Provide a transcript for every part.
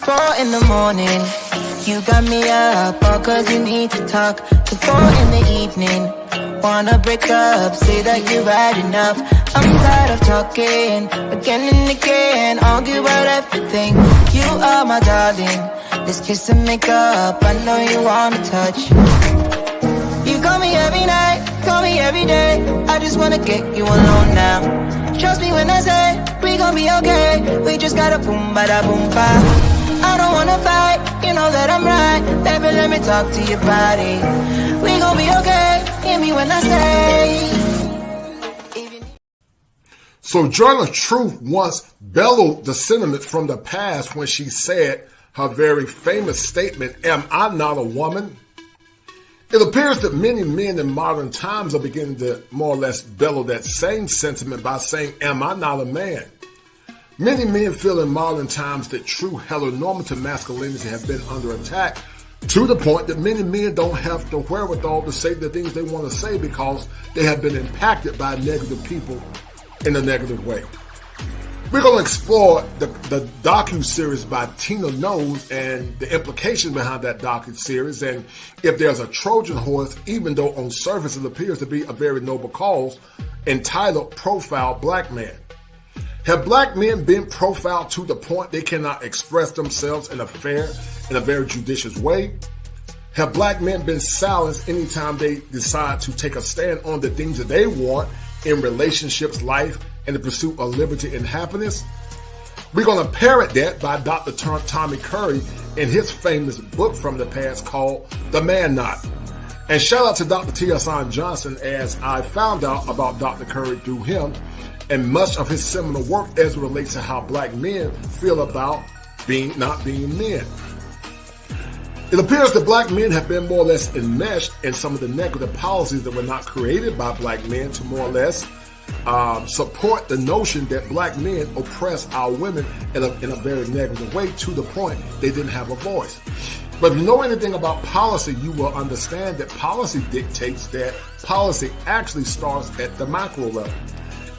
4 in the morning, you got me up, all cause you need to talk. To 4 in the evening, wanna break up, say that you've had enough. I'm tired of talking, again and again, argue about everything. You are my darling, this kiss and make up, I know you wanna touch. You call me every night, call me every day, I just wanna get you alone now. Trust me when I say, we gon' be okay, we just gotta boom bada boom ba. I don't wanna fight, you know that I'm right. Baby, let me talk to your body. We gon' be okay, hear me when I say. Sojourner Truth once bellowed the sentiment from the past when she said her very famous statement, "Am I not a woman?" It appears that many men in modern times are beginning to more or less bellow that same sentiment by saying, "Am I not a man?" Many men feel in modern times that true heteronormative masculinity has been under attack to the point that many men don't have the wherewithal to say the things they want to say because they have been impacted by negative people in a negative way. We're going to explore the docu-series by Tina Knowles and the implications behind that docu-series, and if there's a Trojan horse, even though on surface it appears to be a very noble cause, entitled Profile Black Man. Have black men been profiled to the point they cannot express themselves in a fair and a very judicious way? Have black men been silenced anytime they decide to take a stand on the things that they want in relationships, life, and the pursuit of liberty and happiness? We're going to parrot that by Dr. Tommy Curry in his famous book from the past called The Man Knot. And shout out to Dr. T.S. Johnson, as I found out about Dr. Curry through him and much of his seminal work as it relates to how black men feel about not being men. It appears that black men have been more or less enmeshed in some of the negative policies that were not created by black men to more or less support the notion that black men oppress our women in a very negative way to the point they didn't have a voice. But if you know anything about policy, you will understand that policy dictates that policy actually starts at the macro level.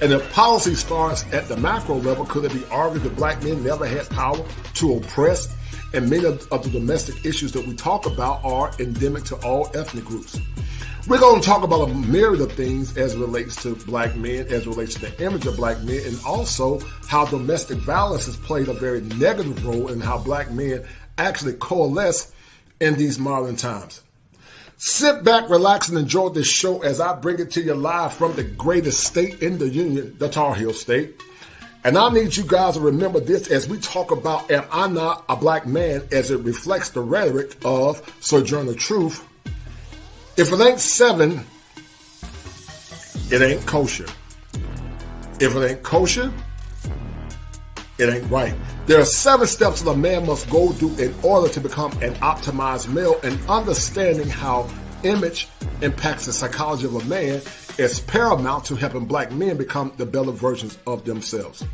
And if policy starts at the macro level, could it be argued that black men never had power to oppress? And many of the domestic issues that we talk about are endemic to all ethnic groups. We're going to talk about a myriad of things as it relates to black men, as it relates to the image of black men, and also how domestic violence has played a very negative role in how black men actually coalesce in these modern times. Sit back, relax, and enjoy this show as I bring it to you live from the greatest state in the Union, the Tar Heel State. And I need you guys to remember this as we talk about Am I Not a Black Man, as it reflects the rhetoric of Sojourner Truth. If it ain't 7, it ain't kosher. If it ain't kosher, it ain't right. There are 7 steps that a man must go through in order to become an optimized male, and understanding how image impacts the psychology of a man is paramount to helping black men become the better versions of themselves.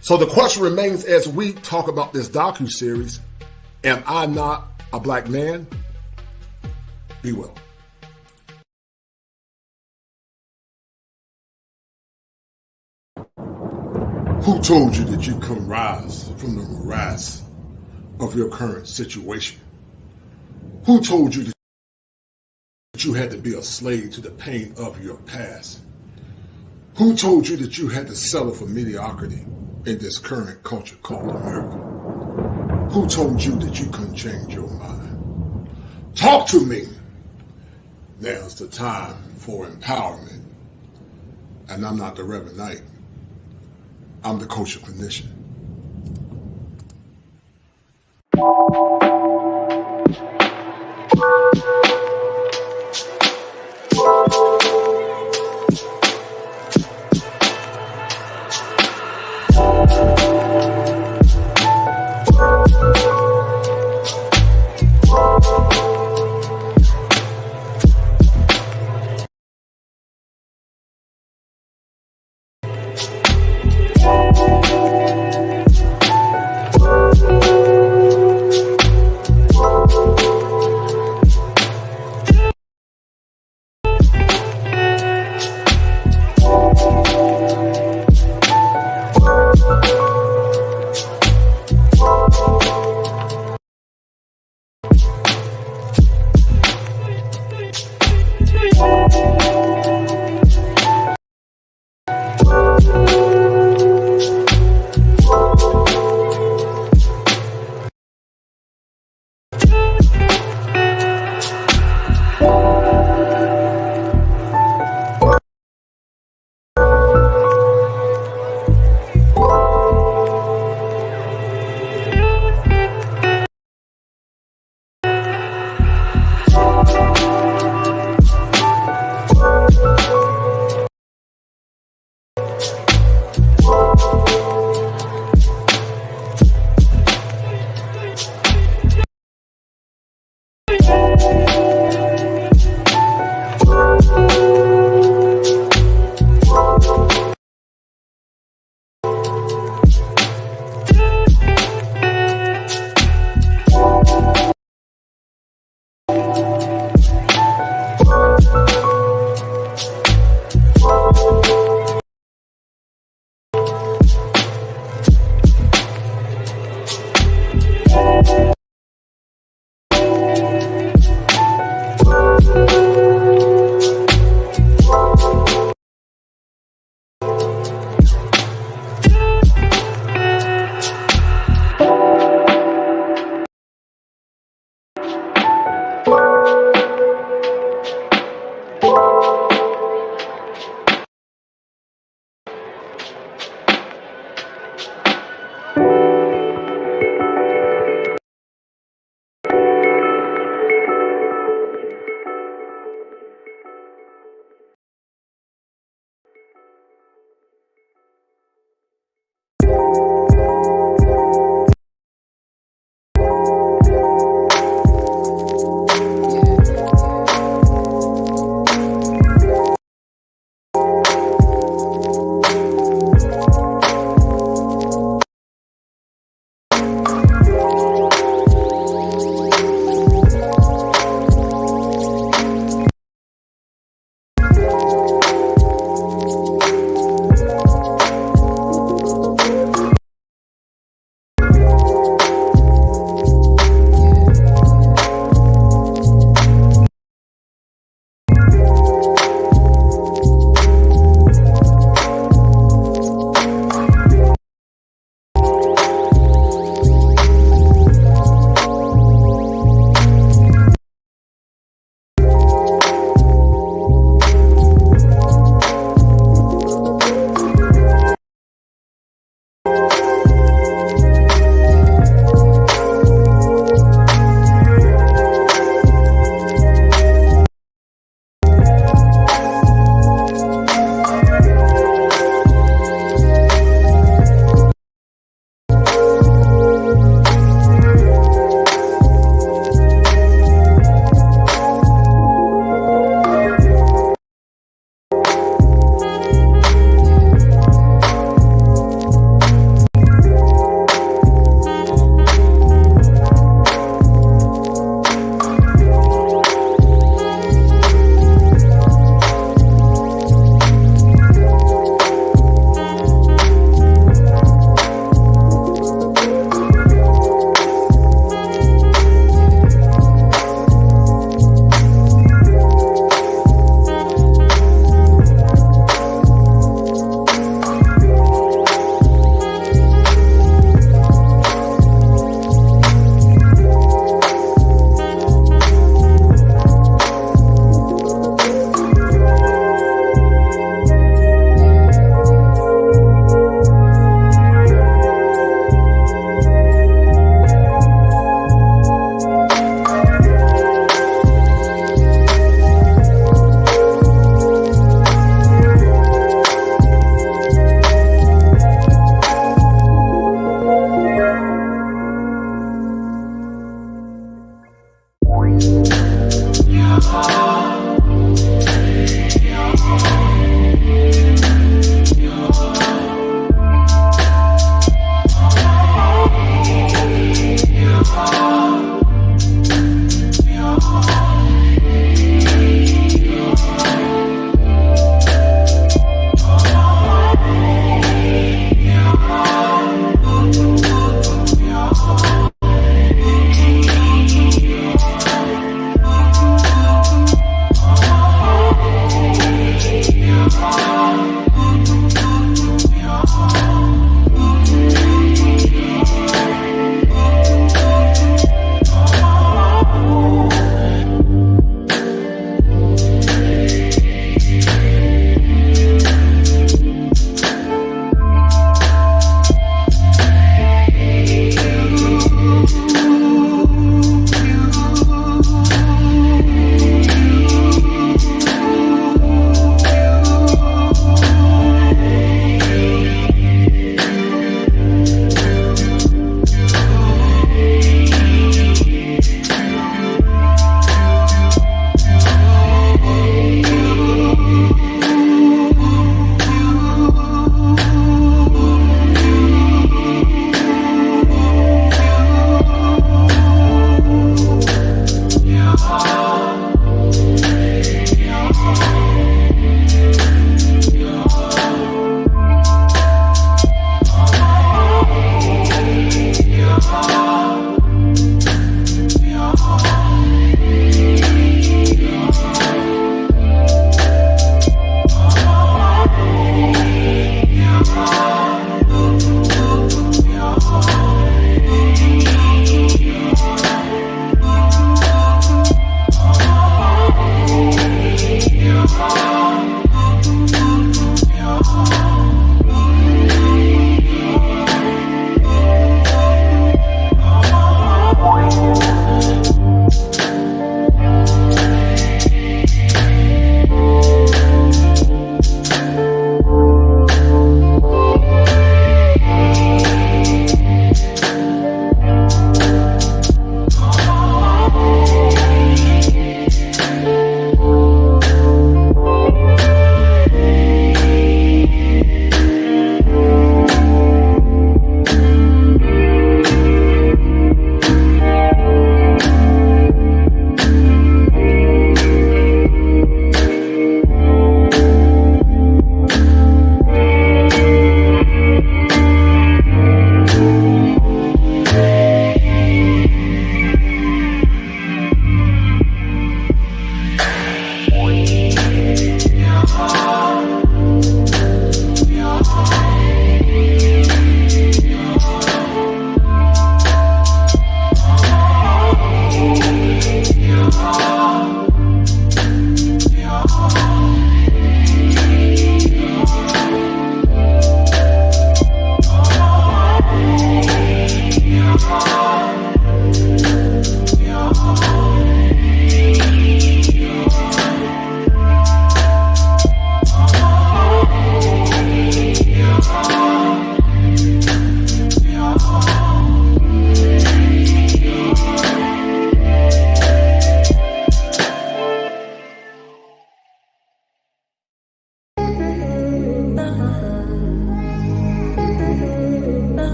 So the question remains as we talk about this docu-series, am I not a black man? Be well. Who told you that you couldn't rise from the morass of your current situation? Who told you that you had to be a slave to the pain of your past? Who told you that you had to settle for mediocrity in this current culture called America? Who told you that you couldn't change your mind? Talk to me. Now's the time for empowerment. And I'm not the Reverend Knight. I'm the kosher clinician.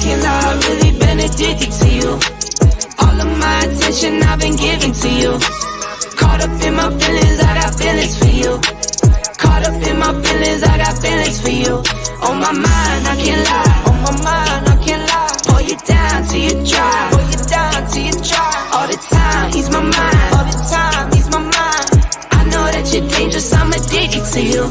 can't lie, I've really been addicted to you. All of my attention I've been giving to you. Caught up in my feelings, I got feelings for you. Caught up in my feelings, I got feelings for you. On my mind, I can't lie. On my mind, I can't lie. Pour you down till you dry. Pour you down till you dry. All the time, ease my mind. All the time, ease my mind. I know that you're dangerous, I'm addicted to you.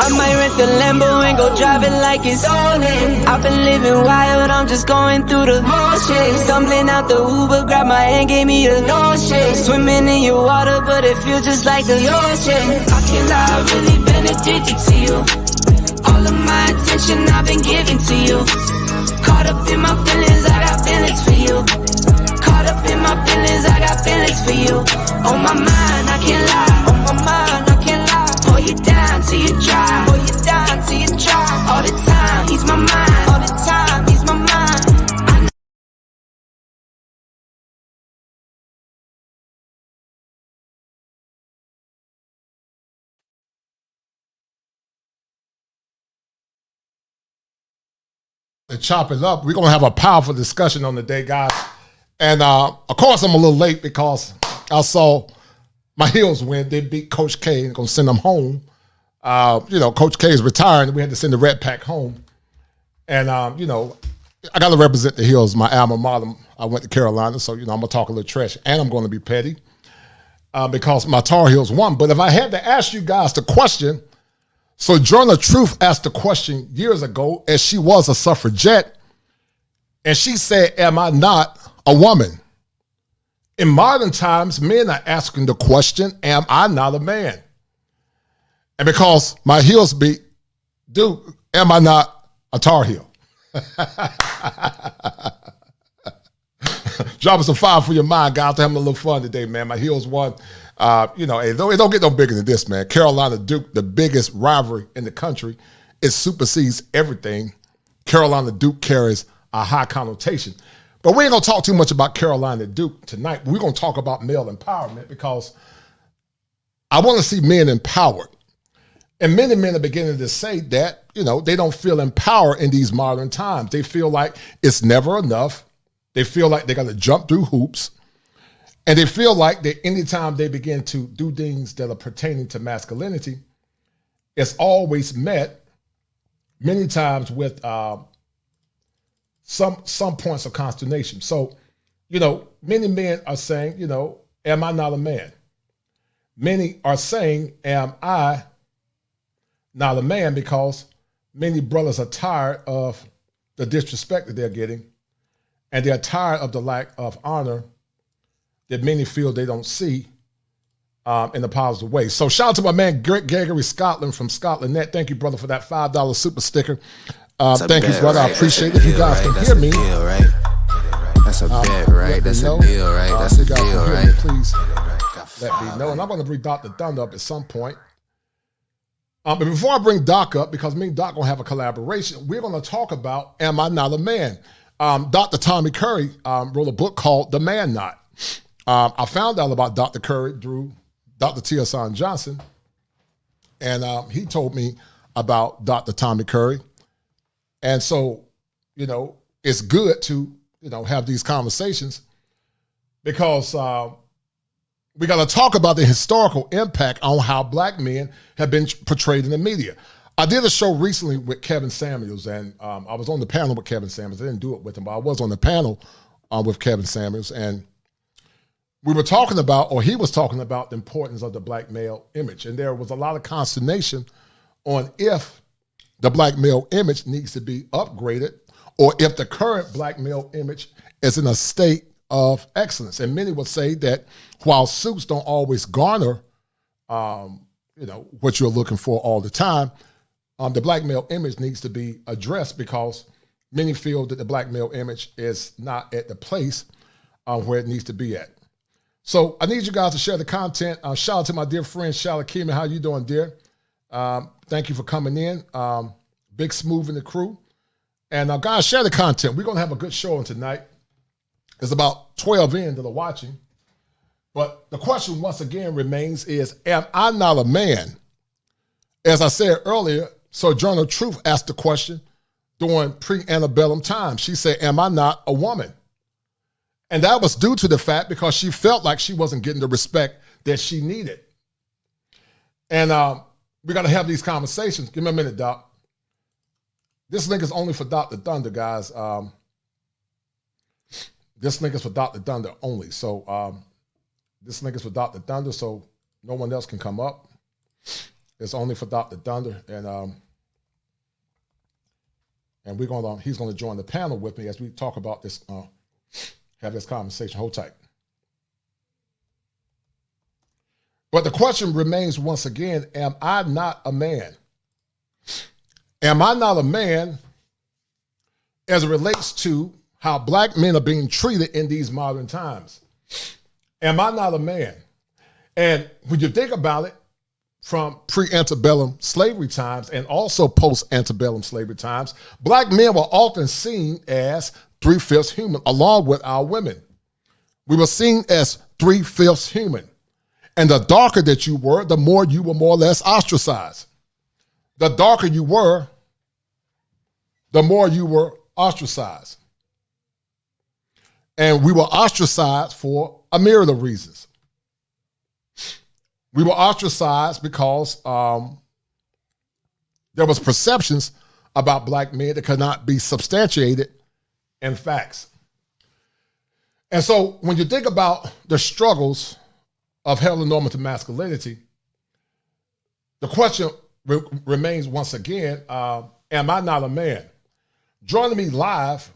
I might rent the Lambo and go drive it like it's stolen. I've been living wild, I'm just going through the motions. Stumbling out the Uber, grab my hand, gave me a notion. Swimming in your water, but it feels just like the ocean. I can't lie, I've really been addicted to you. All of my attention I've been giving to you. Caught up in my feelings, I got feelings for you. Caught up in my feelings, I got feelings for you. On my mind, I can't lie. On my mind, I can't lie. Pour you down till you dry. Pour you down till you dry. All the time, ease my mind. All the time, ease my mind. To chop it up, we're going to have a powerful discussion on the day, guys. And of course, I'm a little late because I saw my Heels win. They beat Coach K and going to send them home. Coach K is retiring. We had to send the Red Pack home. And, I got to represent the Heels, my alma mater. I went to Carolina, so, I'm going to talk a little trash. And I'm going to be petty because my Tar Heels won. But if I had to ask you guys the question, Sojourner Truth asked the question years ago as she was a suffragette, and she said, am I not a woman? In modern times, men are asking the question, am I not a man? And because my heels beat Duke, am I not a Tar Heel? Dropping some fire for your mind, guys. Having a little fun today, man. My Heels won. It don't get no bigger than this, man. Carolina Duke, the biggest rivalry in the country. It supersedes everything. Carolina Duke carries a high connotation. But we ain't going to talk too much about Carolina Duke tonight. We're going to talk about male empowerment because I want to see men empowered. And many men are beginning to say that, they don't feel empowered in these modern times. They feel like it's never enough. They feel like they got to jump through hoops. And they feel like that anytime they begin to do things that are pertaining to masculinity, it's always met many times with some points of consternation. So, many men are saying, am I not a man? Many are saying, am I not a man? Because many brothers are tired of the disrespect that they're getting, and they're tired of the lack of honor that many feel they don't see in a positive way. So shout out to my man, Gregory Scotland from Scotland Net. Thank you, brother, for that $5 super sticker. Thank you, brother. I appreciate it. If you guys can hear me. That's a bet, right? That's a deal, right? That's a deal, right? Please let me know. And I'm going to bring Dr. Thunder up at some point. But before I bring Doc up, because me and Doc going to have a collaboration, we're going to talk about Am I Not a Man? Dr. Tommy Curry wrote a book called The Man Not. I found out about Dr. Curry through Dr. T.S. Johnson, and he told me about Dr. Tommy Curry. And so, it's good to, have these conversations because we got to talk about the historical impact on how black men have been portrayed in the media. I did a show recently with Kevin Samuels, and I was on the panel with Kevin Samuels. I didn't do it with him, but I was on the panel with Kevin Samuels, and we were talking about, or he was talking about the importance of the black male image. And there was a lot of consternation on if the black male image needs to be upgraded or if the current black male image is in a state of excellence. And many would say that while suits don't always garner, what you're looking for all the time, the black male image needs to be addressed because many feel that the black male image is not at the place where it needs to be at. So I need you guys to share the content. Shout out to my dear friend, Shala Keeman. How you doing, dear? Thank you for coming in. Big Smooth and the crew. And guys, share the content. We're going to have a good show on tonight. There's about 12 in that are watching. But the question once again remains is, am I not a man? As I said earlier, Sojourner Truth asked the question, during pre-Antebellum time. She said, am I not a woman? And that was due to the fact because she felt like she wasn't getting the respect that she needed. And we got to have these conversations. Give me a minute, Doc. This link is only for Dr. Thunder, guys. This link is for Dr. Thunder only. So this link is for Dr. Thunder, so no one else can come up. It's only for Dr. Thunder, and he's gonna join the panel with me as we talk about this, have this conversation. Hold tight. But the question remains once again: am I not a man? Am I not a man as it relates to how black men are being treated in these modern times? Am I not a man? And when you think about it, from pre-antebellum slavery times and also post-antebellum slavery times, black men were often seen as 3/5 human, along with our women. We were seen as 3/5 human. And the darker that you were, the more you were more or less ostracized. The darker you were, the more you were ostracized. And we were ostracized for a myriad of reasons. We were ostracized because there was perceptions about black men that could not be substantiated in facts. And so when you think about the struggles of heteronormative masculinity, the question remains once again, am I not a man? Joining me live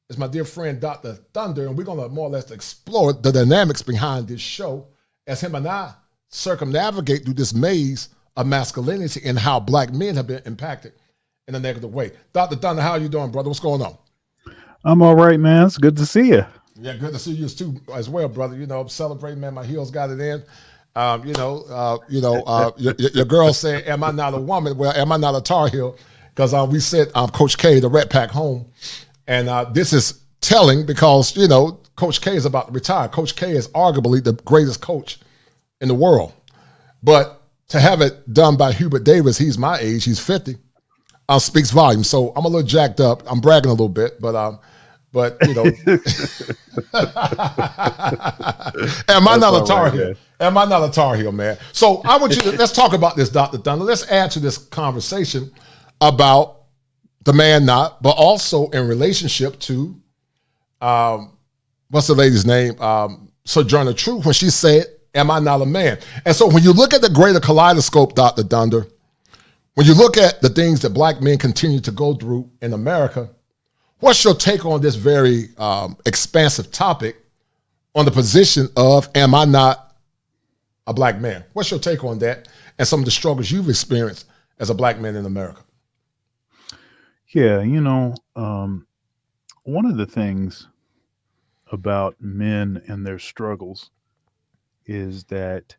is my dear friend, Dr. Thunder, and we're going to more or less explore the dynamics behind this show as him and I circumnavigate through this maze of masculinity and how black men have been impacted in a negative way. Dr. Thunder, how are you doing, brother? What's going on? I'm all right, man. It's good to see you. Yeah, good to see you too as well, brother. You know, celebrating, man. My heels got it in. Your girl saying, am I not a woman? Well, am I not a Tar Heel? Because we sent Coach K, the Red Pack, home. And this is telling because, you know, Coach K is about to retire. Coach K is arguably the greatest coach in the world. But to have it done by Hubert Davis, he's my age, he's 50, speaks volumes. So I'm a little jacked up. I'm bragging a little bit, but you know, am I not a Tar Heel? Am I not a Tar Heel, man? So I want you to, let's talk about this, Dr. Thunder. Let's add to this conversation about the man not, but also in relationship to, what's the lady's name? Sojourner Truth, when she said, am I not a man? And so when you look at the greater kaleidoscope, Dr. Thunder, when you look at the things that black men continue to go through in America, what's your take on this very expansive topic on the position of, am I not a black man? What's your take on that and some of the struggles you've experienced as a black man in America? Yeah, you know, one of the things about men and their struggles is that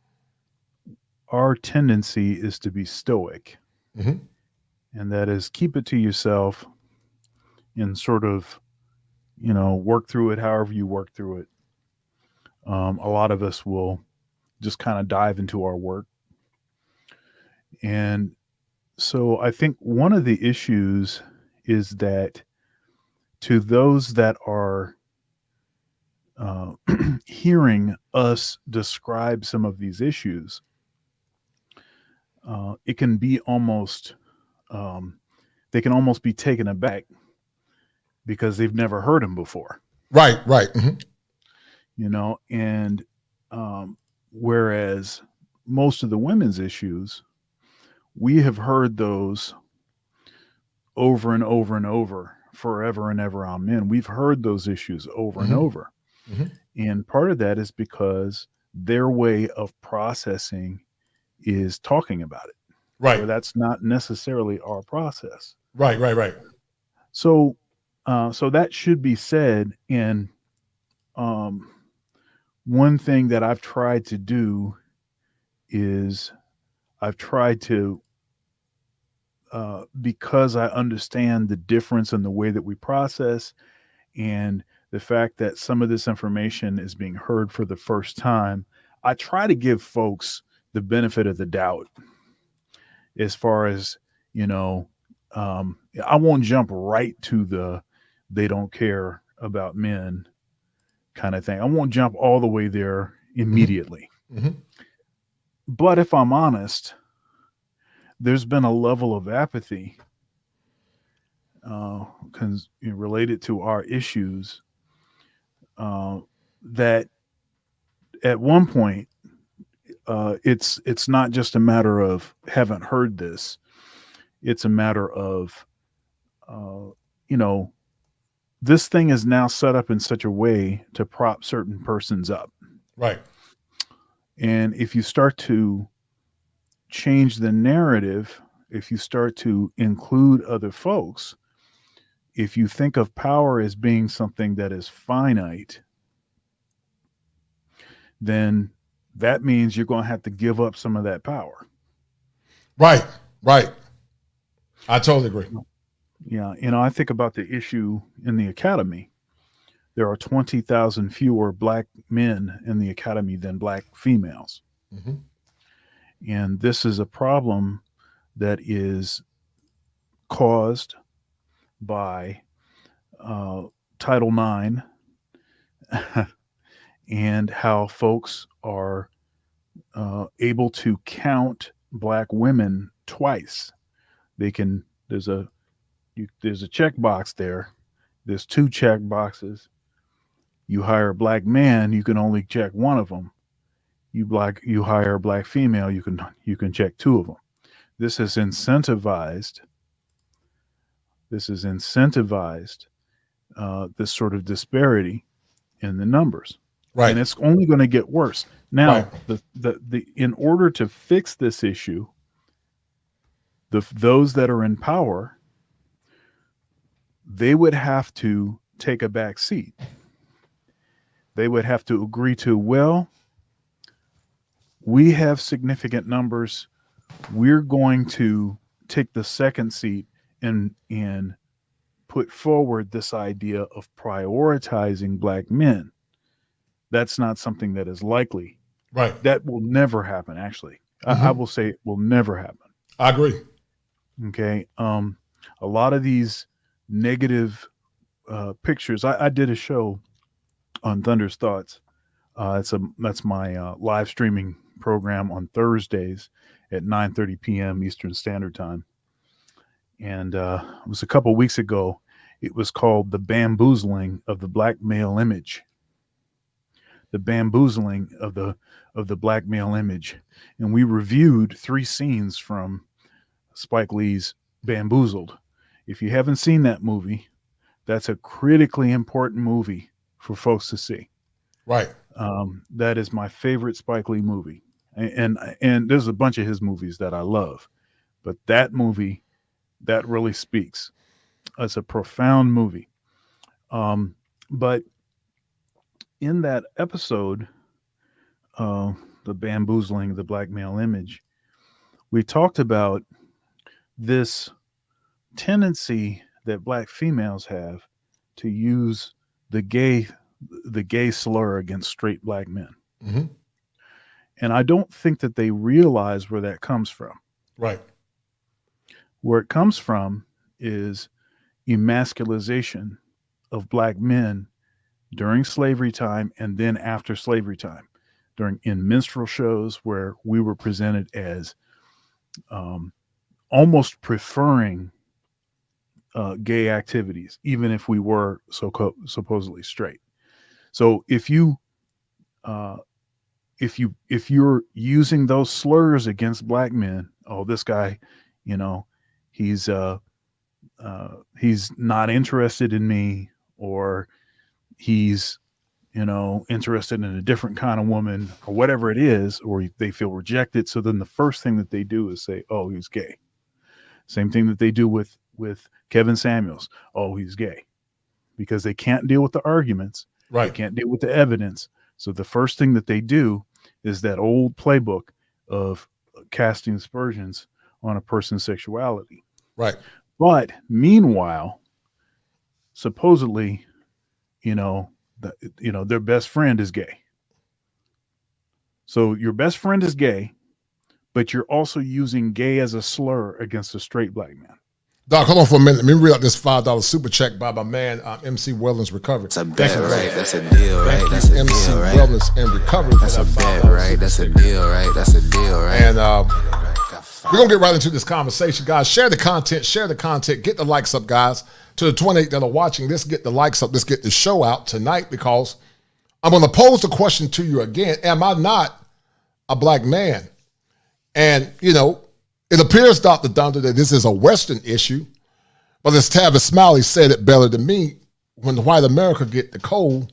our tendency is to be stoic. Mm-hmm. And that is keep it to yourself and sort of, you know, work through it however you work through it. A lot of us will just kind of dive into our work. And so I think one of the issues is that to those that are hearing us describe some of these issues, it can be almost, they can almost be taken aback because they've never heard them before. Right. Mm-hmm. You know, and whereas most of the women's issues, we have heard those over and over and over, forever and ever. Amen. We've heard those issues over mm-hmm. and over. Mm-hmm. And part of that is because their way of processing is talking about it. Right. So that's not necessarily our process. Right. So that should be said. And one thing that I've tried to do is I've tried to, because I understand the difference in the way that we process and the fact that some of this information is being heard for the first time, I try to give folks the benefit of the doubt as far as, you know, I won't jump right to the they don't care about men kind of thing. I won't jump all the way there immediately. Mm-hmm. But if I'm honest, there's been a level of apathy related to our issues that at one point it's not just a matter of haven't heard this. It's a matter of this thing is now set up in such a way to prop certain persons up. Right. And if you start to change the narrative, if you start to include other folks, if you think of power as being something that is finite, then that means you're going to have to give up some of that power. Right. Right. I totally agree. Yeah. I think about the issue in the academy. There are 20,000 fewer black men in the academy than black females. Mm-hmm. And this is a problem that is caused by Title IX and how folks are able to count black women twice. They can. There's a checkbox there. There's two check boxes. You hire a black man, you can only check one of them. You hire a black female, you can check two of them. This has incentivized this sort of disparity in the numbers. Right. And it's only going to get worse. Now, right. the in order to fix this issue, those that are in power, they would have to take a back seat. They would have to agree to, well, we have significant numbers. We're going to take the second seat and put forward this idea of prioritizing black men. That's not something that is likely. Right. That will never happen, actually. Mm-hmm. I will say it will never happen. I agree. Okay. A lot of these negative pictures. I did a show on Thunder's Thoughts. That's my live streaming program on Thursdays at 9:30 p.m. Eastern Standard Time. And it was a couple weeks ago. It was called The Bamboozling of the Black Male Image. The bamboozling of the black male image. And we reviewed 3 scenes from Spike Lee's Bamboozled. If you haven't seen that movie, that's a critically important movie for folks to see. Right. That is my favorite Spike Lee movie. And there's a bunch of his movies that I love. But that movie, that really speaks. It's a profound movie. But in that episode, The Bamboozling of the Black Male Image, we talked about this tendency that black females have to use the gay slur against straight black men. Mm-hmm. And I don't think that they realize where that comes from. Right. Where it comes from is emasculization of black men during slavery time and then after slavery time, in minstrel shows where we were presented as almost preferring gay activities, even if we were supposedly straight. So if you're using those slurs against black men, oh, this guy, he's not interested in me, or he's interested in a different kind of woman, or whatever it is, or they feel rejected. So then the first thing that they do is say, oh, he's gay. Same thing that they do with Kevin Samuels. Oh, he's gay. Because they can't deal with the arguments. Right. They can't deal with the evidence. So the first thing that they do is that old playbook of casting aspersions on a person's sexuality. Right. But meanwhile, supposedly, their best friend is gay. So your best friend is gay, but you're also using gay as a slur against a straight black man. Doc, hold on for a minute. Let me read out this $5 super check by my man, MC Wellness Recovery. That's a bet, right? That's a deal, right? Thank That's you, a MC deal, right? Wellness and Recovery. That's a bet, right? That's a deal, right? That's a deal, right? And we're going to get right into this conversation, guys. Share the content, get the likes up, guys. To the 28 that are watching, let's get the likes up. Let's get the show out tonight, because I'm going to pose the question to you again. Am I not a black man? And, you know, it appears, Dr. Thunder, that this is a Western issue, but as Tavis Smiley said it better than me, when the white America get the cold,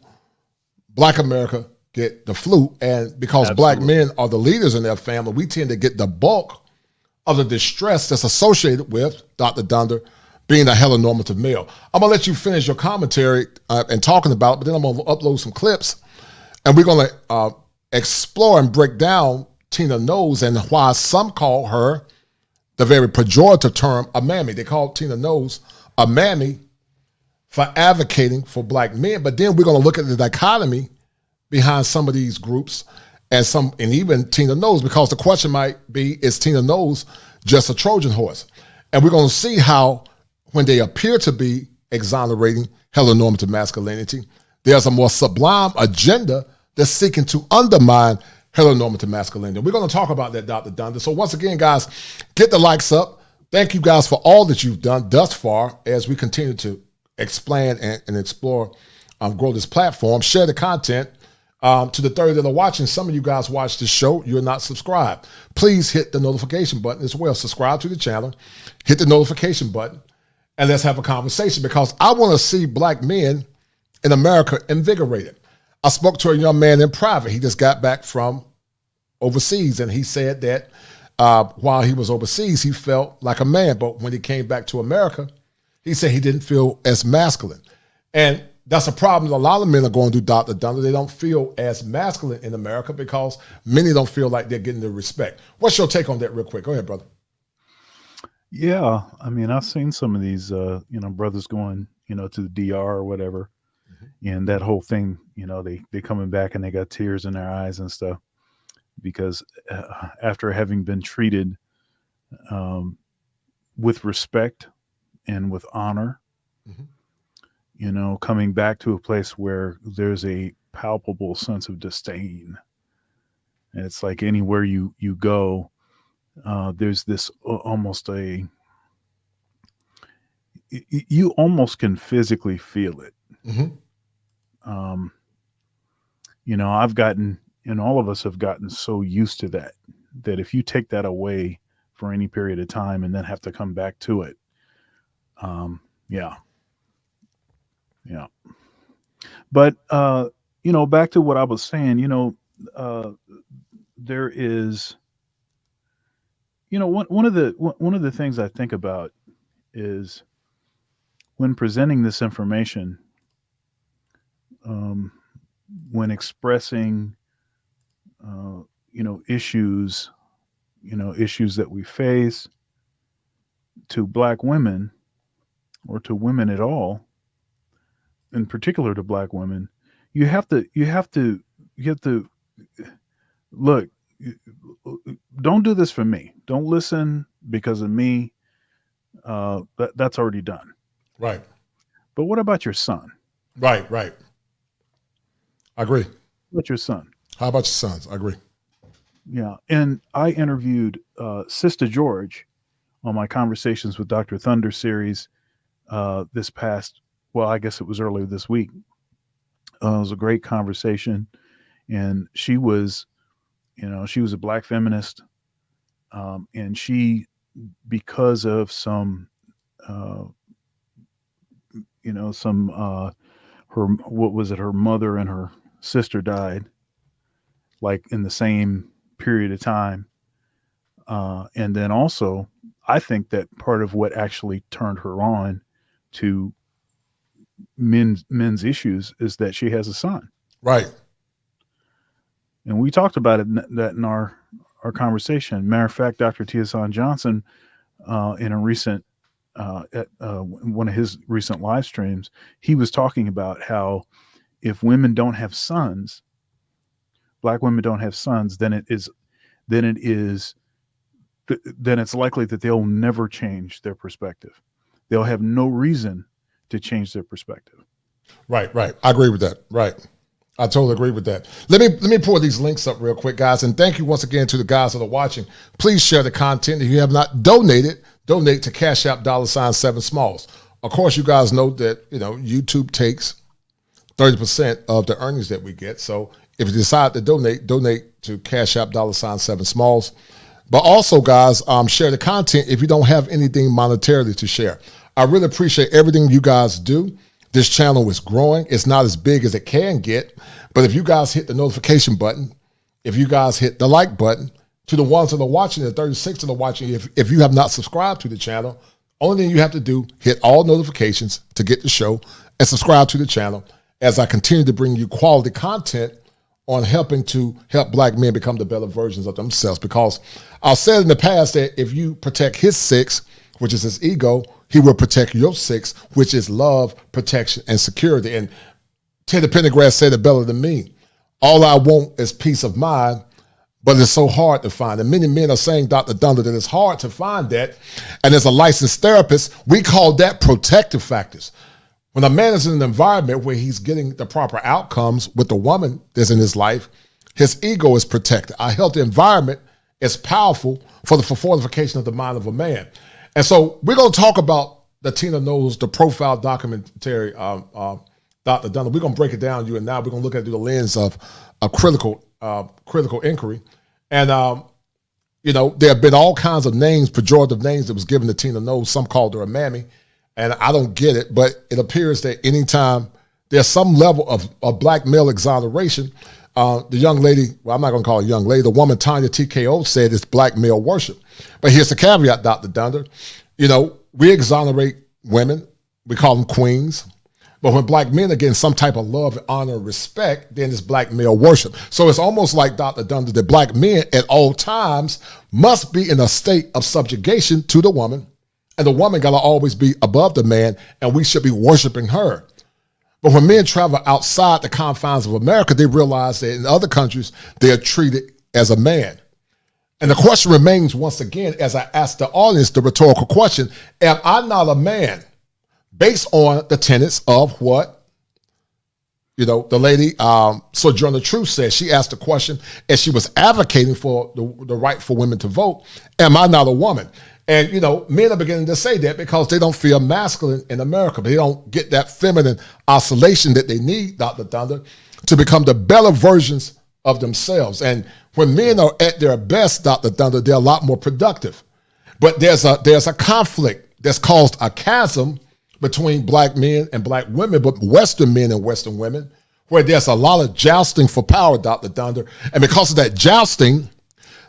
black America get the flu. And because black men are the leaders in their family, we tend to get the bulk of the distress that's associated with, Dr. Thunder, being a heteronormative male. I'm going to let you finish your commentary and talking about it, but then I'm going to upload some clips, and we're going to explore and break down Tina Knowles and why some call her the very pejorative term, a mammy. They call Tina Knowles a mammy for advocating for black men. But then we're going to look at the dichotomy behind some of these groups and even Tina Knowles, because the question might be, is Tina Knowles just a Trojan horse? And we're going to see how, when they appear to be exonerating heteronormative masculinity, there's a more sublime agenda that's seeking to undermine heteronormative masculinity. We're going to talk about that, Dr. Thunder. So once again, guys, get the likes up. Thank you guys for all that you've done thus far as we continue to explain and explore, grow this platform. Share the content. To the 30 that are watching, some of you guys watch this show, you're not subscribed. Please hit the notification button as well. Subscribe to the channel, hit the notification button, and let's have a conversation, because I want to see black men in America invigorated. I spoke to a young man in private. He just got back from overseas, and he said that while he was overseas, he felt like a man, but when he came back to America, he said he didn't feel as masculine. And that's a problem a lot of men are going through, Dr. Thunder. They don't feel as masculine in America because many don't feel like they're getting the respect. What's your take on that real quick? Go ahead, brother. Yeah, I mean, I've seen some of these, brothers going, to the DR or whatever, and that whole thing, they coming back and they got tears in their eyes and stuff, because after having been treated with respect and with honor, coming back to a place where there's a palpable sense of disdain, and it's like anywhere you go, there's this almost you almost can physically feel it. I've gotten, and all of us have gotten so used to that if you take that away for any period of time and then have to come back to it, yeah. But, back to what I was saying, there is, one of the things I think about is when presenting this information, when expressing, issues, issues that we face to black women or to women at all, in particular to black women, you have to look, don't do this for me. Don't listen because of me. That's already done. Right. But what about your son? Right. I agree. What about your son? How about your sons? I agree. Yeah. And I interviewed Sister George on my Conversations with Dr. Thunder series this past, well, I guess it was earlier this week. It was a great conversation. And she was, she was a black feminist. And she, because of some, her mother and her sister died like in the same period of time. And then also, I think that part of what actually turned her on to men's issues is that she has a son. Right. And we talked about it in our conversation. Matter of fact, Dr. Tiasan Johnson, in a recent, one of his recent live streams, he was talking about how if women don't have sons, black women don't have sons, then it's likely that they'll never change their perspective. they'll have no reason to change their perspective. Right. I agree with that. Right. I totally agree with that. Let me pull these links up real quick, guys. And thank you once again to the guys that are watching. Please share the content. If you have not donated, donate to Cash App $7Smalls. Of course, you guys know that, YouTube takes 30% of the earnings that we get. So if you decide to donate to Cash App $7Smalls. But also, guys, share the content if you don't have anything monetarily to share. I really appreciate everything you guys do. This channel is growing. It's not as big as it can get, but if you guys hit the notification button, if you guys hit the like button, to the ones that are watching, the 36 that are watching, if you have not subscribed to the channel, only thing you have to do, hit all notifications to get the show and subscribe to the channel as I continue to bring you quality content on helping to help black men become the better versions of themselves. Because I've said in the past that if you protect his six, which is his ego, he will protect your six, which is love, protection, and security. And Teddy Pendergrass said it better than me. All I want is peace of mind, but it's so hard to find. And many men are saying, Dr. Thunder, that it's hard to find that. And as a licensed therapist, we call that protective factors. When a man is in an environment where he's getting the proper outcomes with the woman that's in his life, his ego is protected. A healthy environment is powerful for the fortification of the mind of a man. And so we're going to talk about the Tina Knowles, the profile documentary, Dr. Dunn. We're going to break it down, you and now. We're going to look at it through the lens of a critical inquiry. And, there have been all kinds of names, pejorative names that was given to Tina Knowles. Some called her a mammy, and I don't get it, but it appears that anytime there's some level of black male exoneration, the young lady, well, I'm not going to call her a young lady, the woman Tanya TKO said it's black male worship. But here's the caveat, Dr. Dunder. We exonerate women. We call them queens. But when black men are getting some type of love, honor, and respect, then it's black male worship. So it's almost like, Dr. Dunder, that black men at all times must be in a state of subjugation to the woman. And the woman got to always be above the man, and we should be worshiping her. But when men travel outside the confines of America, they realize that in other countries, they are treated as a man. And the question remains, once again, as I ask the audience the rhetorical question, am I not a man? Based on the tenets of what, the lady, Sojourner Truth said. She asked the question as she was advocating for the right for women to vote, am I not a woman? And, men are beginning to say that because they don't feel masculine in America. They don't get that feminine oscillation that they need, Dr. Thunder, to become the better versions of themselves. And when men are at their best, Dr. Thunder, they're a lot more productive. But there's a conflict that's caused a chasm between black men and black women, but Western men and Western women, where there's a lot of jousting for power, Dr. Thunder. And because of that jousting,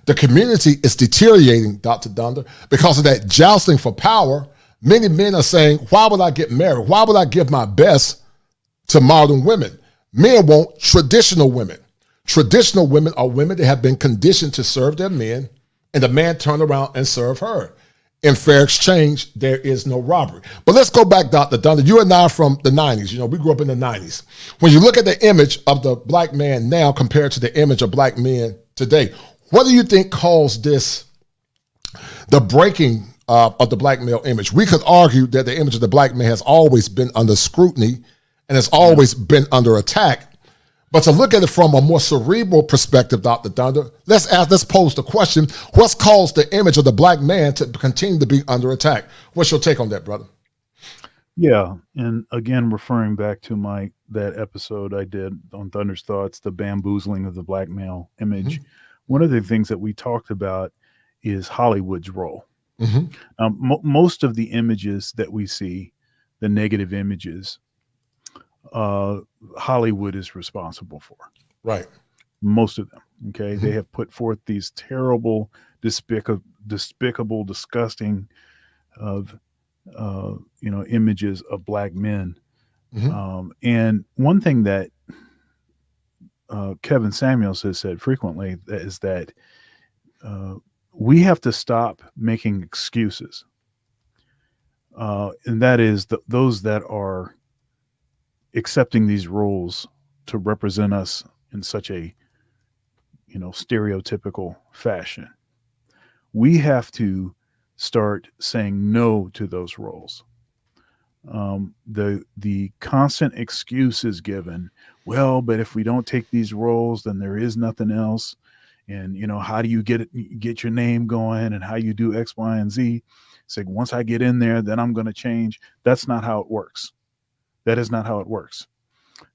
the community is deteriorating, Dr. Dunder. Because of that jousting for power, many men are saying, why would I get married? Why would I give my best to modern women? Men want traditional women. Traditional women are women that have been conditioned to serve their men, and the man turn around and serve her. In fair exchange, there is no robbery. But let's go back, Dr. Dunder. You and I are from the 90s. We grew up in the 90s. When you look at the image of the black man now compared to the image of black men today, what do you think caused the breaking of the black male image? We could argue that the image of the black man has always been under scrutiny and has always been under attack. But to look at it from a more cerebral perspective, Dr. Thunder, let's pose the question, what's caused the image of the black man to continue to be under attack? What's your take on that, brother? Yeah, and again, referring back to that episode I did on Thunder's Thoughts, the bamboozling of the black male image. Mm-hmm. One of the things that we talked about is Hollywood's role. Mm-hmm. Most of the images that we see, the negative images, Hollywood is responsible for. Right. Most of them. Okay. Mm-hmm. They have put forth these terrible, despicable, disgusting images of black men. Mm-hmm. And one thing that Kevin Samuels has said frequently is that we have to stop making excuses. And that is those that are accepting these roles to represent us in such a, stereotypical fashion. We have to start saying no to those roles. The constant excuse is given. Well, but if we don't take these roles, then there is nothing else. And how do you get your name going, and how you do X, Y, and Z? It's like, once I get in there, then I'm going to change. That's not how it works. That is not how it works.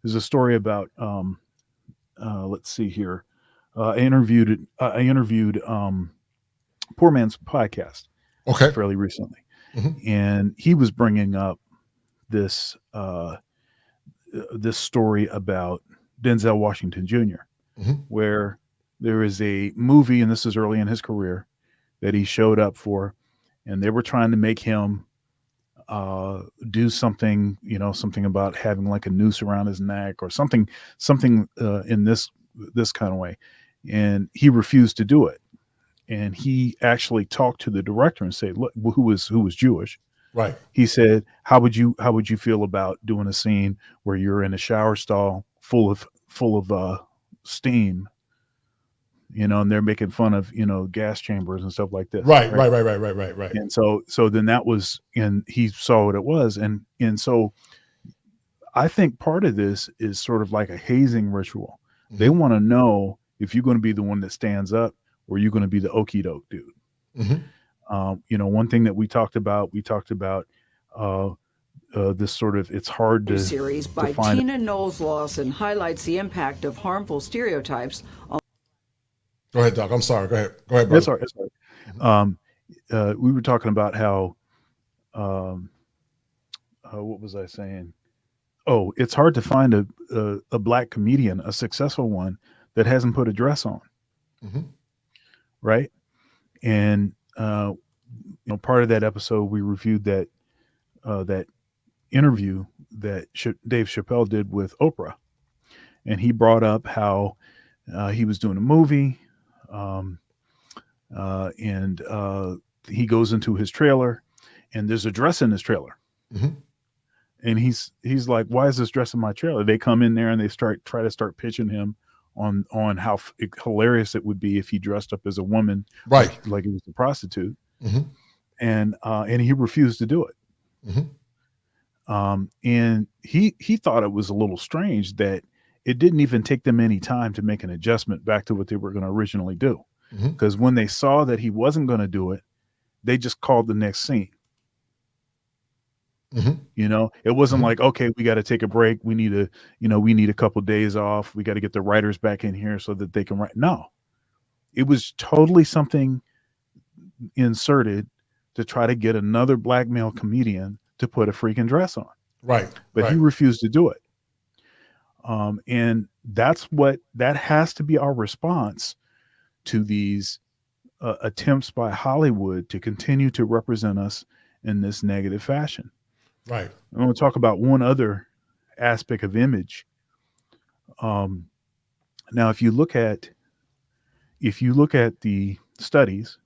There's a story about let's see here. I interviewed Poor Man's Podcast fairly recently, and he was bringing up this this story about Denzel Washington Jr., where there is a movie, and this is early in his career, that he showed up for, and they were trying to make him do something, something about having like a noose around his neck or something in this kind of way, and he refused to do it. And he actually talked to the director and said, "Look, who was Jewish." Right. He said, "How would you feel about doing a scene where you're in a shower stall full of steam, and they're making fun of gas chambers and stuff like this." Right. And so then that was, and he saw what it was, and so I think part of this is sort of like a hazing ritual. They want to know if you're going to be the one that stands up, or you're going to be the okie doke dude. One thing that we talked about this sort of, it's hard to series by Tina Knowles Lawson highlights the impact of harmful stereotypes on. Go ahead, Doc. I'm sorry. Go ahead, brother. That's all right. We were talking about how, what was I saying? Oh, it's hard to find a black comedian, a successful one, that hasn't put a dress on. Right. And, part of that episode, we reviewed that interview that Dave Chappelle did with Oprah. And he brought up how he was doing a movie, and he goes into his trailer, and there's a dress in his trailer. And he's like, "Why is this dress in my trailer?" They come in there and they try to start pitching him on how hilarious it would be if he dressed up as a woman, right? Like he was a prostitute. And he refused to do it. And he thought it was a little strange that it didn't even take them any time to make an adjustment back to what they were going to originally do. Because when they saw that he wasn't going to do it, they just called the next scene. It wasn't like, okay, we got to take a break. We need a couple of days off. We got to get the writers back in here so that they can write. No, it was totally something inserted to try to get another black male comedian to put a freaking dress on. Right. But he refused to do it. And that has to be our response to these attempts by Hollywood to continue to represent us in this negative fashion. Right. I want to talk about one other aspect of image. Now, if you look at the studies,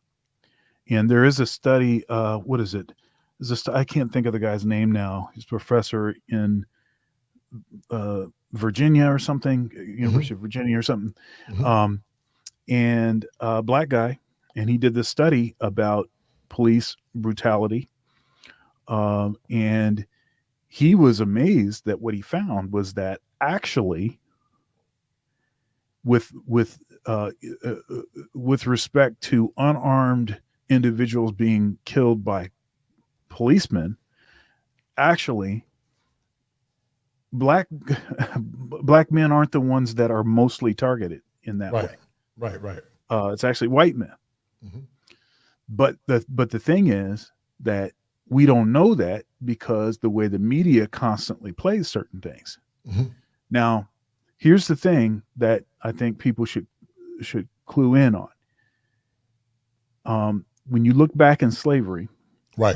and there is a study, what is it? I can't think of the guy's name now. He's a professor in Virginia or something, University of Virginia or something. And a black guy, and he did this study about police brutality. And he was amazed that what he found was that actually with respect to unarmed individuals being killed by policemen, actually black men aren't the ones that are mostly targeted in that way. Right. It's actually white men. But the thing is that we don't know that because the way the media constantly plays certain things. Now, here's the thing that I think people should clue in on. When you look back in slavery, right,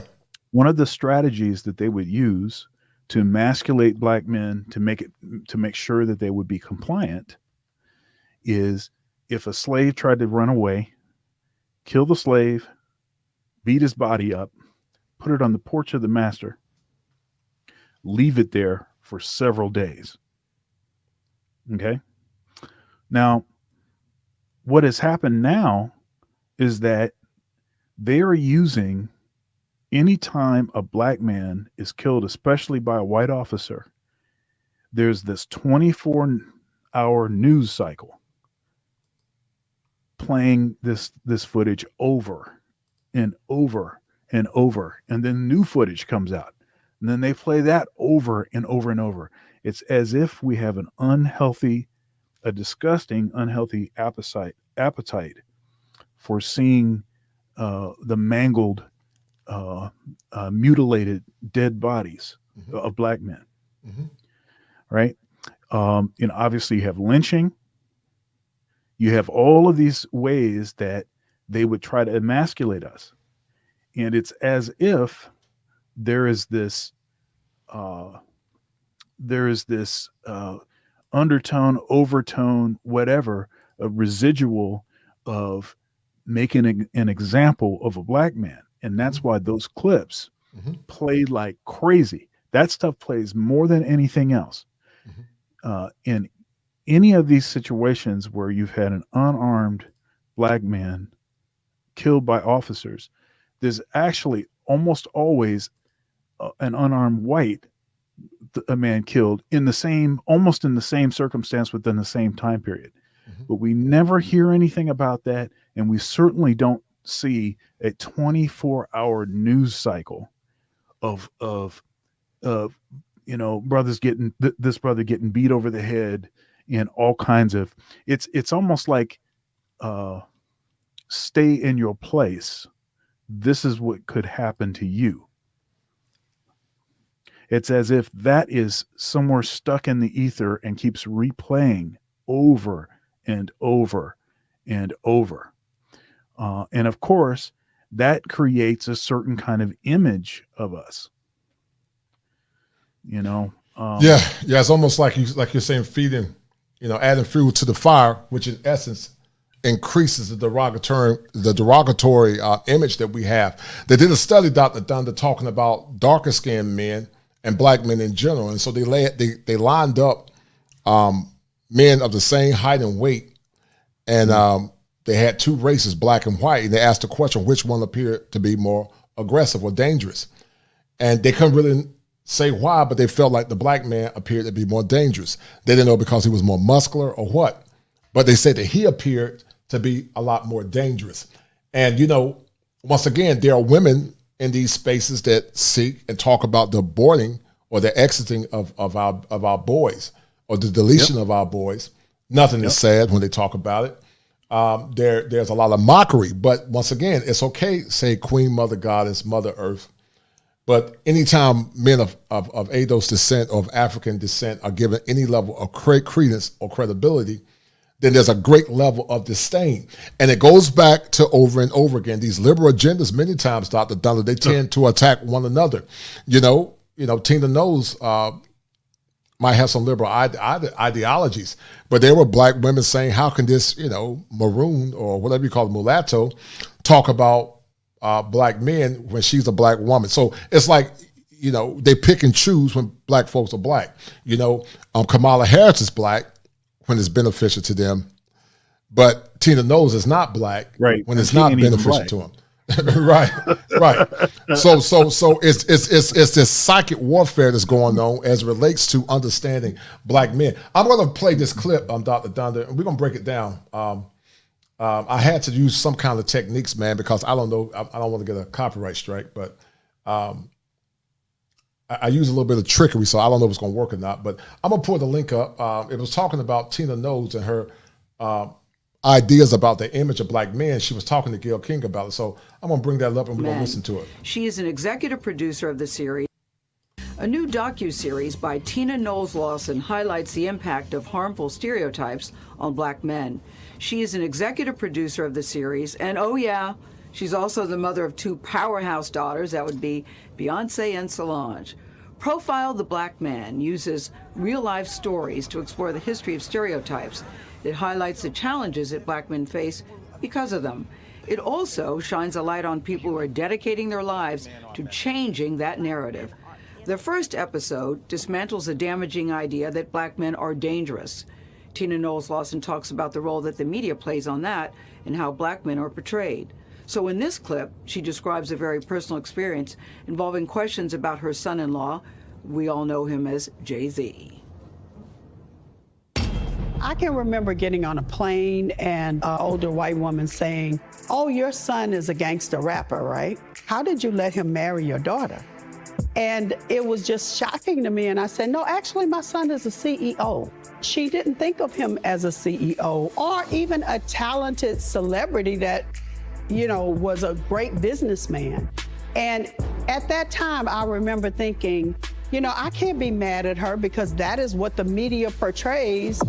one of the strategies that they would use to emasculate black men to make sure that they would be compliant is if a slave tried to run away, kill the slave, beat his body up, put it on the porch of the master, leave it there for several days. Okay. Now, what has happened now is that they are using anytime a black man is killed, especially by a white officer, there's this 24-hour news cycle playing this footage over and over and over, and then new footage comes out, and then they play that over and over and over. It's as if we have a disgusting, unhealthy appetite for seeing the mangled, mutilated, dead bodies of black men. Right? Obviously you have lynching. You have all of these ways that they would try to emasculate us. And it's as if there is this undertone, overtone, whatever, a residual of making an example of a black man. And that's why those clips play like crazy. That stuff plays more than anything else. In any of these situations where you've had an unarmed black man killed by officers, there's actually almost always an unarmed white a man killed almost in the same circumstance within the same time period. But we never hear anything about that, and we certainly don't see a 24-hour news cycle of brothers getting this brother getting beat over the head and all kinds of. It's almost like stay in your place. This is what could happen to you. It's as if that is somewhere stuck in the ether and keeps replaying over and over and over. And of course, that creates a certain kind of image of us. Yeah, it's almost like you're saying feeding, adding fuel to the fire, which in essence increases the derogatory image that we have. They did a study, Dr. Thunder, talking about darker skinned men and black men in general, and so they lined up men of the same height and weight, and they had two races, black and white, and they asked the question which one appeared to be more aggressive or dangerous, and they couldn't really say why, but they felt like the black man appeared to be more dangerous. They didn't know because he was more muscular or what, but they said that he appeared to be a lot more dangerous. And once again, there are women in these spaces that seek and talk about the aborting or the exiting of our boys or the deletion of our boys. Nothing is said when they talk about it. There's a lot of mockery, but once again, it's okay to say Queen, Mother Goddess, Mother Earth. But anytime men of ADOS descent or of African descent are given any level of credence or credibility, then there's a great level of disdain. And it goes back to over and over again. These liberal agendas, many times, Dr. Dunlap, they tend to attack one another. Tina Knowles might have some liberal ideologies, but there were black women saying, how can this, maroon or whatever you call it, mulatto, talk about black men when she's a black woman? So it's like, they pick and choose when black folks are black. Kamala Harris is black when it's beneficial to them, but Tina Knowles is not black when it's not beneficial to them. right. So it's this psychic warfare that's going on as it relates to understanding black men. I'm going to play this clip, Dr. Donder, and we're going to break it down. I had to use some kind of techniques, man, because I don't know. I don't want to get a copyright strike, but I use a little bit of trickery, so I don't know if it's going to work or not. But I'm going to pull the link up. It was talking about Tina Knowles and her ideas about the image of black men. She was talking to Gayle King about it. So I'm going to bring that up and we're going to listen to it. She is an executive producer of the series. A new docu-series by Tina Knowles Lawson highlights the impact of harmful stereotypes on black men. She is an executive producer of the series, and oh yeah, she's also the mother of two powerhouse daughters. That would be Beyonce and Solange. Profile the Black Man uses real-life stories to explore the history of stereotypes. It highlights the challenges that black men face because of them. It also shines a light on people who are dedicating their lives to changing that narrative. The first episode dismantles the damaging idea that black men are dangerous. Tina Knowles Lawson talks about the role that the media plays on that and how black men are portrayed. So in this clip, she describes a very personal experience involving questions about her son-in-law. We all know him as Jay-Z. I can remember getting on a plane and an older white woman saying, "Oh, your son is a gangster rapper, right? How did you let him marry your daughter?" And it was just shocking to me. And I said, "No, actually, my son is a CEO." She didn't think of him as a CEO or even a talented celebrity that, was a great businessman. And at that time, I remember thinking, I can't be mad at her because that is what the media portrays.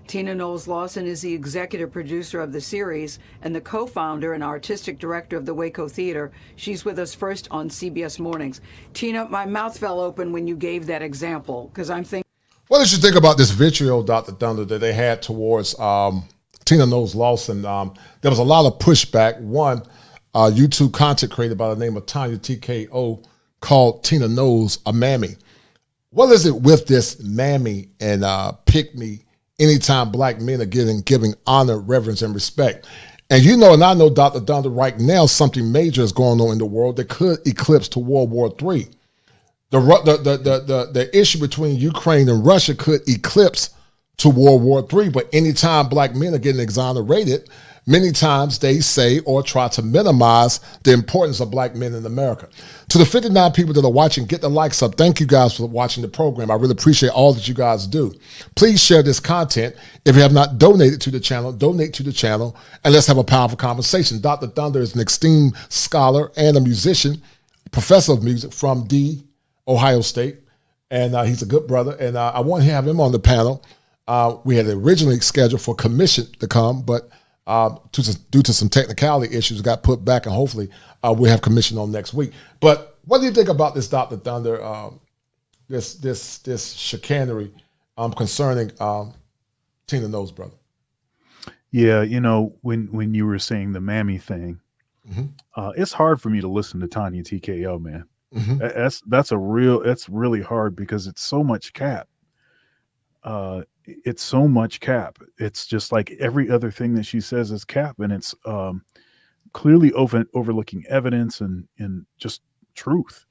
Tina Knowles Lawson is the executive producer of the series and the co-founder and artistic director of the Waco Theater. She's with us first on CBS Mornings. Tina, my mouth fell open when you gave that example because I'm thinking. What did you think about this vitriol, Dr. Thunder, that they had towards Tina Knowles Lawson? There was a lot of pushback. One, YouTube content creator by the name of Tanya TKO called Tina Knowles a mammy. What is it with this mammy and pick me anytime black men are giving honor, reverence, and respect? And and I know, Dr. Thunder, right now something major is going on in the world that could eclipse to World War III. The issue between Ukraine and Russia could eclipse to World War III, but anytime black men are getting exonerated, many times they say or try to minimize the importance of black men in America. To the 59 people that are watching, get the likes up. Thank you guys for watching the program. I really appreciate all that you guys do. Please share this content. If you have not donated to the channel, donate to the channel, and let's have a powerful conversation. Dr. Thunder is an esteemed scholar and a musician, professor of music from Ohio State, and he's a good brother, and I want to have him on the panel. We had originally scheduled for commission to come, but due to some technicality issues, got put back, and hopefully we'll have commission on next week. But what do you think about this, Dr. Thunder, this chicanery concerning Tina Knowles, brother? Yeah, when you were saying the mammy thing, it's hard for me to listen to Tanya TKO, man. That's really hard because it's so much cap. It's so much cap. It's just like every other thing that she says is cap, and it's clearly overlooking evidence and just truth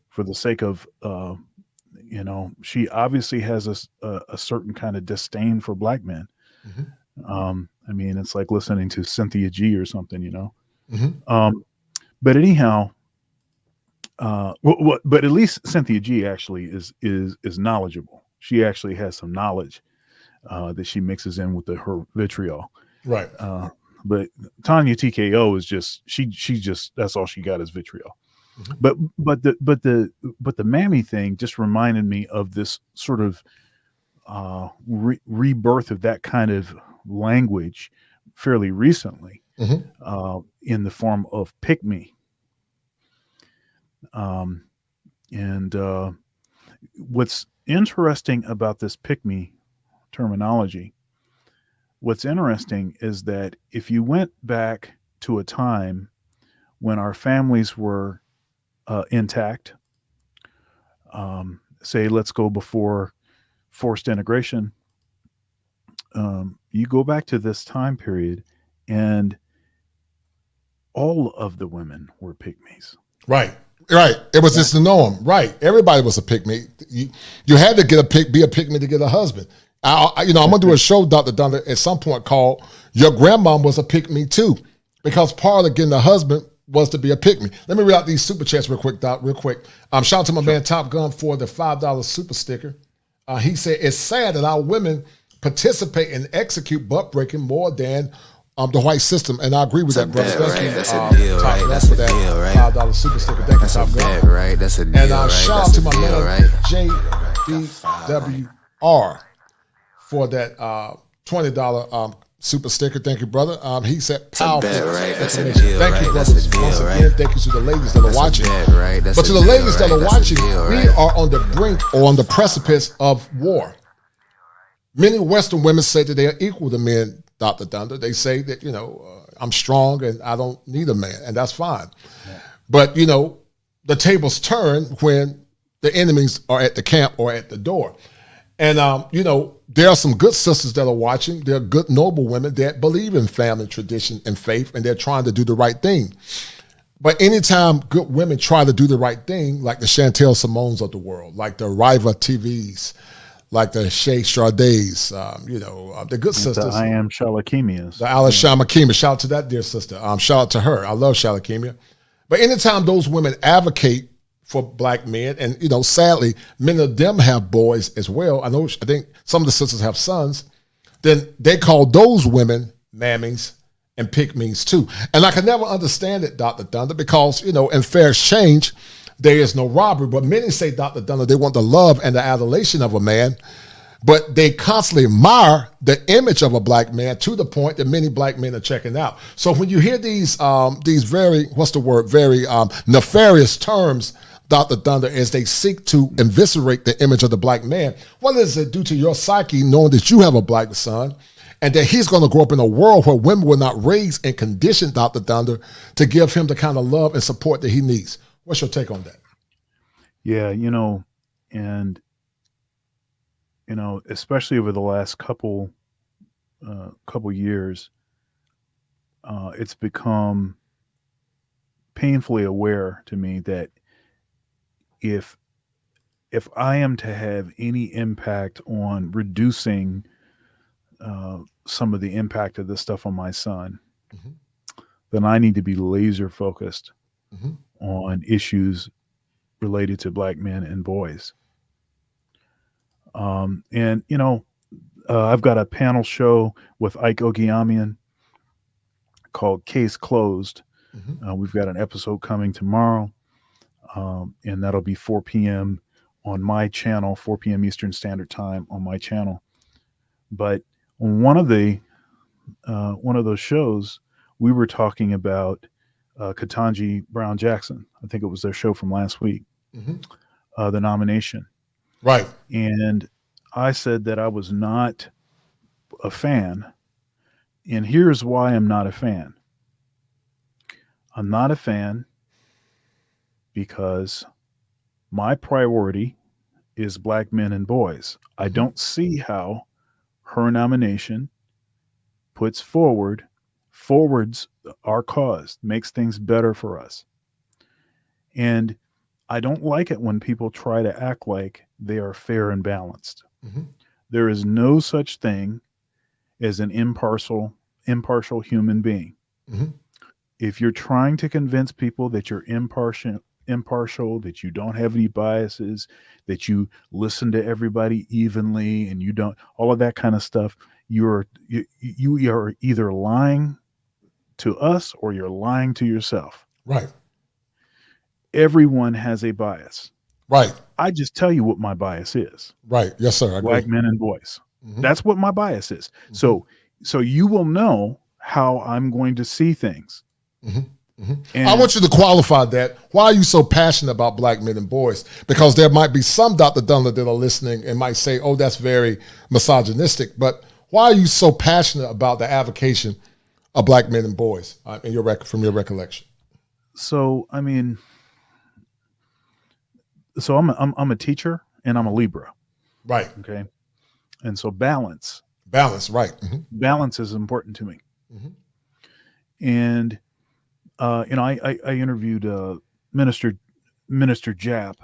for the sake of she obviously has a certain kind of disdain for black men. I mean, it's like listening to Cynthia G or something, but anyhow. But at least Cynthia G actually is knowledgeable. She actually has some knowledge that she mixes in with her vitriol. Right. But Tanya TKO is just she just that's all she got is vitriol. But the mammy thing just reminded me of this sort of rebirth of that kind of language fairly recently in the form of pick me. And what's interesting about this pick me terminology, what's interesting is that if you went back to a time when our families were intact, say, let's go before forced integration, you go back to this time period and all of the women were pygmies. Right. It was just the norm. Right. Everybody was a pygmy. You had to be a pygmy to get a husband. I'm gonna do a show, Dr. Thunder, at some point called "Your Grandma Was a Pygmy Too," because part of getting a husband was to be a pygmy. Let me read out these super chats real quick, Doc. Real quick. Shout out to my man Top Gun for the $5 super sticker. He said it's sad that our women participate and execute butt breaking more than the white system, and I agree with that, brother. Thank you. That's a deal, right? That's a deal, right? $5 super sticker. Thank you, Top Gun. Right? That's a deal, and right? Shout out to my man JBWR for that $20 super sticker. Thank you, brother. He said powerful. Right? That's a deal, thank you, right? brothers. Once again, thank you to the ladies that are watching. Right? But to the ladies that are watching, we are on the brink or on the precipice of war. Many Western women say that they are equal to men, Dr. Thunder. They say that, I'm strong and I don't need a man, and that's fine. Yeah. But, the tables turn when the enemies are at the camp or at the door. And, there are some good sisters that are watching. There are good, noble women that believe in family, tradition, and faith, and they're trying to do the right thing. But anytime good women try to do the right thing, like the Chantel Simones of the world, like the Riva TVs, like the Shay Shardays, the good sisters. The I Am Shalakemias. The Alice Shamakima. Shout out to that dear sister. Shout out to her. I love Shalakemia. But anytime those women advocate for black men, and sadly, many of them have boys as well. I think some of the sisters have sons. Then they call those women mammies and pick-me's too. And I can never understand it, Dr. Thunder, because in fair exchange, there is no robbery. But many say, Dr. Thunder, they want the love and the adulation of a man, but they constantly admire the image of a black man to the point that many black men are checking out. So when you hear these very nefarious terms, Dr. Thunder, as they seek to eviscerate the image of the black man, what does it do to your psyche knowing that you have a black son and that he's going to grow up in a world where women were not raised and conditioned, Dr. Thunder, to give him the kind of love and support that he needs? What's your take on that? Yeah, especially over the last couple years, it's become painfully aware to me that if I am to have any impact on reducing some of the impact of this stuff on my son, then I need to be laser focused on issues related to black men and boys. I've got a panel show with Ike Ogiamian called Case Closed. We've got an episode coming tomorrow. And that'll be 4 p.m. on my channel, 4 p.m. Eastern Standard Time on my channel. But on one of those shows, we were talking about Ketanji Brown Jackson. I think it was their show from last week, the nomination. Right. And I said that I was not a fan. And here's why I'm not a fan. I'm not a fan because my priority is black men and boys. I don't see how her nomination forwards our cause, makes things better for us. And I don't like it when people try to act like they are fair and balanced. There is no such thing as an impartial human being. If you're trying to convince people that you're impartial, that you don't have any biases, that you listen to everybody evenly, and you don't, all of that kind of stuff, you are either lying to us or you're lying to yourself. Right. Everyone has a bias. Right. I just tell you what my bias is. Right. Yes, sir. I agree. Black men and boys. That's what my bias is. So you will know how I'm going to see things. And I want you to qualify that. Why are you so passionate about black men and boys? Because there might be some Dr. Dunlap that are listening and might say, oh, that's very misogynistic. But why are you so passionate about the avocation of black men and boys from your recollection? So, I'm a teacher and I'm a Libra. Right. Okay. And so balance. Right. Balance is important to me. And I interviewed Minister Japp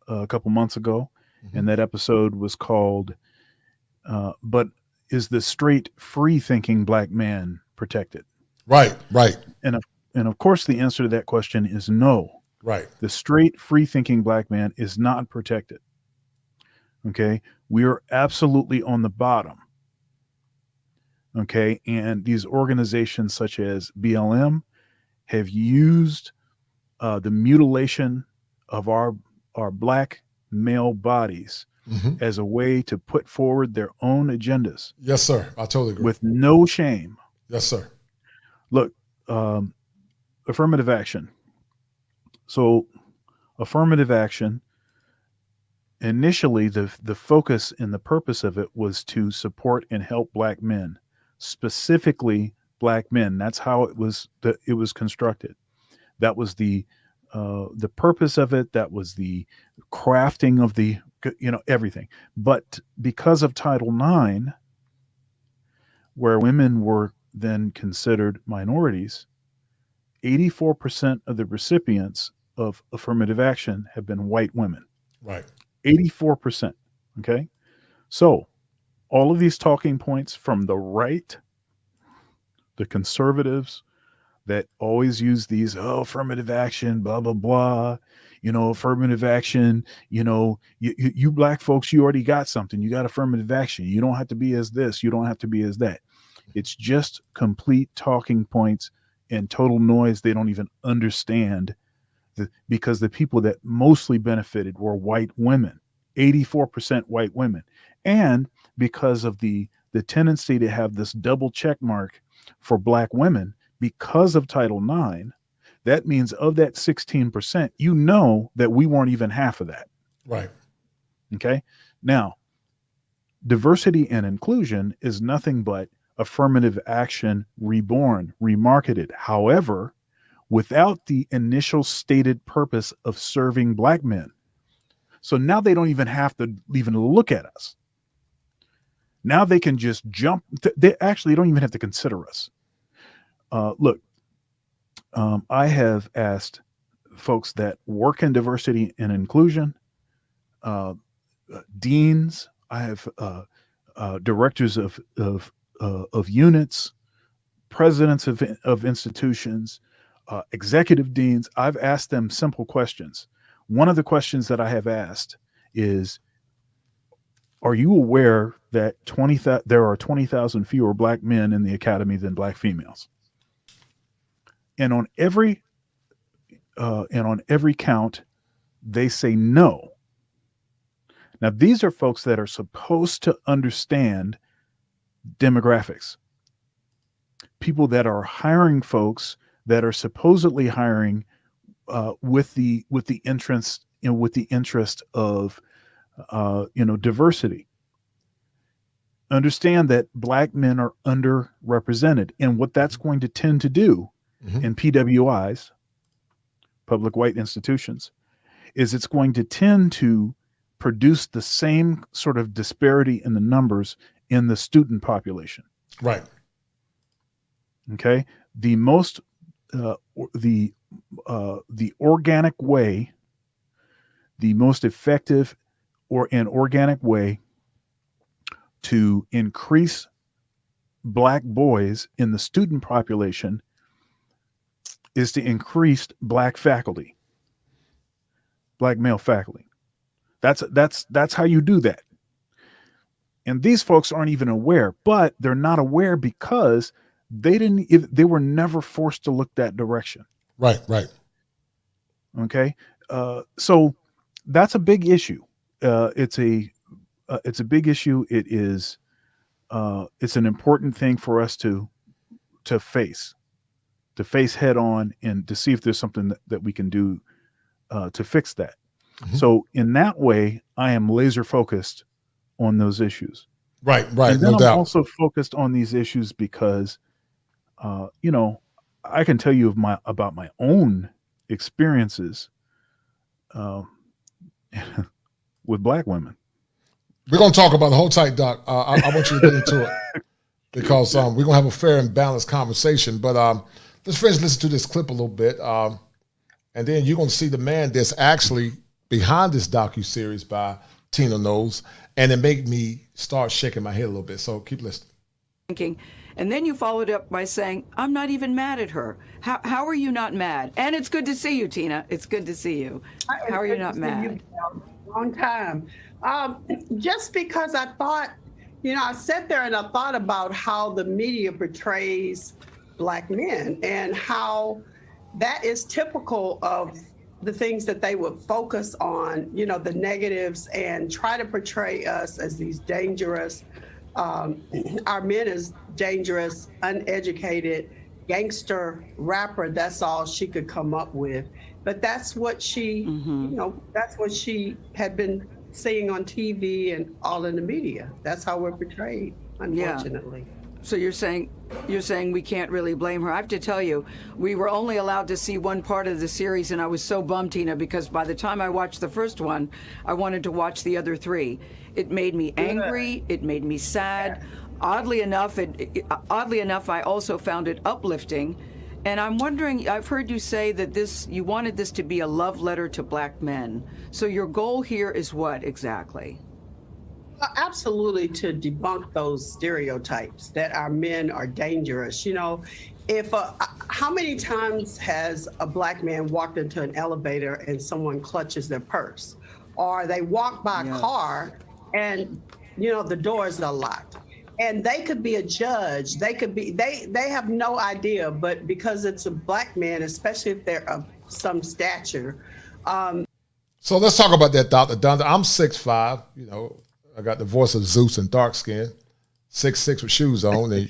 a couple months ago, and that episode was called "But is the straight, free-thinking black man protected?" Right. And of course, the answer to that question is no. Right. The straight, free-thinking black man is not protected. Okay, we are absolutely on the bottom. Okay, and these organizations such as BLM have used the mutilation of our black male bodies as a way to put forward their own agendas. Yes, sir. I totally agree. With no shame. Yes, sir. Look, affirmative action. So affirmative action, initially the focus and the purpose of it was to support and help black men, specifically black men. That's how it was constructed. That was the purpose of it. That was the crafting of the everything. But because of Title IX, where women were then considered minorities, 84% of the recipients of affirmative action have been white women. Right. 84%. Okay. So all of these talking points from the right, the conservatives that always use these, affirmative action, blah, blah, blah, affirmative action, you black folks, you already got something. You got affirmative action. You don't have to be as this. You don't have to be as that. It's just complete talking points and total noise. They don't even understand because the people that mostly benefited were white women, 84% white women. And because of the tendency to have this double check mark for black women, because of Title IX, that means of that 16%, that we weren't even half of that. Right. Okay. Now, diversity and inclusion is nothing but affirmative action reborn, remarketed. However, without the initial stated purpose of serving black men. So now they don't even have to even look at us. Now they can just jump. They actually don't even have to consider us. Look, I have asked folks that work in diversity and inclusion, deans. I have directors of units, presidents of institutions, executive deans. I've asked them simple questions. One of the questions that I have asked is, are you aware that there are 20,000 fewer black men in the academy than black females? And on every count, they say no. Now, these are folks that are supposed to understand demographics. People that are hiring folks that are supposedly hiring with the interest of diversity. Understand that black men are underrepresented, and what that's going to tend to do in PWIs, public white institutions, is it's going to tend to produce the same sort of disparity in the numbers in the student population. Right. Okay. The most the organic way, the most effective and organic way to increase black boys in the student population is to increase black faculty, black male faculty. That's how you do that. And these folks aren't even aware, but they're not aware because they were never forced to look that direction. Right. Right. Okay. So that's a big issue. It's a big issue. It's an important thing for us to face head on and to see if there's something that we can do to fix that. Mm-hmm. So in that way, I am laser focused on those issues. Right. Right. And then No I'm doubt. also focused on these issues because, I can tell you about my own experiences with black women. We're going to talk about the whole tight, Doc. I want you to get into it because we're going to have a fair and balanced conversation. But let's first listen to this clip a little bit. And then you're going to see the man that's actually behind this docu-series by Tina Knowles. And it made me start shaking my head a little bit. So keep listening. And then you followed up by saying, I'm not even mad at her. How are you not mad? And it's good to see you, Tina. It's good to see you. How are you not mad? Long time. Just because I thought, I sat there and I thought about how the media portrays black men and how that is typical of the things that they would focus on, the negatives, and try to portray us as these dangerous, our men as dangerous, uneducated, gangster rapper. That's all she could come up with. But that's what she, that's what she had been seeing on TV and all in the media. That's how we're portrayed, unfortunately. So you're saying we can't really blame her. I have to tell you, we were only allowed to see one part of the series, and I was so bummed, Tina, because by the time I watched the first one, I wanted to watch the other three. It made me angry. It made me sad. Oddly enough, I also found it uplifting. And I'm wondering, I've heard you say that you wanted this to be a love letter to Black men. So your goal here is what exactly? Absolutely, to debunk those stereotypes that our men are dangerous. You know, how many times has a Black man walked into an elevator and someone clutches their purse, or they walk by a car and the doors are locked, and they could be a judge, they have no idea, but because it's a Black man, especially if they're of some stature. So let's talk about that, Dr. Dunder. I'm 6'5", I got the voice of Zeus and dark skin, 6'6" with shoes on. And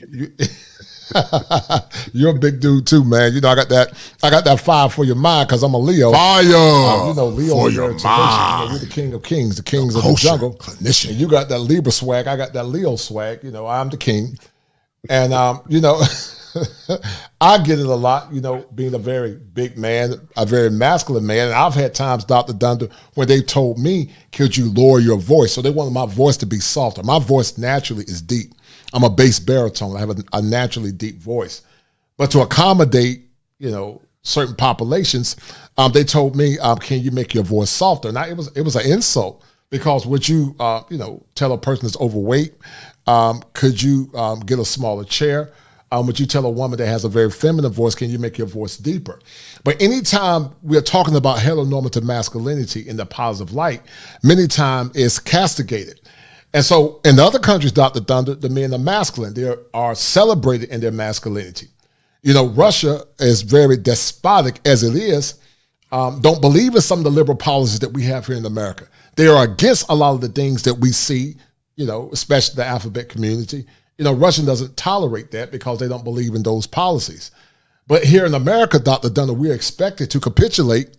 you're a big dude too, man. I got that fire for your mind because I'm a Leo. Fire, Leo for your mind. You're the king of kings, the kings of the jungle. Clinician. And you got that Libra swag. I got that Leo swag. I'm the king, and I get it a lot, being a very big man, a very masculine man. And I've had times, Dr. Dunder, when they told me, could you lower your voice? So they wanted my voice to be softer. My voice naturally is deep. I'm a bass baritone. I have a naturally deep voice. But to accommodate, certain populations, they told me, can you make your voice softer? Now, it was an insult because would you, tell a person that's overweight, could you get a smaller chair? Would you tell a woman that has a very feminine voice, can you make your voice deeper? But anytime we're talking about heteronormative masculinity in the positive light, many times it's castigated. And so in the other countries, Dr. Thunder, the men are masculine. They are celebrated in their masculinity. Russia is very despotic as it is, don't believe in some of the liberal policies that we have here in America. They are against a lot of the things that we see, especially the alphabet community. Russia doesn't tolerate that because they don't believe in those policies. But here in America, Dr. Dunner, we're expected to capitulate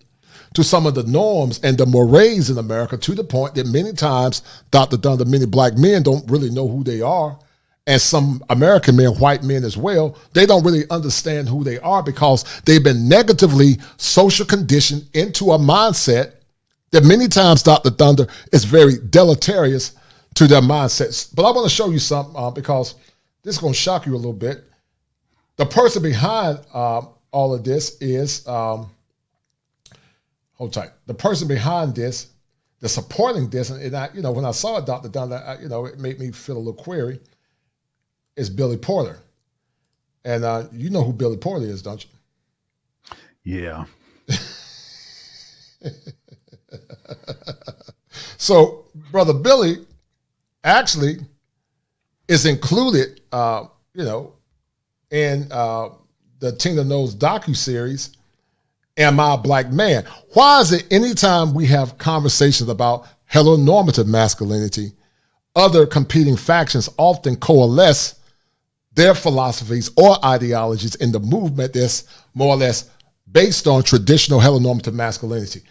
to some of the norms and the mores in America to the point that many times, Dr. Dunner, many Black men don't really know who they are. And some American men, white men as well, they don't really understand who they are because they've been negatively social conditioned into a mindset that many times, Dr. Thunder, is very deleterious to their mindsets. But I want to show you something because this is going to shock you a little bit. The person behind all of this is, hold tight. The person behind this, the supporting this, and I, when I saw it, Dr. Dunn, it made me feel a little query, is Billy Porter. And you know who Billy Porter is, don't you? Yeah. So, Brother Billy actually is included, in the Tina Knowles docu-series, Am I a Black Man? Why is it anytime we have conversations about heteronormative masculinity, other competing factions often coalesce their philosophies or ideologies in the movement that's more or less based on traditional heteronormative masculinity?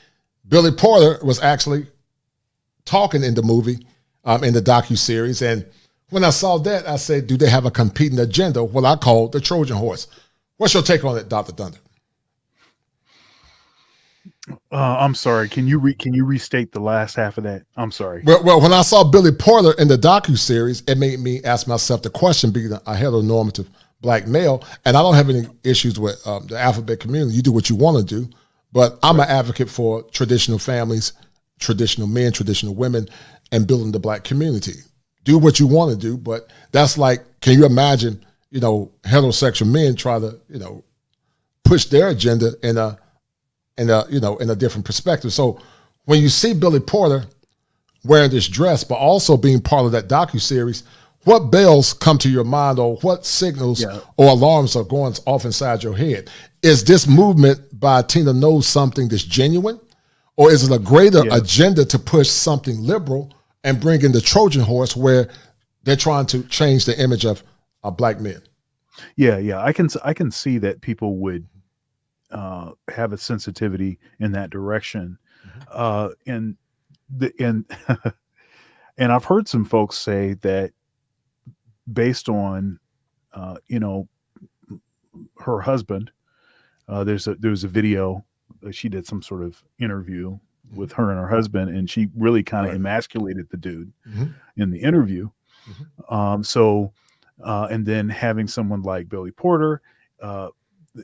Billy Porter was actually talking in the movie, in the docu-series, and when I saw that, I said, do they have a competing agenda, what I call the Trojan horse? What's your take on it, Dr. Thunder? I'm sorry. Can you restate the last half of that? I'm sorry. Well, when I saw Billy Porter in the docu-series, it made me ask myself the question, being a heteronormative Black male, and I don't have any issues with the alphabet community. You do what you want to do, but I'm an advocate for traditional families, traditional men, traditional women, and building the Black community. Do what you want to do, but that's like, can you imagine, heterosexual men try to, push their agenda in a different perspective. So when you see Billy Porter wearing this dress, but also being part of that docu-series, what bells come to your mind, or what signals or alarms are going off inside your head? Is this movement by Tina Knowles something that's genuine, or is it a greater agenda to push something liberal and bring in the Trojan horse where they're trying to change the image of Black men? Yeah. I can see that people would have a sensitivity in that direction. And I've heard some folks say that based on you know, her husband. There was a video. She did some sort of interview with her and her husband, and she really kind of emasculated the dude in the interview. And then having someone like Billy Porter,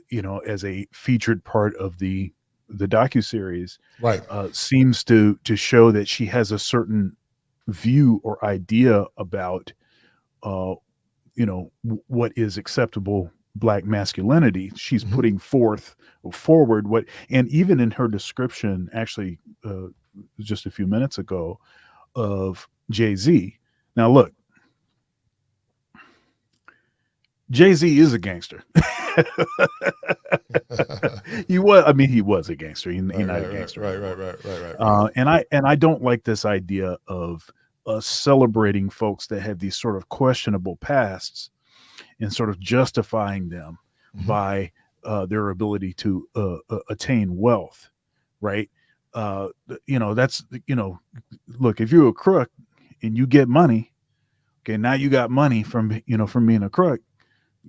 you know, as a featured part of the docu-series, seems to show that she has a certain view or idea about, you know, what is acceptable Black masculinity. She's putting forward what, and even in her description, actually, just a few minutes ago, of Jay-Z. Now, look, Jay-Z is a gangster. He was a gangster. He's not a gangster. Right. And I don't like this idea of us celebrating folks that have these sort of questionable pasts and sort of justifying them by their ability to attain wealth, right? You know, that's, you know, look, if you're a crook and you get money, okay, now you got money from, you know, from being a crook.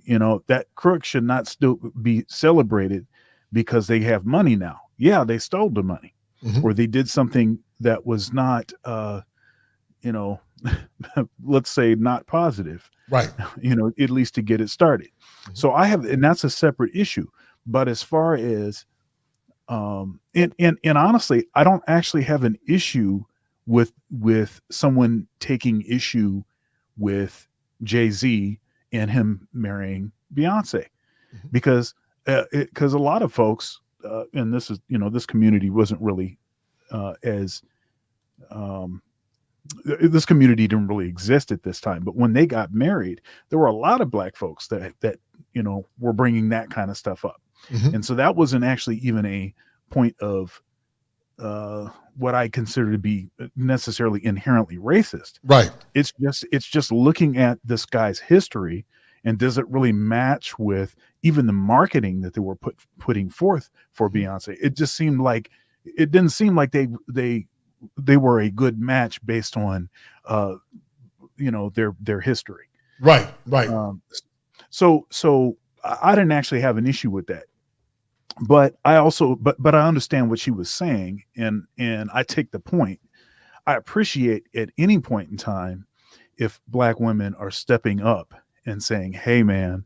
You know, that crook should not still be celebrated because they have money now. Yeah, they stole the money, or they did something that was not, you know, let's say not positive. Right. You know, at least to get it started. So and that's a separate issue. But as far as, and honestly, I don't actually have an issue with someone taking issue with Jay-Z and him marrying Beyonce, because a lot of folks, and this is, you know, this community wasn't really this community didn't really exist at this time, but when they got married, there were a lot of Black folks that you know were bringing that kind of stuff up, and so that wasn't actually even a point of what I consider to be necessarily inherently racist. Right. It's just looking at this guy's history, and does it really match with even the marketing that they were putting forth for Beyonce? It just seemed like it didn't seem like they were a good match based on you know, their history. Right. So I didn't actually have an issue with that. But I also, but I understand what she was saying, and I take the point. I appreciate at any point in time if Black women are stepping up and saying, "Hey, man,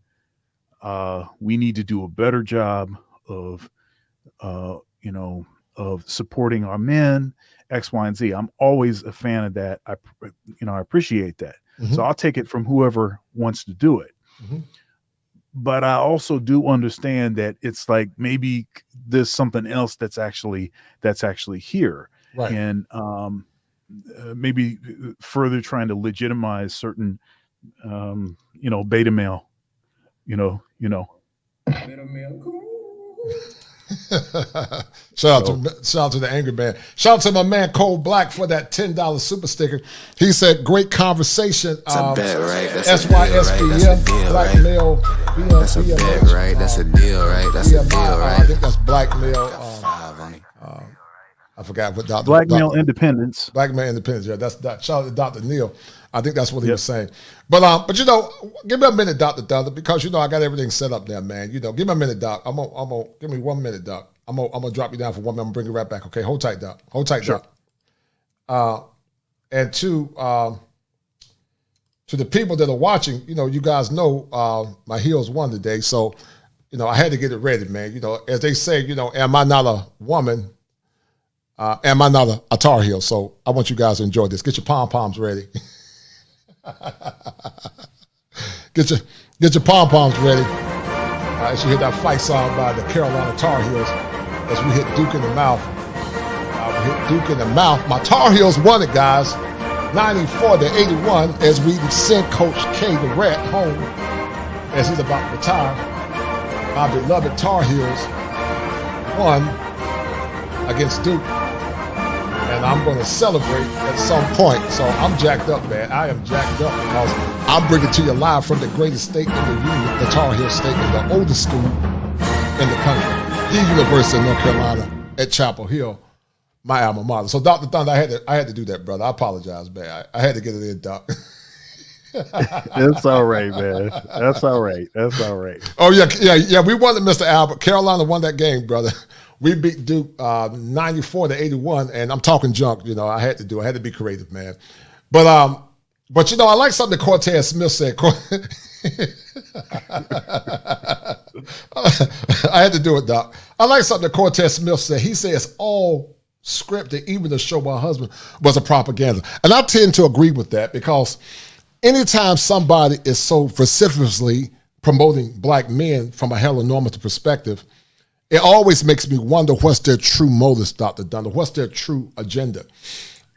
we need to do a better job of, you know, of supporting our men, X, Y, and Z." I'm always a fan of that. I appreciate that. So I'll take it from whoever wants to do it. But I also do understand that it's like maybe there's something else that's actually here, right? And maybe further trying to legitimize certain, you know, beta male, you know. Beta male, cool. Shout out to the angry man. Shout out to my man Cole Black for that $10 super sticker. He said, "Great conversation." That's a bet, right? SYSBM, black male. That's a bet, right? That's a deal, right? That's a deal, right? I think that's black male. I forgot what Dr. Black male independence. Black male independence. Yeah, that's shout out to Dr. Neil. I think that's what he was saying. But you know, give me a minute, Dr. Dudley, because you know I got everything set up there, man. You know, give me a minute, Doc. I'm gonna give me 1 minute, Doc. I'm gonna drop you down for 1 minute. I'm gonna bring you right back. Okay, hold tight, Doc. Hold tight, sure. Doc. And to the people that are watching, you know, you guys know my heels won today, so you know I had to get it ready, man. You know, as they say, you know, am I not a woman? Am I not a Tar Heel? So I want you guys to enjoy this. Get your pom-poms ready. Get your pom-poms ready. As you hear that fight song by the Carolina Tar Heels, as we hit Duke in the mouth. We hit Duke in the mouth. My Tar Heels won it, guys. 94-81 as we send Coach K the Rat home as he's about to retire. My beloved Tar Heels won against Duke. And I'm going to celebrate at some point. So I'm jacked up, man. I am jacked up because I'm bringing to you live from the greatest state in the union, the Tar Heel State, and the oldest school in the country, the University of North Carolina at Chapel Hill, my alma mater. So Dr. Thunder, I had to do that, brother. I apologize, man. I had to get it in, Doc. That's all right, man. That's all right. That's all right. Oh yeah. We won it, Mr. Albert. Carolina won that game, brother. We beat Duke 94-81, and I'm talking junk. I had to be creative, man. But I like something that Cortez Smith said. I had to do it, Doc. I like something that Cortez Smith said. He said it's all scripted, even the show my husband was a propaganda. And I tend to agree with that because anytime somebody is so vociferously promoting black men from a heteronormative perspective, it always makes me wonder what's their true motives, Dr. Dunder. What's their true agenda?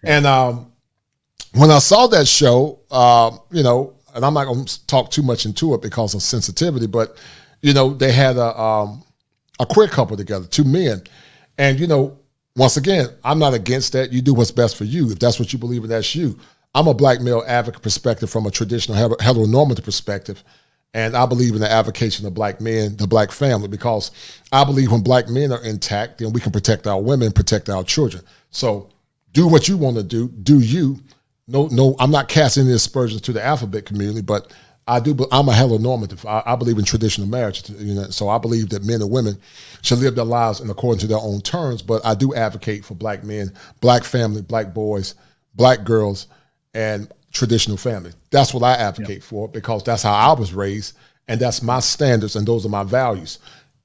And when I saw that show, and I'm not going to talk too much into it because of sensitivity, but, they had a queer couple together, two men. And, once again, I'm not against that. You do what's best for you. If that's what you believe in, that's you. I'm a black male advocate perspective from a traditional heteronormative perspective. And I believe in the advocacy of black men, the black family, because I believe when black men are intact, then we can protect our women, protect our children. So do what you want to do you. No, I'm not casting any aspersions to the alphabet community, but I'm a heteronormative. I believe in traditional marriage, so I believe that men and women should live their lives in according to their own terms, but I do advocate for black men, black family, black boys, black girls, and traditional family. That's what I advocate for because that's how I was raised, and that's my standards, and those are my values.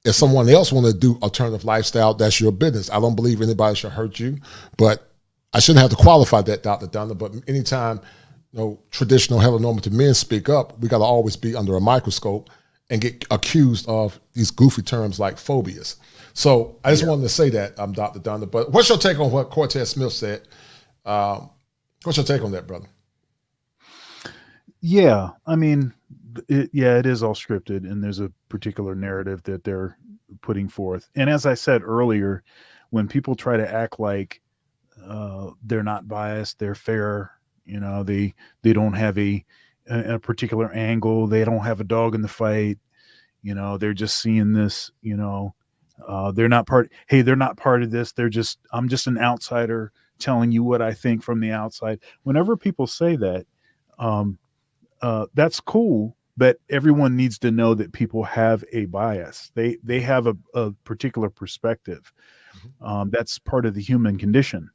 If someone else want to do alternative lifestyle, that's your business. I don't believe anybody should hurt you, but I shouldn't have to qualify that, Dr. Dunner, but anytime traditional heteronormative men speak up, we got to always be under a microscope and get accused of these goofy terms like phobias. So I just wanted to say that, Dr. Dunner. But what's your take on what Cortez Smith said? What's your take on that, brother? Yeah, I mean, it is all scripted, and there's a particular narrative that they're putting forth. And as I said earlier, when people try to act like they're not biased, they're fair, they don't have a particular angle, they don't have a dog in the fight, they're just seeing this, they're not part of this, I'm just an outsider telling you what I think from the outside. Whenever people say that, that's cool, but everyone needs to know that people have a bias. They have a particular perspective. That's part of the human condition.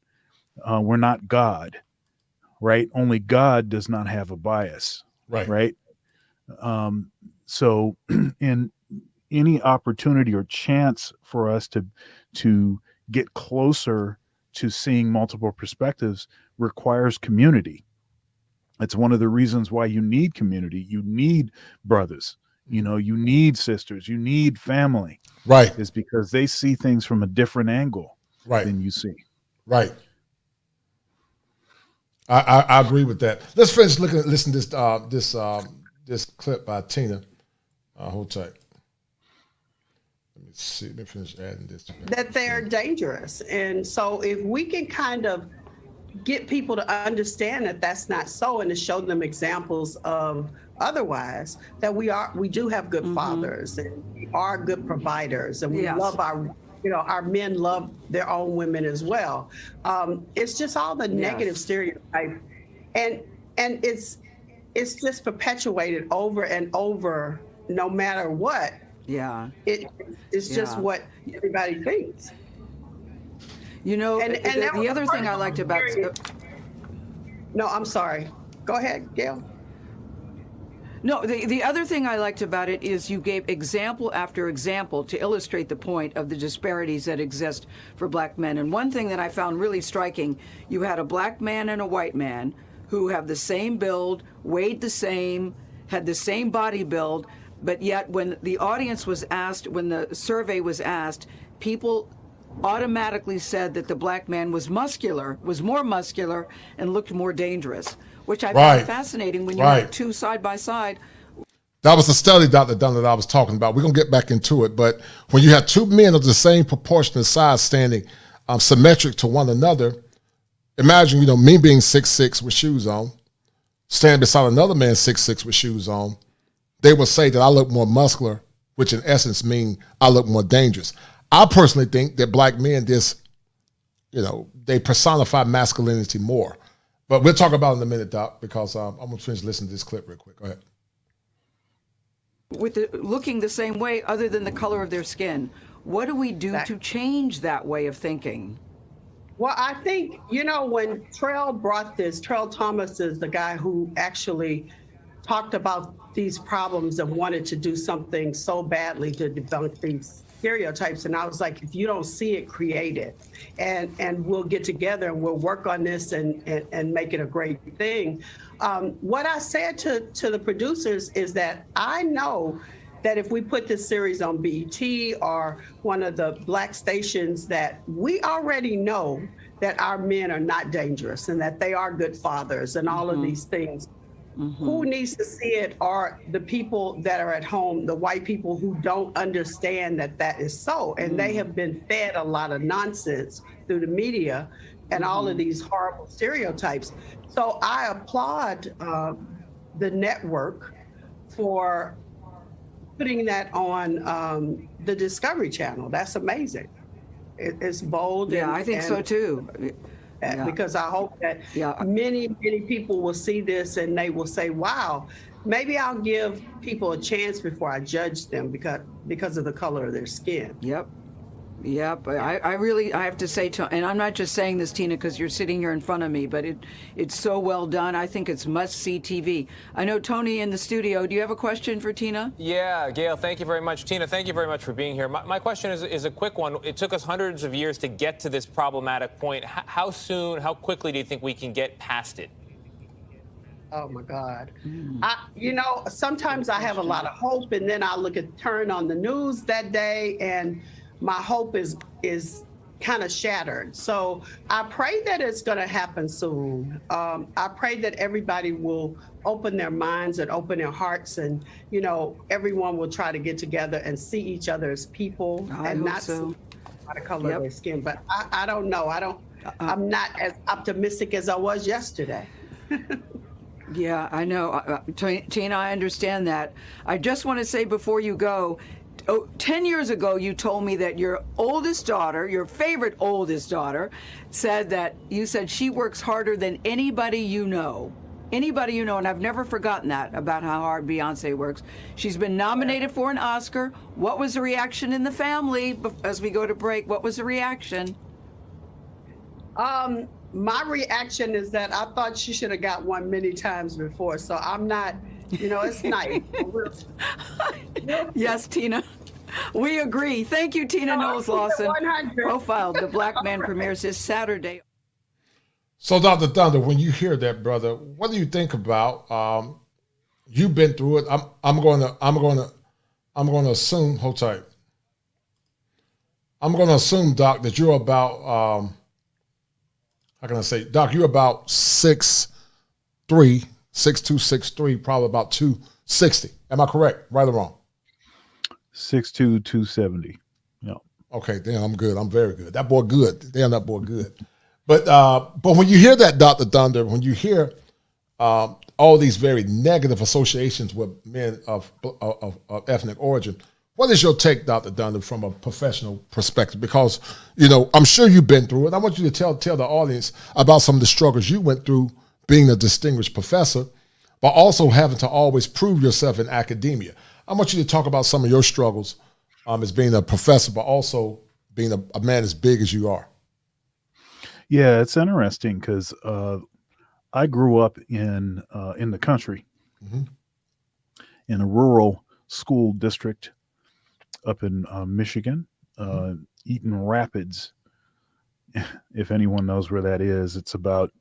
We're not God, right? Only God does not have a bias, right? So in any opportunity or chance for us to get closer to seeing multiple perspectives requires community. It's one of the reasons why you need community. You need brothers, you need sisters, you need family. Right. Is because they see things from a different angle than you see. Right. I agree with that. Let's finish listen to this clip by Tina. Hold tight. Let me finish adding this. That they're dangerous. And so if we can kind of get people to understand that that's not so, and to show them examples of otherwise, that we do have good fathers, and we are good providers, and we love our men love their own women as well. It's just all the negative stereotype, and it's just perpetuated over and over, no matter what. Yeah. It's just what everybody thinks. And the other thing I liked about... No, I'm sorry. Go ahead, Gail. No, the other thing I liked about it is you gave example after example to illustrate the point of the disparities that exist for black men. And one thing that I found really striking, you had a black man and a white man who have the same build, weighed the same, had the same body build, but yet when the audience was asked, when the survey was asked, people automatically said that the black man was more muscular, and looked more dangerous, which I found fascinating when you had two side by side. That was the study, Dr. Dunn, that I was talking about. We're going to get back into it, but when you have two men of the same proportionate size standing symmetric to one another, imagine, me being 6'6" with shoes on, standing beside another man 6'6" with shoes on, they will say that I look more muscular, which in essence mean I look more dangerous. I personally think that black men they personify masculinity more. But we'll talk about it in a minute, Doc, because I'm going to finish listening to this clip real quick. Go ahead. With looking the same way other than the color of their skin. What do we do to change that way of thinking? Well, I think, when Trell Thomas is the guy who actually talked about these problems and wanted to do something so badly to debunk these stereotypes. And I was like, if you don't see it, create it. And we'll get together and we'll work on this and make it a great thing. What I said to the producers is that I know that if we put this series on BET or one of the Black stations, that we already know that our men are not dangerous and that they are good fathers and all of these things. Who needs to see it are the people that are at home, the white people who don't understand that that is so. And they have been fed a lot of nonsense through the media and all of these horrible stereotypes. So I applaud the network for putting that on the Discovery Channel. That's amazing. It's bold. Yeah, I think so too. Because I hope that many, many people will see this and they will say, wow, maybe I'll give people a chance before I judge them because of the color of their skin. Yep. I have to say, and I'm not just saying this, Tina, because you're sitting here in front of me, but it's so well done. I think it's must-see TV. I know Tony in the studio. Do you have a question for Tina? Yeah, Gail, thank you very much. Tina, thank you very much for being here. My question is a quick one. It took us hundreds of years to get to this problematic point. How quickly do you think we can get past it? Oh my God. Sometimes I have a lot of hope, and then I turn on the news that day and my hope is kind of shattered. So I pray that it's going to happen soon. I pray that everybody will open their minds and open their hearts, and everyone will try to get together and see each other as people and not see by the color of their skin. But I don't know. I'm not as optimistic as I was yesterday. Yeah, I know. Tina, I understand that. I just want to say before you go, 10 years ago, you told me that your oldest daughter, your favorite oldest daughter, said she works harder than anybody you know. Anybody you know, and I've never forgotten that about how hard Beyonce works. She's been nominated for an Oscar. What was the reaction in the family as we go to break? What was the reaction? My reaction is that I thought she should have got one many times before. So I'm not, it's nice. Yes, Tina. We agree. Thank you, Tina Knowles Lawson. Profiled, The Black Man premieres this Saturday. So, Dr. Thunder, when you hear that, brother, what do you think about? You've been through it. I'm going to assume. Hold tight. I'm going to assume, Doc, that you're about. How can I say, Doc? You're about 6'3", 6'2", 6'3", probably about 260. Am I correct? Right or wrong? 6'2", 270. Yeah. Okay, damn, I'm good. I'm very good. That boy good. Damn, that boy good. But when you hear that, Dr. Thunder, when you hear all these very negative associations with men of ethnic origin, what is your take, Dr. Thunder, from a professional perspective? Because, I'm sure you've been through it. I want you to tell the audience about some of the struggles you went through being a distinguished professor, but also having to always prove yourself in academia. I want you to talk about some of your struggles as being a professor, but also being a man as big as you are. Yeah, it's interesting because I grew up in the country, in a rural school district up in Michigan, Eaton Rapids. If anyone knows where that is, it's about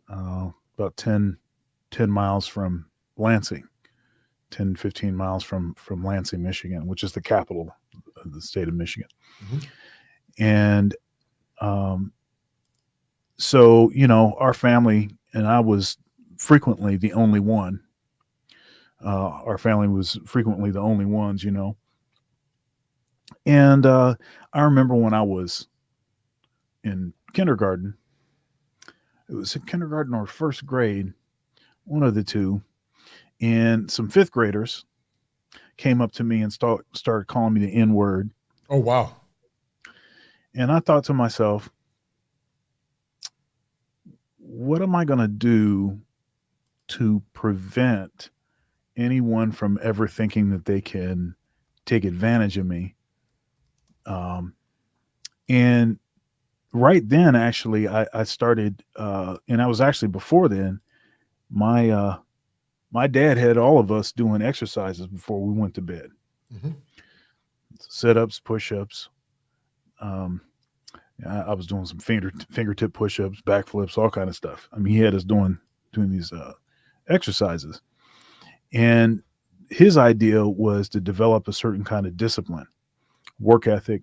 10 miles from Lansing. 10, 15 miles from Lansing, Michigan, which is the capital of the state of Michigan. And so, our family, and I was frequently the only one. Our family was frequently the only ones, And I remember when I was in kindergarten, it was in kindergarten or first grade, one of the two, and some fifth graders came up to me and started calling me the N-word. Oh, wow. And I thought to myself, what am I going to do to prevent anyone from ever thinking that they can take advantage of me? And right then, actually, I started, and I was actually before then, my dad had all of us doing exercises before we went to bed. Mm-hmm. Sit-ups, push-ups. I was doing some fingertip push-ups, backflips, all kind of stuff. I mean, he had us doing these exercises. And his idea was to develop a certain kind of discipline, work ethic.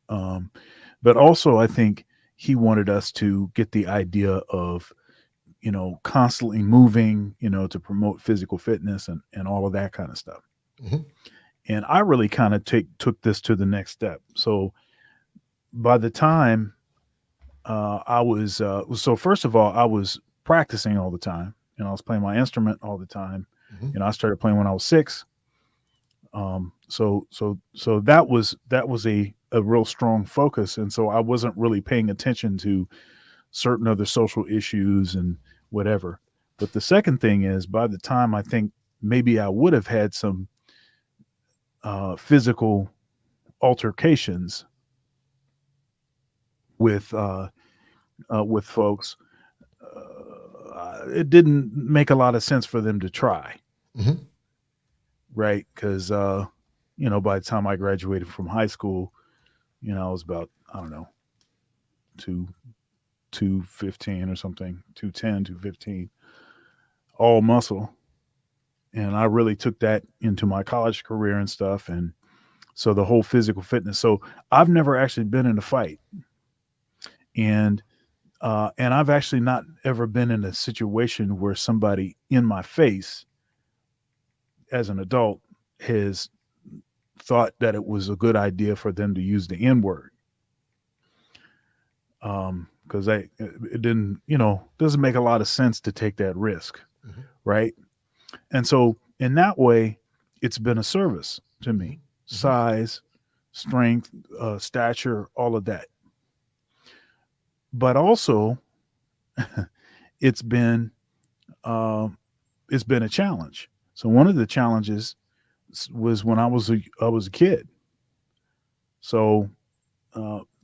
But also, I think he wanted us to get the idea of, constantly moving, to promote physical fitness and all of that kind of stuff. Mm-hmm. And I really kind of took this to the next step. So by the time I was, so first of all, I was practicing all the time. I was playing my instrument all the time. Mm-hmm. I started playing when I was 6. So that was a real strong focus. And so I wasn't really paying attention to certain other social issues and whatever. But the second thing is, by the time I think maybe I would have had some physical altercations with folks, it didn't make a lot of sense for them to try. Mm-hmm. Right. Because, by the time I graduated from high school, I was about, I don't know, 215 or something, 210, 215, all muscle. And I really took that into my college career and stuff. And so the whole physical fitness. So I've never actually been in a fight. And I've actually not ever been in a situation where somebody in my face as an adult has thought that it was a good idea for them to use the N-word. Because it didn't, doesn't make a lot of sense to take that risk. Mm-hmm. Right. And so in that way, it's been a service to me. Mm-hmm. Size, strength, stature, all of that. But also, it's been a challenge. So one of the challenges was when I was a kid. So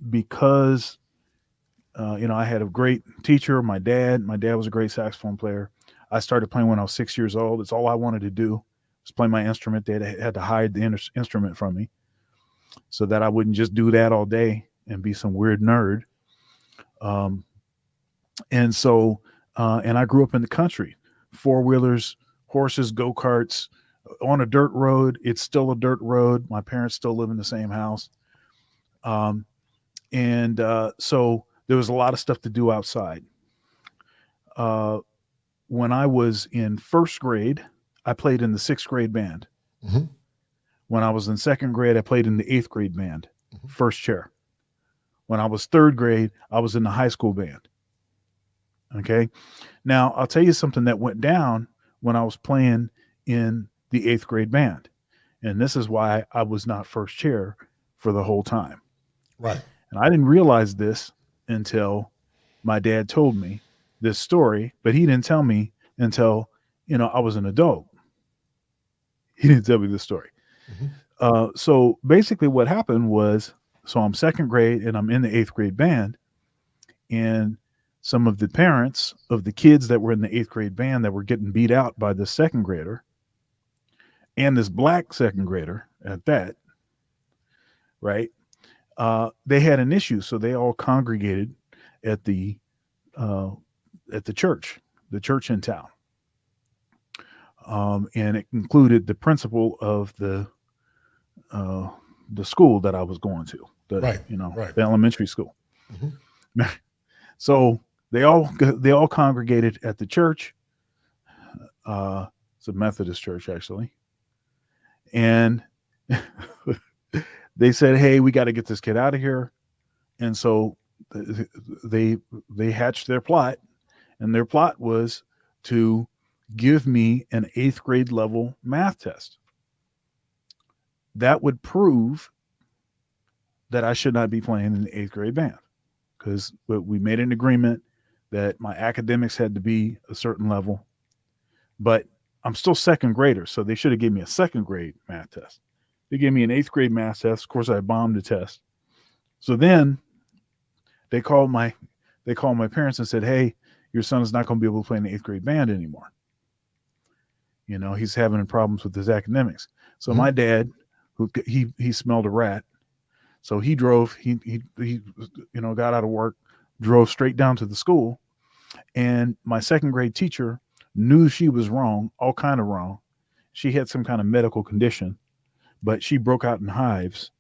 because I had a great teacher, my dad was a great saxophone player. I started playing when I was 6 years old. It's all I wanted to do was play my instrument. They had to hide the instrument from me so that I wouldn't just do that all day and be some weird nerd. And so, and I grew up in the country, 4-wheelers, horses, go-karts, on a dirt road. It's still a dirt road. My parents still live in the same house. So there was a lot of stuff to do outside. When I was in first grade, I played in the 6th grade band. Mm-hmm. When I was in 2nd grade, I played in the 8th grade band, mm-hmm. first chair. When I was 3rd grade, I was in the high school band. Okay. Now I'll tell you something that went down when I was playing in the 8th grade band. And this is why I was not first chair for the whole time. Right. And I didn't realize this until my dad told me this story, but he didn't tell me until, I was an adult. He didn't tell me this story. Mm-hmm. So basically what happened was, so I'm 2nd grade and I'm in the 8th grade band, and some of the parents of the kids that were in the 8th grade band that were getting beat out by the 2nd grader and this black 2nd grader at that, right? They had an issue. So they all congregated at the church in town. And it included the principal of the school that I was going to, the elementary school. Mm-hmm. So they all congregated at the church. It's a Methodist church, actually. And they said, hey, we got to get this kid out of here. And so they hatched their plot, and their plot was to give me an 8th grade level math test. That would prove that I should not be playing in the 8th grade band, because we made an agreement that my academics had to be a certain level, but I'm still second grader, so they should have given me a second grade math test. They gave me an 8th grade math test. Of course, I bombed the test. So then they called my parents and said, "Hey, your son is not going to be able to play in the 8th grade band anymore. You know, he's having problems with his academics." So my dad, who he smelled a rat, so he drove. He got out of work, drove straight down to the school, and my second grade teacher knew she was wrong, all kind of wrong. She had some kind of medical condition, but she broke out in hives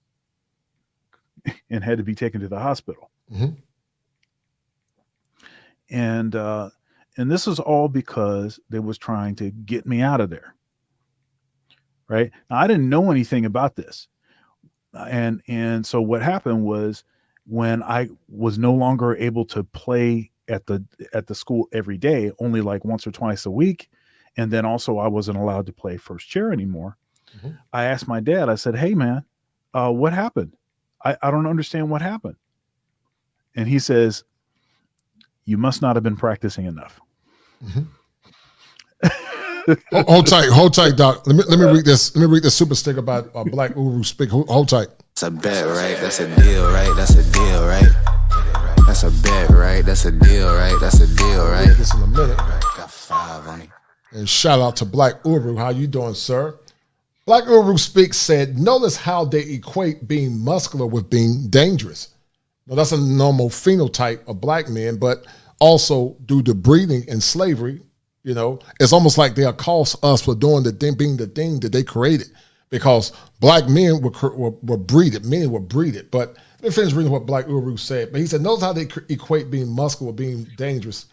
and had to be taken to the hospital. And this is all because they was trying to get me out of there. Right? Now, I didn't know anything about this. And so what happened was, when I was no longer able to play at the school every day, only like once or twice a week, and then also I wasn't allowed to play first chair anymore, I asked my dad, I said, "Hey man, what happened? I don't understand what happened." And he says, "You must not have been practicing enough." Hold tight, Doc. Let me read this. Let me read this super sticker about Black Uru Speak. Hold tight. That's a bet, right? That's a deal, right? That's a deal, right? That's a bet, right? That's a deal, right? That's a deal, right? This in a minute. Got 5 on it. And shout out to Black Uru. How you doing, sir? Black Uru Speaks said, "Notice how they equate being muscular with being dangerous." Now, that's a normal phenotype of black men, but also due to breeding and slavery, you know, it's almost like they accost us for doing the thing, being the thing that they created, because black men were breeded, men were breeded. But let me finish reading what Black Uru said. But he said, "Notice how they equate being muscular with being dangerous.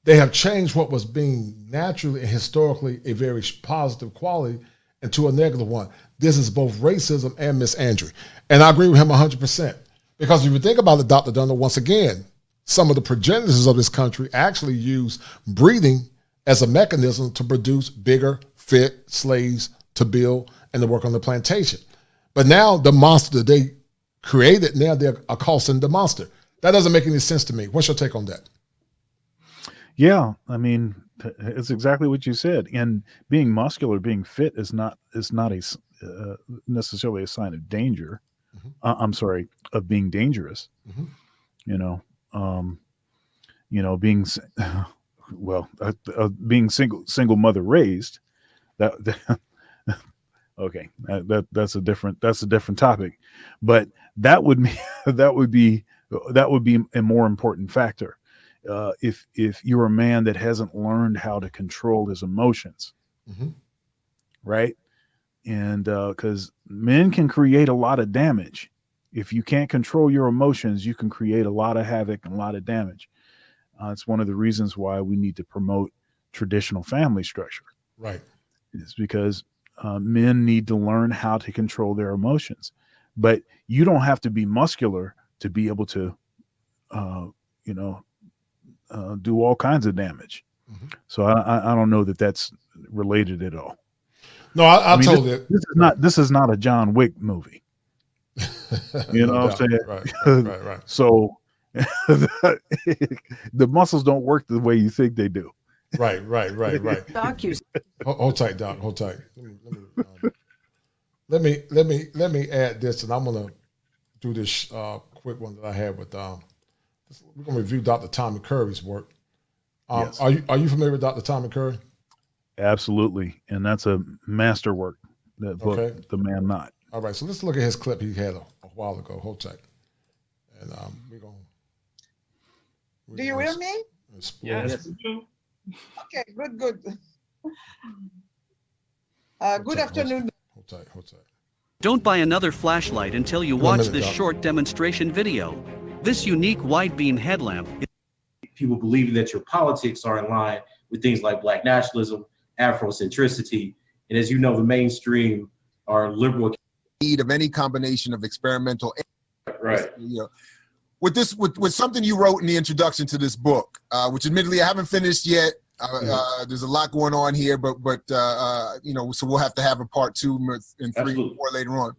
They have changed what was being naturally and historically a very positive quality into a negative one. This is both racism and misandry." And I agree with him 100%. Because if you think about it, Dr. Dunlop, once again, some of the progenitors of this country actually use breeding as a mechanism to produce bigger, fit slaves to build and to work on the plantation. But now the monster that they created, now they're accosting the monster. That doesn't make any sense to me. What's your take on that? Yeah, I mean, it's exactly what you said. And being muscular, being fit is not necessarily a sign of danger. I'm sorry, of being dangerous. Being being single mother raised. Okay, that's a different topic, but that would be a more important factor. If you're a man that hasn't learned how to control his emotions, right? And because men can create a lot of damage. If you can't control your emotions, you can create a lot of havoc and a lot of damage. It's one of the reasons why we need to promote traditional family structure. Right. It's because men need to learn how to control their emotions. But you don't have to be muscular to be able to, do all kinds of damage. So I don't know that that's related at all. No, I mean, told it. This is not a John Wick movie. You know what I'm saying? Right. So the muscles don't work the way you think they do. Right. Hold tight, Doc. Hold tight. Let me add this, and I'm gonna do this quick one that I had with. We're gonna review Dr. Tommy Curry's work. Yes. Are you familiar with Dr. Tommy Curry? Absolutely, and that's a masterwork. That book, okay. The Man Not. All right, so let's look at his clip he had a while ago. Hold tight, and we're gonna. Do you hear me? Yes. Okay, good. Good afternoon. Hold tight. Don't buy another flashlight until you watch this short demonstration video. This unique wide beam headlamp. People believing that your politics are in line with things like Black nationalism, Afrocentricity, and as you know, the mainstream are liberal. Need of any combination of experimental, right? With something you wrote in the introduction to this book, which admittedly I haven't finished yet. There's a lot going on here, but so we'll have to have a part 2 and 3 Absolutely. and 4 later on.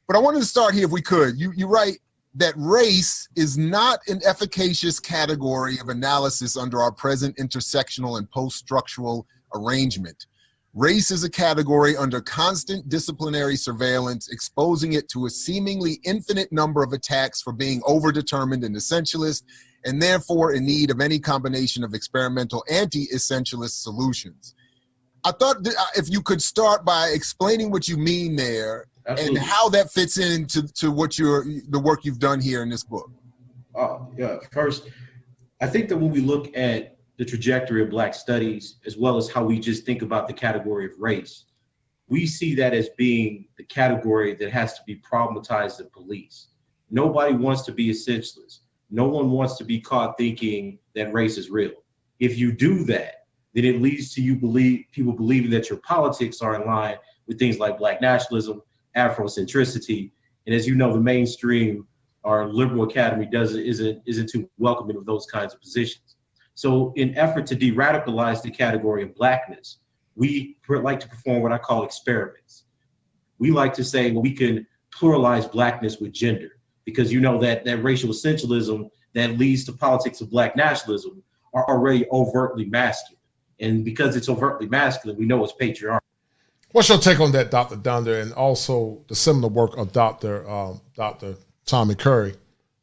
But I wanted to start here if we could. You write, that race is not an efficacious category of analysis under our present intersectional and post-structural arrangement. Race is a category under constant disciplinary surveillance, exposing it to a seemingly infinite number of attacks for being overdetermined and essentialist, and therefore in need of any combination of experimental anti-essentialist solutions. I thought that if you could start by explaining what you mean there. Absolutely. And how that fits into what the work you've done here in this book. Yeah. First, I think that when we look at the trajectory of Black studies, as well as how we just think about the category of race, we see that as being the category that has to be problematized and policed. Nobody wants to be essentialist. No one wants to be caught thinking that race is real. If you do that, then it leads to people believing that your politics are in line with things like Black nationalism, Afrocentricity, and as you know, the mainstream, our liberal academy isn't too welcoming of those kinds of positions. So in effort to de-radicalize the category of Blackness, we like to perform what I call experiments. We like to say, well, we can pluralize Blackness with gender, because you know that racial essentialism that leads to politics of Black nationalism are already overtly masculine. And because it's overtly masculine, we know it's patriarchal. What's your take on that, Dr. Dunder, and also the seminal work of Dr. Tommy Curry?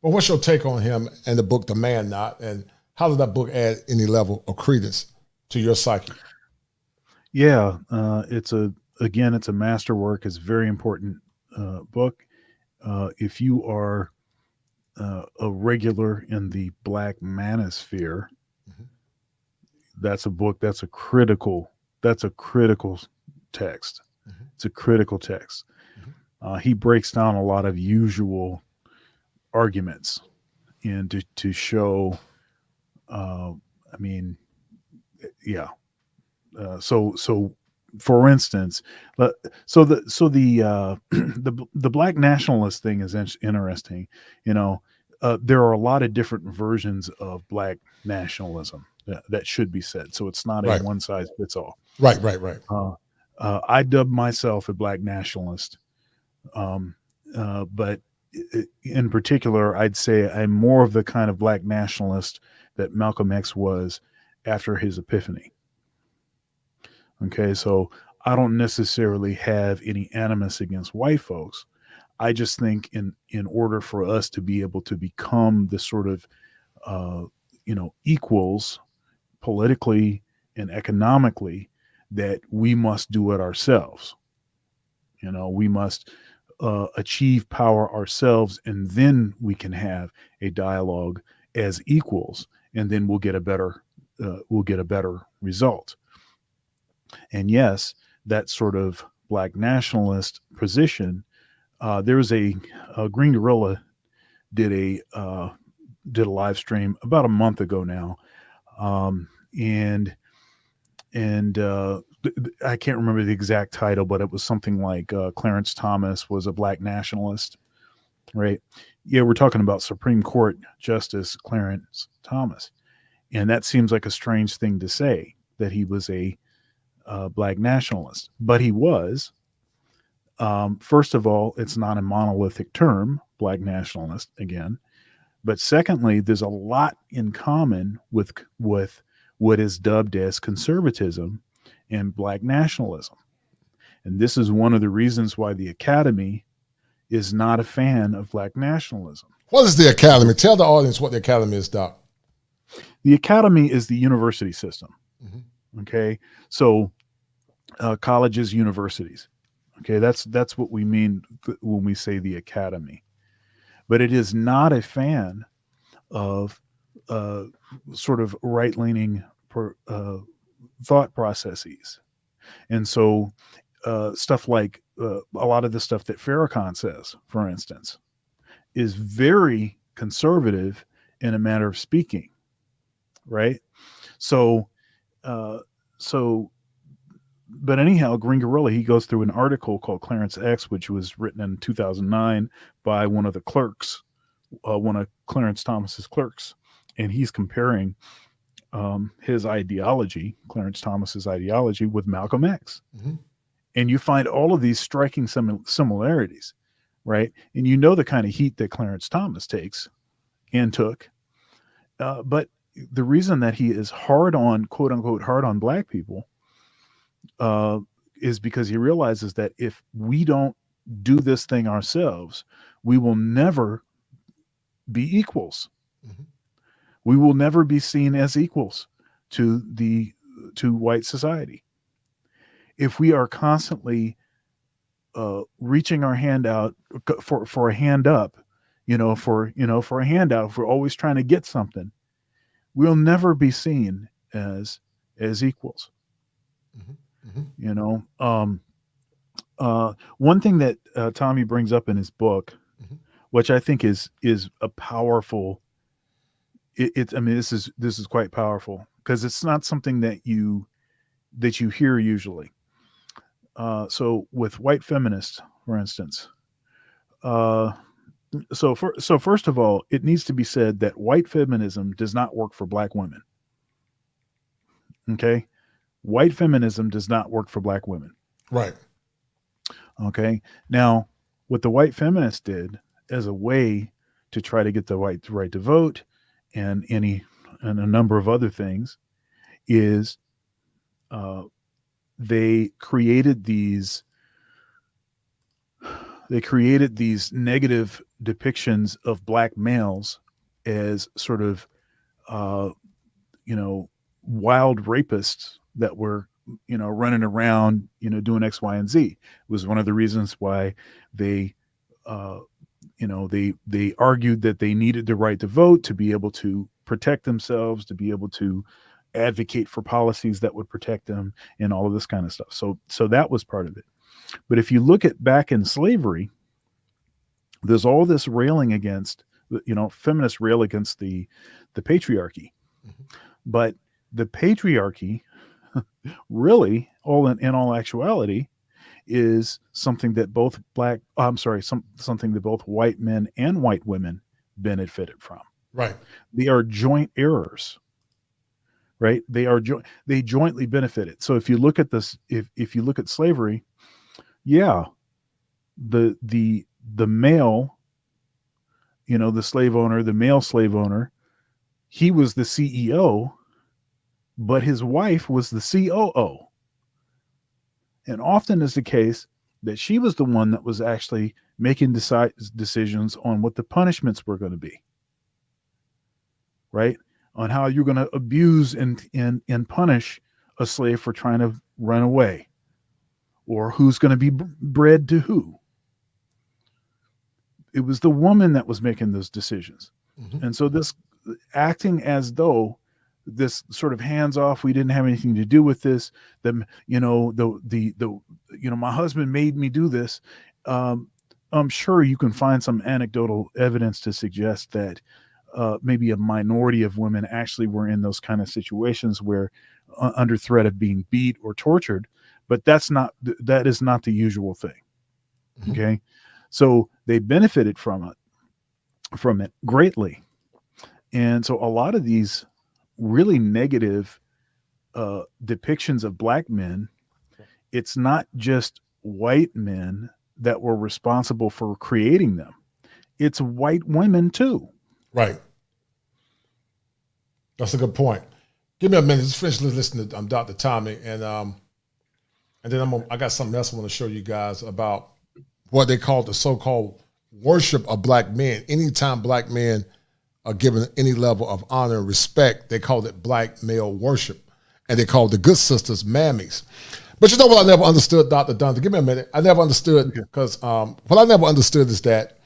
Well, what's your take on him and the book, The Man Not, and how does that book add any level of credence to your psyche? Yeah, it's a masterwork. It's a very important book. If you are a regular in the Black manosphere, that's a book. That's a critical text. It's a critical text. He breaks down a lot of usual arguments and to show, so for instance, the Black nationalist thing is interesting. There are a lot of different versions of Black nationalism that should be said. So it's not a one size fits all. Right. I dub myself a Black nationalist, but in particular, I'd say I'm more of the kind of Black nationalist that Malcolm X was after his epiphany. Okay, so I don't necessarily have any animus against white folks. I just think in order for us to be able to become the sort of equals politically and economically, that we must do it ourselves. We must achieve power ourselves, and then we can have a dialogue as equals, and then we'll get a better result. And yes, that sort of Black nationalist position. There was a Green Gorilla did a live stream about a month ago now, and I can't remember the exact title, but it was something like Clarence Thomas was a Black nationalist, right? Yeah, we're talking about Supreme Court Justice Clarence Thomas, and that seems like a strange thing to say, that he was a Black nationalist, but he was. First of all, it's not a monolithic term, Black nationalist, again. But secondly, there's a lot in common with what is dubbed as conservatism and Black nationalism. And this is one of the reasons why the Academy is not a fan of Black nationalism. What is the Academy? Tell the audience what the Academy is, Doc. The Academy is the university system. Okay, so colleges, universities. Okay, that's what we mean when we say the Academy. But it is not a fan of sort of right-leaning thought processes. And so stuff like a lot of the stuff that Farrakhan says, for instance, is very conservative in a manner of speaking, right? But anyhow, Green Gorilla, he goes through an article called Clarence X, which was written in 2009 by one of the clerks, one of Clarence Thomas's clerks, and he's comparing his ideology, Clarence Thomas's ideology, with Malcolm X. And you find all of these striking similarities. right? And you know the kind of heat that Clarence Thomas takes and took. But the reason that he is hard on, quote unquote, hard on black people is because he realizes that if we don't do this thing ourselves, we will never be equals. Mhm. We will never be seen as equals to white society. If we are constantly reaching our hand out for a hand up, for a handout, if we're always trying to get something, we'll never be seen as equals. Mhm. One thing that Tommy brings up in his book, which I think is a powerful. This is quite powerful because it's not something that you hear usually. So with white feminists, for instance, so first of all, it needs to be said that white feminism does not work for black women. Okay, white feminism does not work for black women. Right. Okay. Now, what the white feminists did as a way to try to get the right to vote and a number of other things is they created these negative depictions of black males as sort of wild rapists that were running around doing X, Y, and Z. It was one of the reasons why they they argued that they needed the right to vote to be able to protect themselves, to be able to advocate for policies that would protect them and all of this kind of stuff. So that was part of it. But if you look at back in slavery, there's all this railing against, feminists rail against the patriarchy. But the patriarchy really, in all actuality, is something that both something that both white men and white women benefited from. Right. They are joint errors. Right. They jointly benefited. So if you look at this, if you look at slavery, yeah, the male, the slave owner, the male slave owner, he was the CEO, but his wife was the COO. And often is the case that she was the one that was actually making decisions on what the punishments were going to be. Right? On how you're going to abuse and punish a slave for trying to run away, or who's going to be bred to who. It was the woman that was making those decisions. Mhm. And so this acting as though this sort of hands off, we didn't have anything to do with this. My husband made me do this. I'm sure you can find some anecdotal evidence to suggest that maybe a minority of women actually were in those kind of situations where under threat of being beat or tortured, but that is not the usual thing. Mhm. Okay. So they benefited from it greatly. And so a lot of these really negative depictions of black men, it's not just white men that were responsible for creating them. It's white women too. Right. That's a good point. Give me a minute. Just finish listening to Dr. Tommy, and then I got something else I want to show you guys about what they call the so-called worship of black men. Anytime black men are given any level of honor and respect, they call it black male worship, and they call the good sisters mammies. But you know what I never understood, Dr. Dunn? Give me a minute. I never understood because what I never understood is that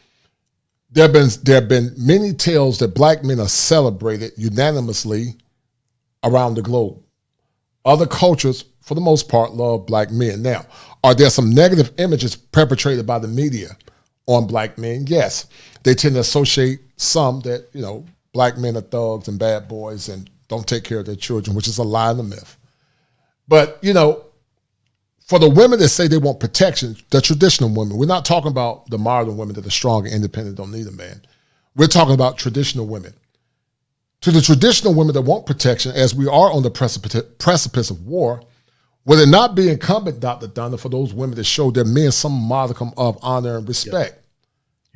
there have been many tales that black men are celebrated unanimously around the globe. Other cultures, for the most part, love black men. Now, are there some negative images perpetrated by the media on black men? Yes. They tend to associate some that, black men are thugs and bad boys and don't take care of their children, which is a lie and a myth. But, for the women that say they want protection, the traditional women, we're not talking about the modern women that are strong and independent, don't need a man. We're talking about traditional women. To the traditional women that want protection, as we are on the precipice of war, would it not be incumbent, Dr. Dunn, for those women to show their men some modicum of honor and respect?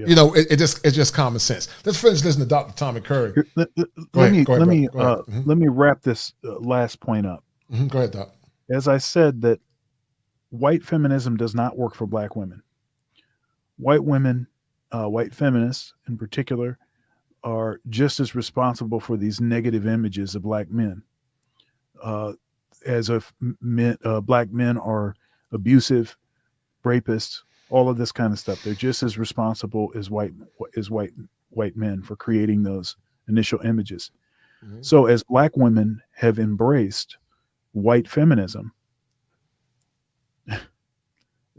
You know, it's just common sense. Let's finish listening to Dr. Tommy Curry. Let me wrap this last point up. Go ahead, Doc. As I said, that white feminism does not work for black women. White women, white feminists in particular, are just as responsible for these negative images of black men. As if black men are abusive, rapists, all of this kind of stuff. They're just as responsible as white men for creating those initial images. Mm-hmm. So as black women have embraced white feminism,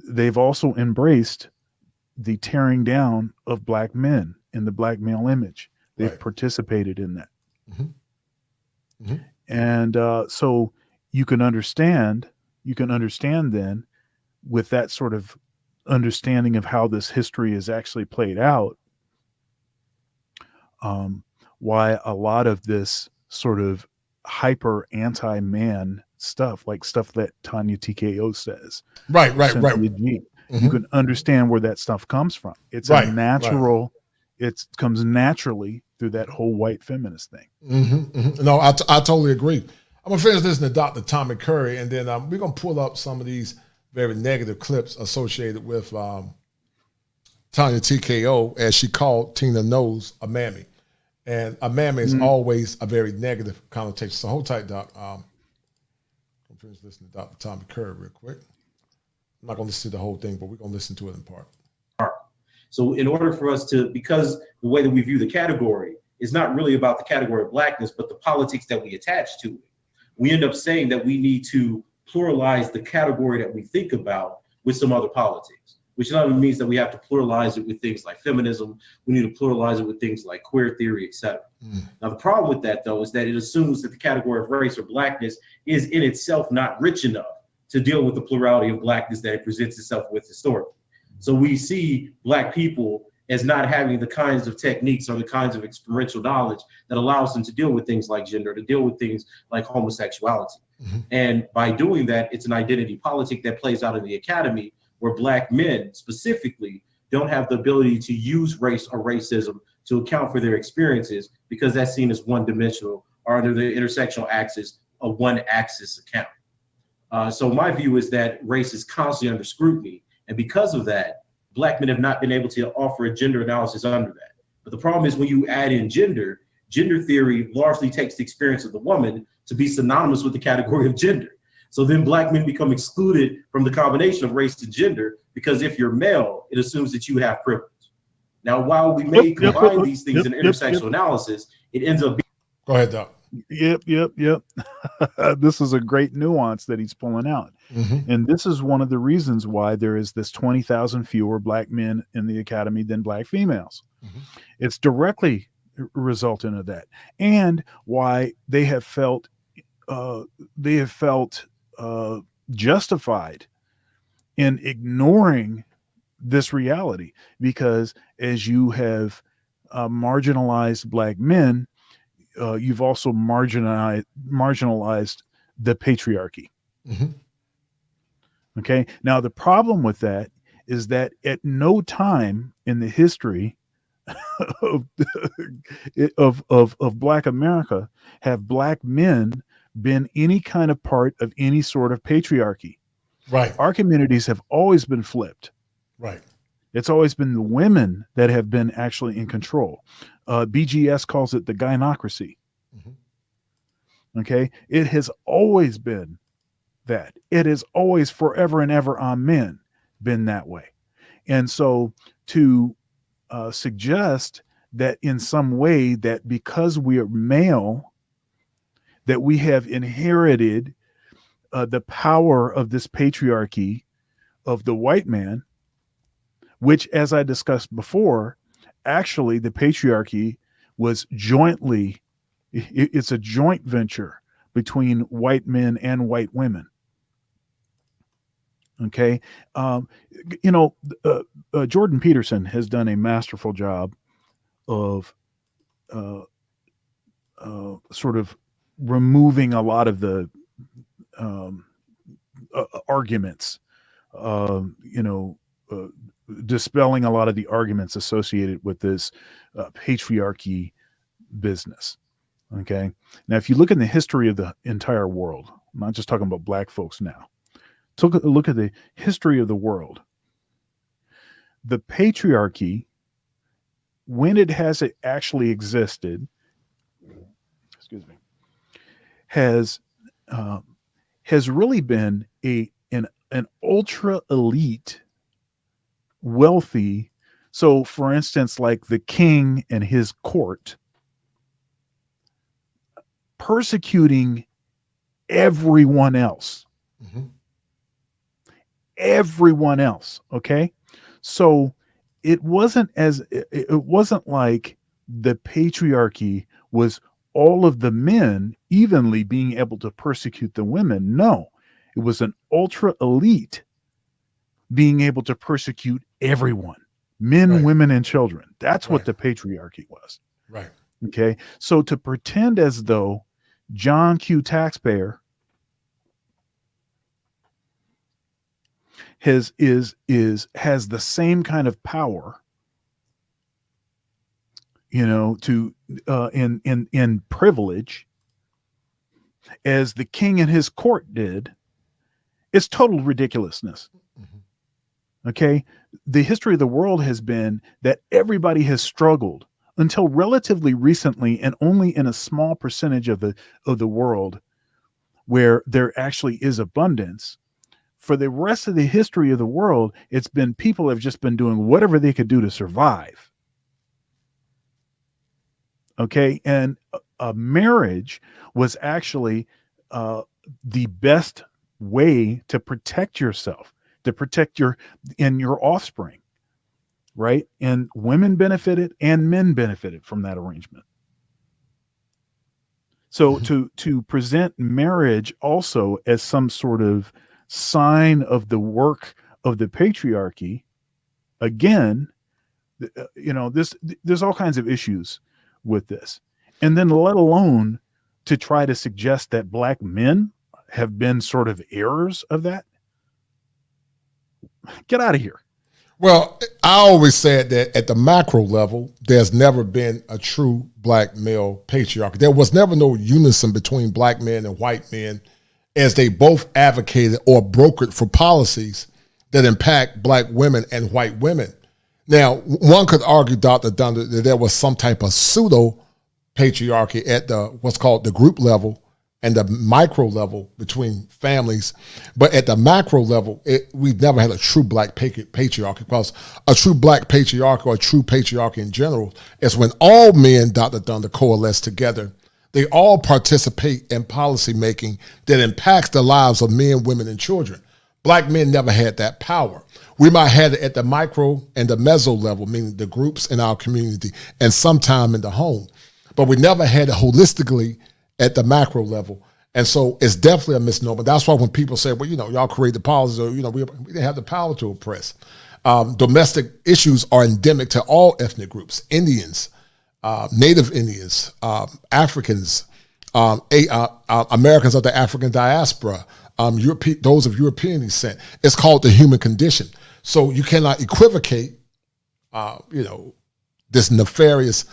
they've also embraced the tearing down of black men in the black male image. They've participated in that. Mm-hmm. Mm-hmm. And so you can understand then, with that sort of understanding of how this history is actually played out, why a lot of this sort of hyper anti-man stuff, like stuff that Tanya TKO says, right. You can understand where that stuff comes from. It's a natural. It comes naturally through that whole white feminist thing. Mm-hmm, mm-hmm. No, I totally agree. I'm gonna finish listening to Dr. Tommy Curry, and then we're gonna pull up some of these very negative clips associated with Tanya TKO, as she called Tina Knowles a mammy. And a mammy is always a very negative connotation. So hold tight, Doc. I'm finish listening to Dr. Tommy Curry real quick. I'm not going to listen to the whole thing, but we're going to listen to it in part. So in order for us to, because the way that we view the category is not really about the category of blackness, but the politics that we attach to it, we end up saying that we need to pluralize the category that we think about with some other politics, which not only means that we have to pluralize it with things like feminism, we need to pluralize it with things like queer theory, etc. Now, the problem with that, though, is that it assumes that the category of race or blackness is in itself not rich enough to deal with the plurality of blackness that it presents itself with historically. So we see black people as not having the kinds of techniques or the kinds of experiential knowledge that allows them to deal with things like gender, to deal with things like homosexuality. And by doing that, it's an identity politic that plays out in the academy, where black men specifically don't have the ability to use race or racism to account for their experiences, because that's seen as one-dimensional or under the intersectional axis, a one-axis account. So my view is that race is constantly under scrutiny, and because of that, black men have not been able to offer a gender analysis under that. But the problem is when you add in gender theory largely takes the experience of the woman to be synonymous with the category of gender. So then black men become excluded from the combination of race and gender, because if you're male, it assumes that you have privilege. Now, while we may combine these things in intersectional analysis, it ends up being— Go ahead, Doc. Yep. This is a great nuance that he's pulling out. And this is one of the reasons why there is this 20,000 fewer black men in the academy than black females. It's directly resultant of that, and why they have felt justified in ignoring this reality, because as you have marginalized black men, you've also marginalized the patriarchy. Okay. Now, the problem with that is that at no time in the history of Black America have black men been any kind of part of any sort of patriarchy. Right. Our communities have always been flipped. Right. It's always been the women that have been actually in control. BGS calls it the gynocracy. Okay. It has always been that. It has always, forever and ever, amen, been that way. And so to suggest that in some way that because we are male, that we have inherited the power of this patriarchy of the white man, which, as I discussed before, actually the patriarchy was jointly, it's a joint venture between white men and white women. Okay. Jordan Peterson has done a masterful job of sort of removing a lot of the arguments, dispelling a lot of the arguments associated with this patriarchy business. Okay. Now, if you look in the history of the entire world, I'm not just talking about black folks now, look at the history of the world. The patriarchy, when it has actually existed, has really been an ultra elite, wealthy. So, for instance, like the king and his court persecuting everyone else. Mm-hmm. Everyone else. Okay. So it wasn't like the patriarchy was all of the men evenly being able to persecute the women. No, it was an ultra elite being able to persecute everyone, men, Right. women, and children. That's what Right. the patriarchy was. Right. Okay. So to pretend as though John Q. Taxpayer has the same kind of power, to in privilege as the king and his court did, it's total ridiculousness. Mm-hmm. Okay. The history of the world has been that everybody has struggled until relatively recently, and only in a small percentage of the world where there actually is abundance. For the rest of the history of the world, it's been people have just been doing whatever they could do to survive. Okay. And a marriage was actually the best way to protect yourself, to protect your offspring. Right. And women benefited and men benefited from that arrangement. So to present marriage also as some sort of sign of the work of the patriarchy, again, there's all kinds of issues with this. And then let alone to try to suggest that black men have been sort of heirs of that. Get out of here. Well, I always said that at the macro level, there's never been a true black male patriarchy. There was never no unison between black men and white men, as they both advocated or brokered for policies that impact black women and white women. Now, one could argue, Dr. Dunder, that there was some type of pseudo patriarchy at the what's called the group level and the micro level between families. But at the macro level, we've never had a true black patriarchy, because a true black patriarchy, or a true patriarchy in general, is when all men, Dr. Dunder, coalesce together. They all participate in policy making that impacts the lives of men, women, and children. Black men never had that power. We might have it at the micro and the meso level, meaning the groups in our community, and sometime in the home. But we never had it holistically at the macro level. And so it's definitely a misnomer. That's why when people say, well, y'all created policies, or, we didn't have the power to oppress. Domestic issues are endemic to all ethnic groups: Indians, Native Indians, Africans, Americans of the African diaspora, those of European descent. It's called the human condition. So you cannot equivocate, this nefarious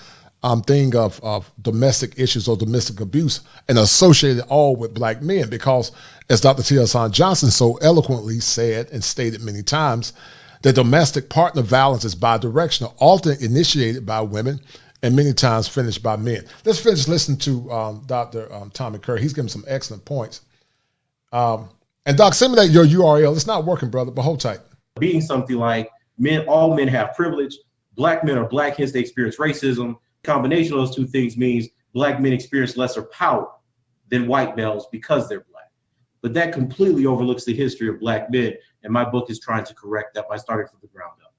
thing of domestic issues or domestic abuse and associate it all with black men, because, as Dr. T. Hassan Johnson so eloquently said and stated many times, the domestic partner violence is bidirectional, often initiated by women and many times finished by men. Let's finish listening to Dr. Tommy Kerr. He's giving some excellent points. And Doc, send me your URL. It's not working, brother, but hold tight. Being something like all men have privilege, black men are black, hence they experience racism. Combination of those two things means black men experience lesser power than white males because they're black. But that completely overlooks the history of black men, and my book is trying to correct that by starting from the ground up.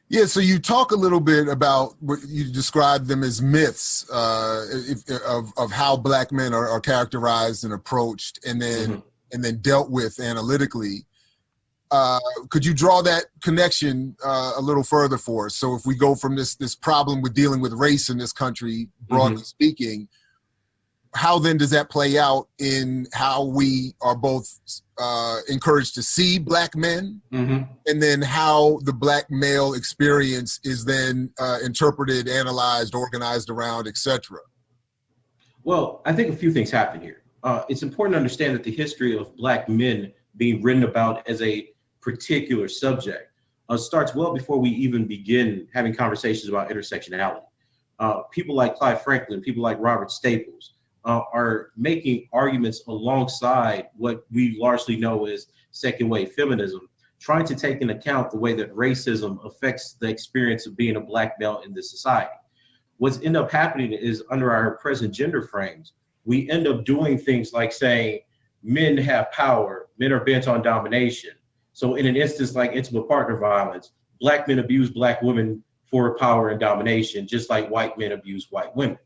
Yeah, so you talk a little bit about what you describe them as myths of how black men are characterized and approached, and then dealt with analytically. Could you draw that connection a little further for us? So if we go from this problem with dealing with race in this country, broadly speaking, how then does that play out in how we are both encouraged to see Black men, and then how the Black male experience is then interpreted, analyzed, organized around, etc.? Well, I think a few things happen here. It's important to understand that the history of Black men being written about as a particular subject starts well before we even begin having conversations about intersectionality. People like Clive Franklin, people like Robert Staples, are making arguments alongside what we largely know as second wave feminism, trying to take into account the way that racism affects the experience of being a Black male in this society. What's end up happening is under our present gender frames, we end up doing things like saying men have power, men are bent on domination. So in an instance like intimate partner violence, Black men abuse Black women for power and domination, just like white men abuse white women.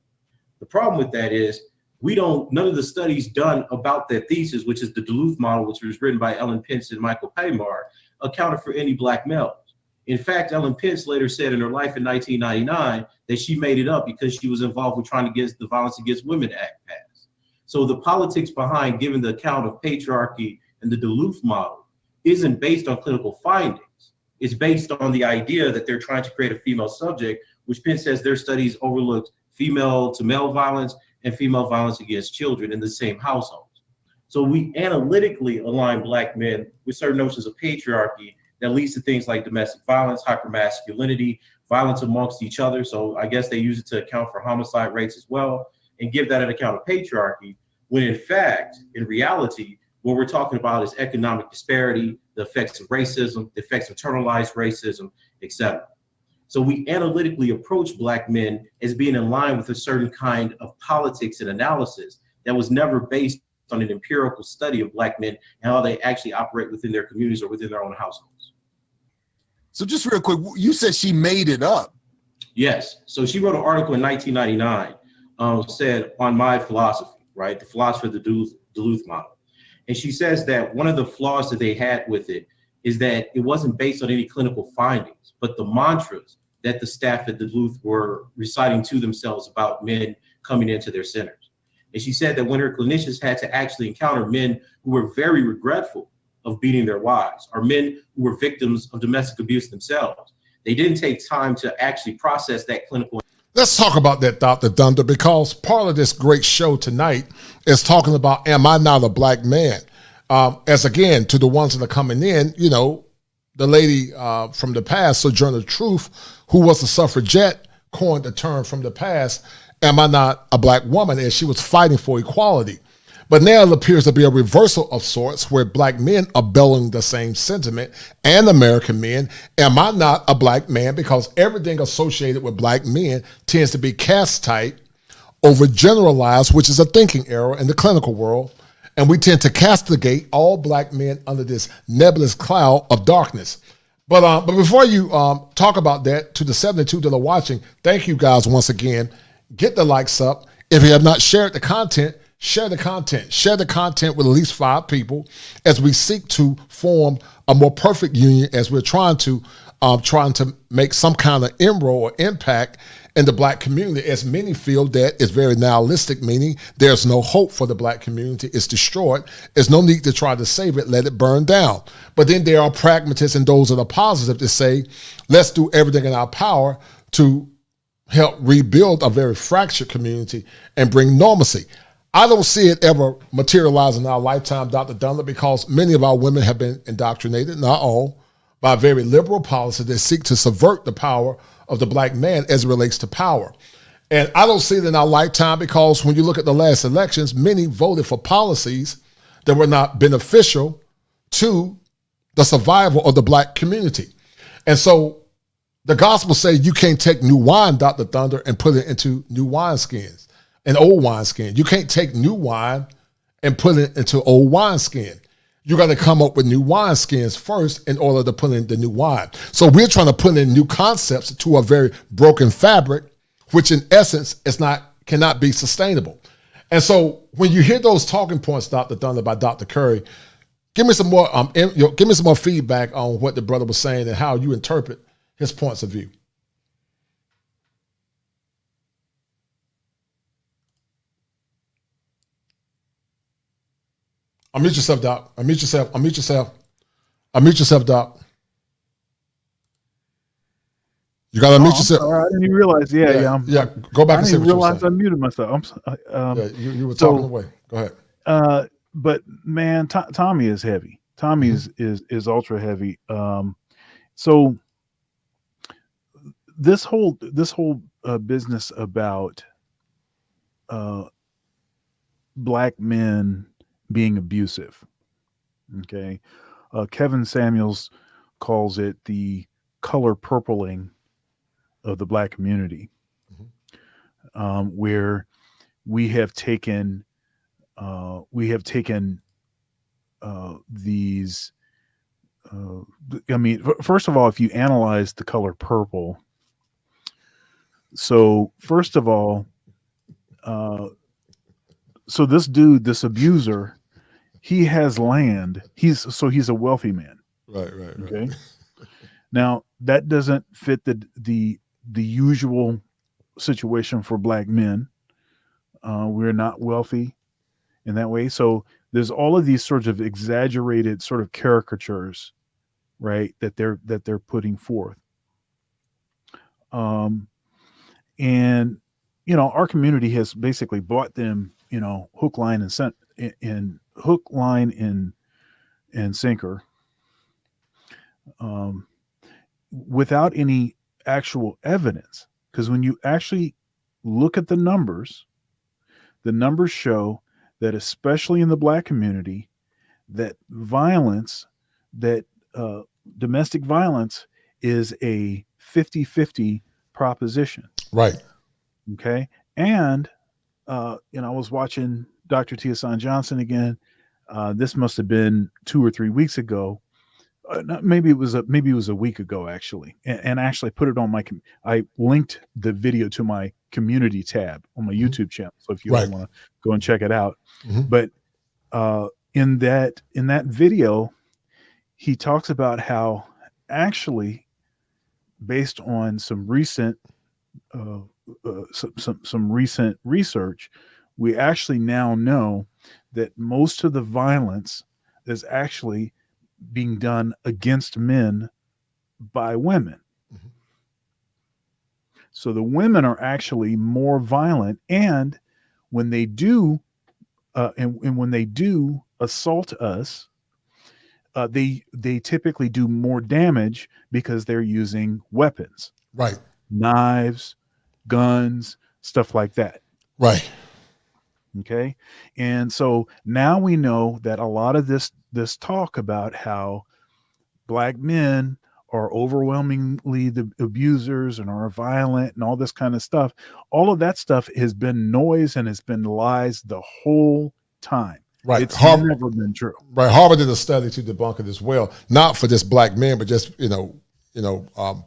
The problem with that is none of the studies done about that thesis, which is the Duluth model, which was written by Ellen Pence and Michael Paymar, accounted for any Black males. In fact, Ellen Pence later said in her life in 1999 that she made it up because she was involved with trying to get the Violence Against Women Act passed. So the politics behind giving the account of patriarchy and the Duluth model isn't based on clinical findings. It's based on the idea that they're trying to create a female subject, which Pence says their studies overlooked female to male violence and female violence against children in the same households. So we analytically align Black men with certain notions of patriarchy that leads to things like domestic violence, hypermasculinity, violence amongst each other. So I guess they use it to account for homicide rates as well, and give that an account of patriarchy, when in fact, in reality, what we're talking about is economic disparity, the effects of racism, the effects of internalized racism, etc. So we analytically approach Black men as being in line with a certain kind of politics and analysis that was never based on an empirical study of Black men and how they actually operate within their communities or within their own households. So just real quick, you said she made it up. Yes. So she wrote an article in 1999, said on my philosophy, right? The philosophy of the Duluth model. And she says that one of the flaws that they had with it is that it wasn't based on any clinical findings, but the mantras that the staff at Duluth were reciting to themselves about men coming into their centers. And she said that when her clinicians had to actually encounter men who were very regretful of beating their wives, or men who were victims of domestic abuse themselves, they didn't take time to actually process that clinical. Let's talk about that, Dr. Thunder, because part of this great show tonight is talking about, am I not a Black man? As again, to the ones that are coming in, you know, the lady from the past, Sojourner Truth, who was a suffragette, coined the term from the past, am I not a Black woman, as she was fighting for equality. But now it appears to be a reversal of sorts where Black men are bellowing the same sentiment, and American men, am I not a Black man? Because everything associated with Black men tends to be cast tight, overgeneralized, which is a thinking error in the clinical world. And we tend to castigate all Black men under this nebulous cloud of darkness. But before you talk about that, to the 72 that are watching, thank you guys once again. Get the likes up. If you have not shared the content, share the content. Share the content with at least 5 people as we seek to form a more perfect union, as we're trying to make some kind of inroad or impact in the Black community, as many feel that it's very nihilistic, meaning there's no hope for the Black community. It's destroyed. There's no need to try to save it, let it burn down. But then there are pragmatists and those that are positive to say, let's do everything in our power to help rebuild a very fractured community and bring normalcy. I don't see it ever materialize in our lifetime, Dr. Dunlap, because many of our women have been indoctrinated, not all, by very liberal policies that seek to subvert the power of the Black man as it relates to power. And I don't see it in our lifetime because when you look at the last elections, many voted for policies that were not beneficial to the survival of the Black community. And so the gospel says you can't take new wine, Dr. Thunder, and put it into new wineskins and old wineskin. You can't take new wine and put it into old wineskin. You got to come up with new wineskins first in order to put in the new wine. So we're trying to put in new concepts to a very broken fabric, which in essence cannot be sustainable. And so when you hear those talking points, Dr. Thunder, by Dr. Curry, give me some more feedback on what the brother was saying and how you interpret his points of view. Unmute yourself, Doc. Unmute yourself. Unmute yourself. Unmute yourself, Doc. You got to unmute yourself. Sorry, I didn't even realize. Yeah. Go back and say what you were I didn't realize I saying. muted myself. You were talking away. Go ahead. But man, Tommy is heavy. Tommy is ultra heavy. So this whole business about black men being abusive. Okay, Kevin Samuels calls it the color purpling of the black community, where we have taken these. I mean, first of all, if you analyze the color purple, so first of all, so this dude, this abuser, he has land. He's a wealthy man. Right. Okay. Now that doesn't fit the usual situation for black men. We're not wealthy in that way. So there's all of these sorts of exaggerated sort of caricatures, right, that they're putting forth. And our community has basically bought them, hook, line, and sinker, without any actual evidence. Because when you actually look at the numbers show that, especially in the black community, that violence, that domestic violence is a 50-50 proposition. Right. Okay. And, I was watching Dr. Tia Johnson again. This must have been 2 or 3 weeks ago. Maybe it was a week ago, actually. And actually put it on I linked the video to my community tab on my YouTube channel. So if you want to go and check it out, but in that video, he talks about how actually, based on some recent some recent research, we actually now know that most of the violence is actually being done against men by women. So the women are actually more violent, and when they do when they do assault us, they typically do more damage because they're using weapons, right? Knives, guns, stuff like that, right? Okay, and so now we know that a lot of this talk about how black men are overwhelmingly the abusers and are violent and all this kind of stuff, all of that stuff has been noise and has been lies the whole time. Right. It's never been true. Right. Harvard did a study to debunk it as well, not for just black men, but just,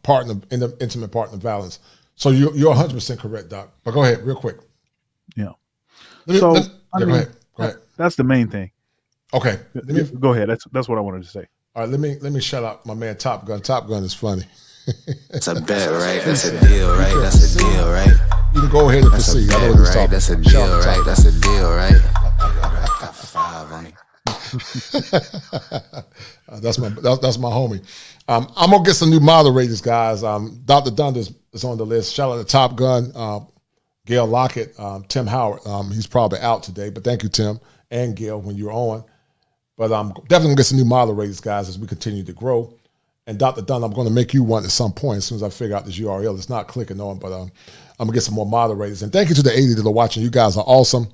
partner, intimate partner violence. So you're 100% correct, Doc. But go ahead real quick. Yeah. Go ahead. That's the main thing. Okay. Go ahead. That's what I wanted to say. All right, let me shout out my man Top Gun. Top Gun is funny. That's a bet, right? That's a deal, right? That's a deal, right? You can go ahead and proceed. I know what he's talking. That's a deal, right? That's a deal, right? That's my homie. I'm gonna get some new moderators, guys. Dr. Dundas is on the list. Shout out to Top Gun, Gail Lockett, Tim Howard. He's probably out today, but thank you, Tim and Gail, when you're on. But I'm definitely gonna get some new moderators, guys, as we continue to grow. And Dr. Dunn, I'm going to make you one at some point as soon as I figure out this URL. It's not clicking on, but I'm going to get some more moderators. And thank you to the 80 that are watching. You guys are awesome.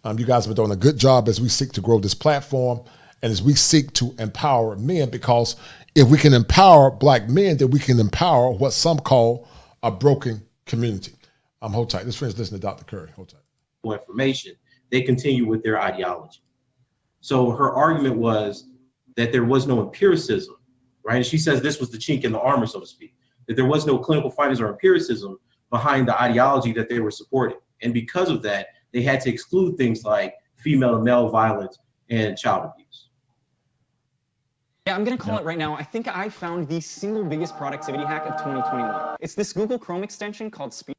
You guys have been doing a good job as we seek to grow this platform and as we seek to empower men, because if we can empower black men, then we can empower what some call a broken community. Hold tight. This friend's listening to Dr. Curry. Hold tight. Information, they continue with their ideology. So her argument was that there was no empiricism, right? And she says this was the chink in the armor, so to speak, that there was no clinical findings or empiricism behind the ideology that they were supporting. And because of that, they had to exclude things like female to male violence and child abuse. Yeah, I'm going to call it right now. I think I found the single biggest productivity hack of 2021. It's this Google Chrome extension called Speed.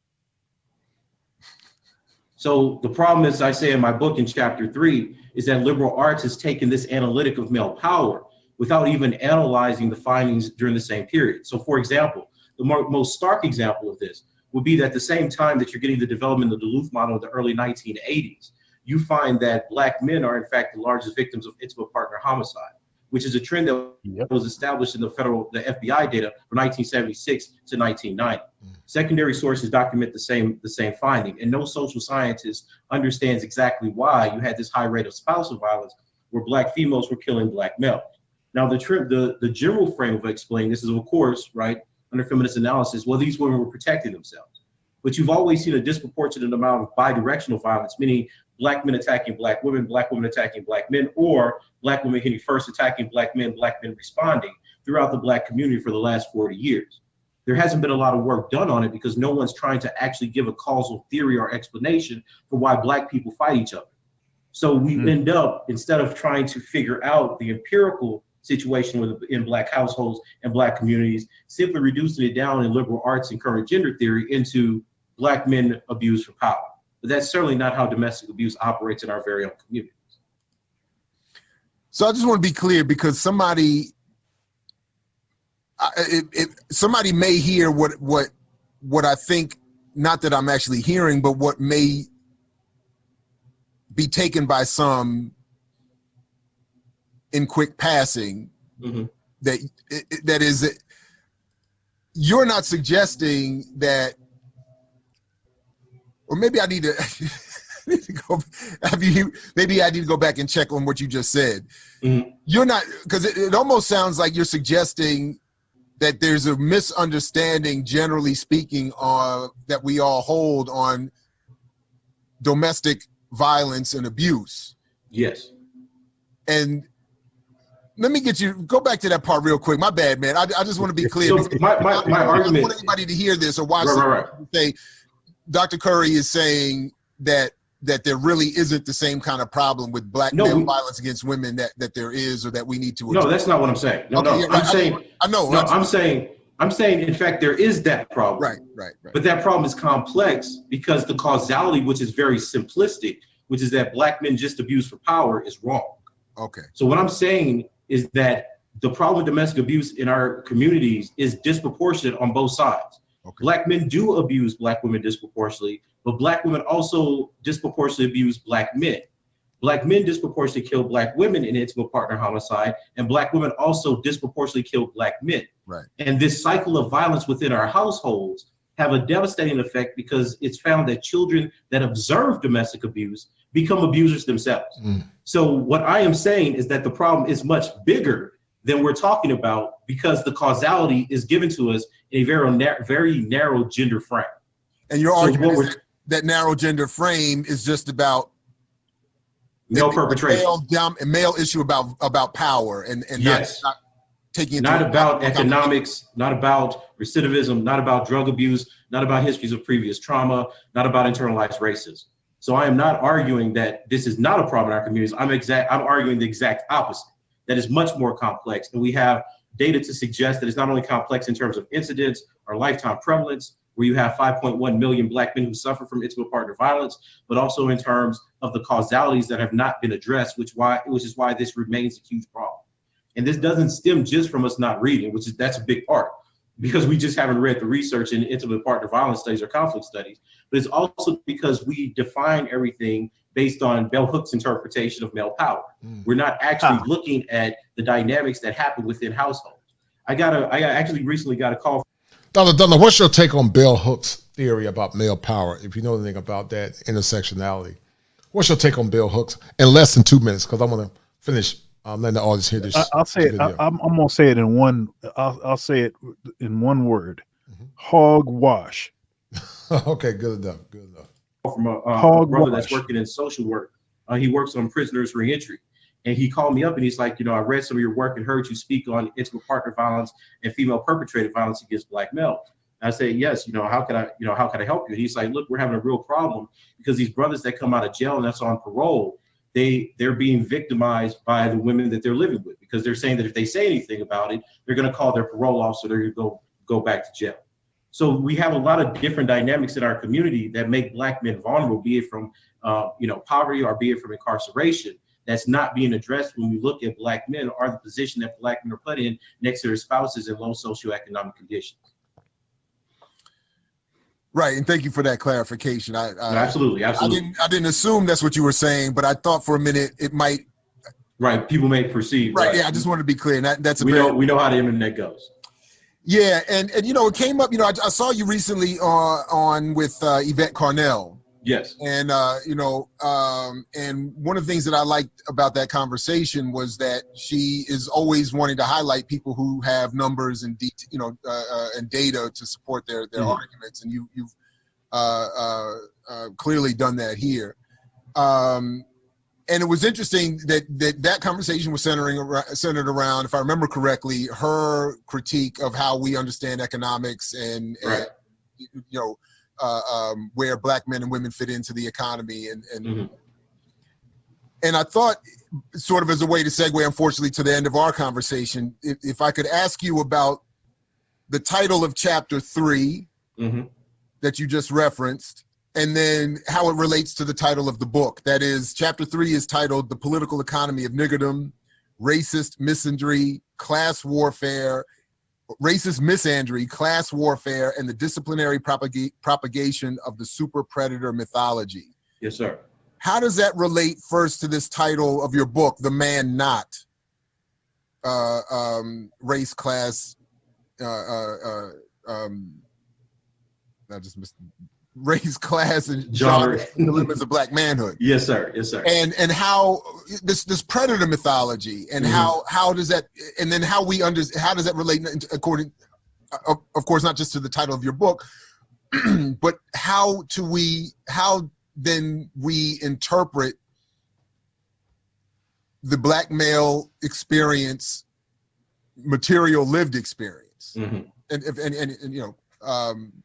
So the problem, as I say in my book in chapter 3, is that liberal arts has taken this analytic of male power without even analyzing the findings during the same period. So for example, the most stark example of this would be that at the same time that you're getting the development of the Duluth model in the early 1980s, you find that Black men are in fact the largest victims of intimate partner homicide, which is a trend that was established in the FBI data from 1976 to 1990. Secondary sources document the same finding, and no social scientist understands exactly why you had this high rate of spousal violence where Black females were killing Black males. Now, the general frame of explaining this is, of course, right, under feminist analysis, well, these women were protecting themselves. But you've always seen a disproportionate amount of bidirectional violence, meaning Black men attacking Black women attacking Black men, or Black women hitting first, attacking Black men responding throughout the Black community for the last 40 years. There hasn't been a lot of work done on it because no one's trying to actually give a causal theory or explanation for why Black people fight each other. So we end up, instead of trying to figure out the empirical situation in Black households and Black communities, simply reducing it down in liberal arts and current gender theory into Black men abused for power. But that's certainly not how domestic abuse operates in our very own communities. So I just want to be clear, because somebody may hear what I think, not that I'm actually hearing, but what may be taken by some in quick passing, that is, you're not suggesting that, or maybe I need to, maybe I need to go back and check on what you just said. You're not, because it almost sounds like you're suggesting that there's a misunderstanding, generally speaking, that we all hold on domestic violence and abuse. Yes. And let me go back to that part real quick. My bad, man. I just want to be clear. So my argument, I don't want anybody to hear this or watch say Dr. Curry is saying that there really isn't the same kind of problem with Black male violence against women that there is, or that we need to address. No, that's not what I'm saying. I'm saying, in fact, there is that problem. Right. But that problem is complex because the causality, which is very simplistic, which is that Black men just abuse for power, is wrong. Okay. So what I'm saying is that the problem with domestic abuse in our communities is disproportionate on both sides. Okay. Black men do abuse Black women disproportionately, but Black women also disproportionately abuse Black men. Black men disproportionately kill Black women in intimate partner homicide, and Black women also disproportionately kill Black men. Right. And this cycle of violence within our households have a devastating effect because it's found that children that observe domestic abuse become abusers themselves. So what I am saying is that the problem is much bigger than we're talking about because the causality is given to us in a very narrow gender frame. And your argument is that narrow gender frame is just about male perpetration, male issue about power and yes. not taking into not about economics, not about recidivism, not about drug abuse, not about histories of previous trauma, not about internalized racism. So I am not arguing that this is not a problem in our communities. I'm arguing the exact opposite, that is much more complex. And we have data to suggest that it's not only complex in terms of incidence or lifetime prevalence, where you have 5.1 million Black men who suffer from intimate partner violence, but also in terms of the causalities that have not been addressed, which is why this remains a huge problem. And this doesn't stem just from us not reading, that's a big part, because we just haven't read the research in intimate partner violence studies or conflict studies, but it's also because we define everything based on bell hooks interpretation of male power. We're not actually looking at the dynamics that happen within households. I actually recently got a call. Dr. Dunlap, what's your take on bell hooks theory about male power? If you know anything about that intersectionality, what's your take on bell hooks in less than 2 minutes? Because I want to finish. Letting the audience hear this. I'll say it. I'm gonna say it in one. I'll say it in one word. Hogwash. Okay, good enough. From a brother that's working in social work. He works on prisoners reentry. And he called me up and he's like, I read some of your work and heard you speak on intimate partner violence and female perpetrated violence against Black males. And I say, yes, how can I help you? And he's like, look, we're having a real problem because these brothers that come out of jail and that's on parole, they're being victimized by the women that they're living with, because they're saying that if they say anything about it, they're going to call their parole officer, they're going to go back to jail. So we have a lot of different dynamics in our community that make Black men vulnerable, be it from poverty or be it from incarceration. That's not being addressed when we look at Black men or the position that Black men are put in next to their spouses in low socioeconomic conditions. Right, and thank you for that clarification. Absolutely. I didn't assume that's what you were saying, but I thought for a minute it might. Right, people may perceive. Right, yeah. I just want to be clear. And that's we know how the internet goes. Yeah, and it came up. I saw you recently on with Yvette Carnell. Yes. And and one of the things that I liked about that conversation was that she is always wanting to highlight people who have numbers and and data to support their arguments, and you've clearly done that here. And it was interesting that conversation was centered around, if I remember correctly, her critique of how we understand economics and where Black men and women fit into the economy. And I thought, sort of as a way to segue, unfortunately, to the end of our conversation, if I could ask you about the title of chapter 3 that you just referenced, and then how it relates to the title of the book. That is, chapter 3 is titled The Political Economy of Niggerdom, Racist Misandry, Class Warfare, and the Disciplinary Propagation of the Super Predator Mythology. Yes, sir. How does that relate first to this title of your book, The Man Not, Race, Class, I just missed race, class, and genre, the limits of Black manhood. Yes, sir. Yes, sir. And how this predator mythology, and how does that, and then how does that relate according, of course, not just to the title of your book, but how then we interpret the Black male experience, material lived experience,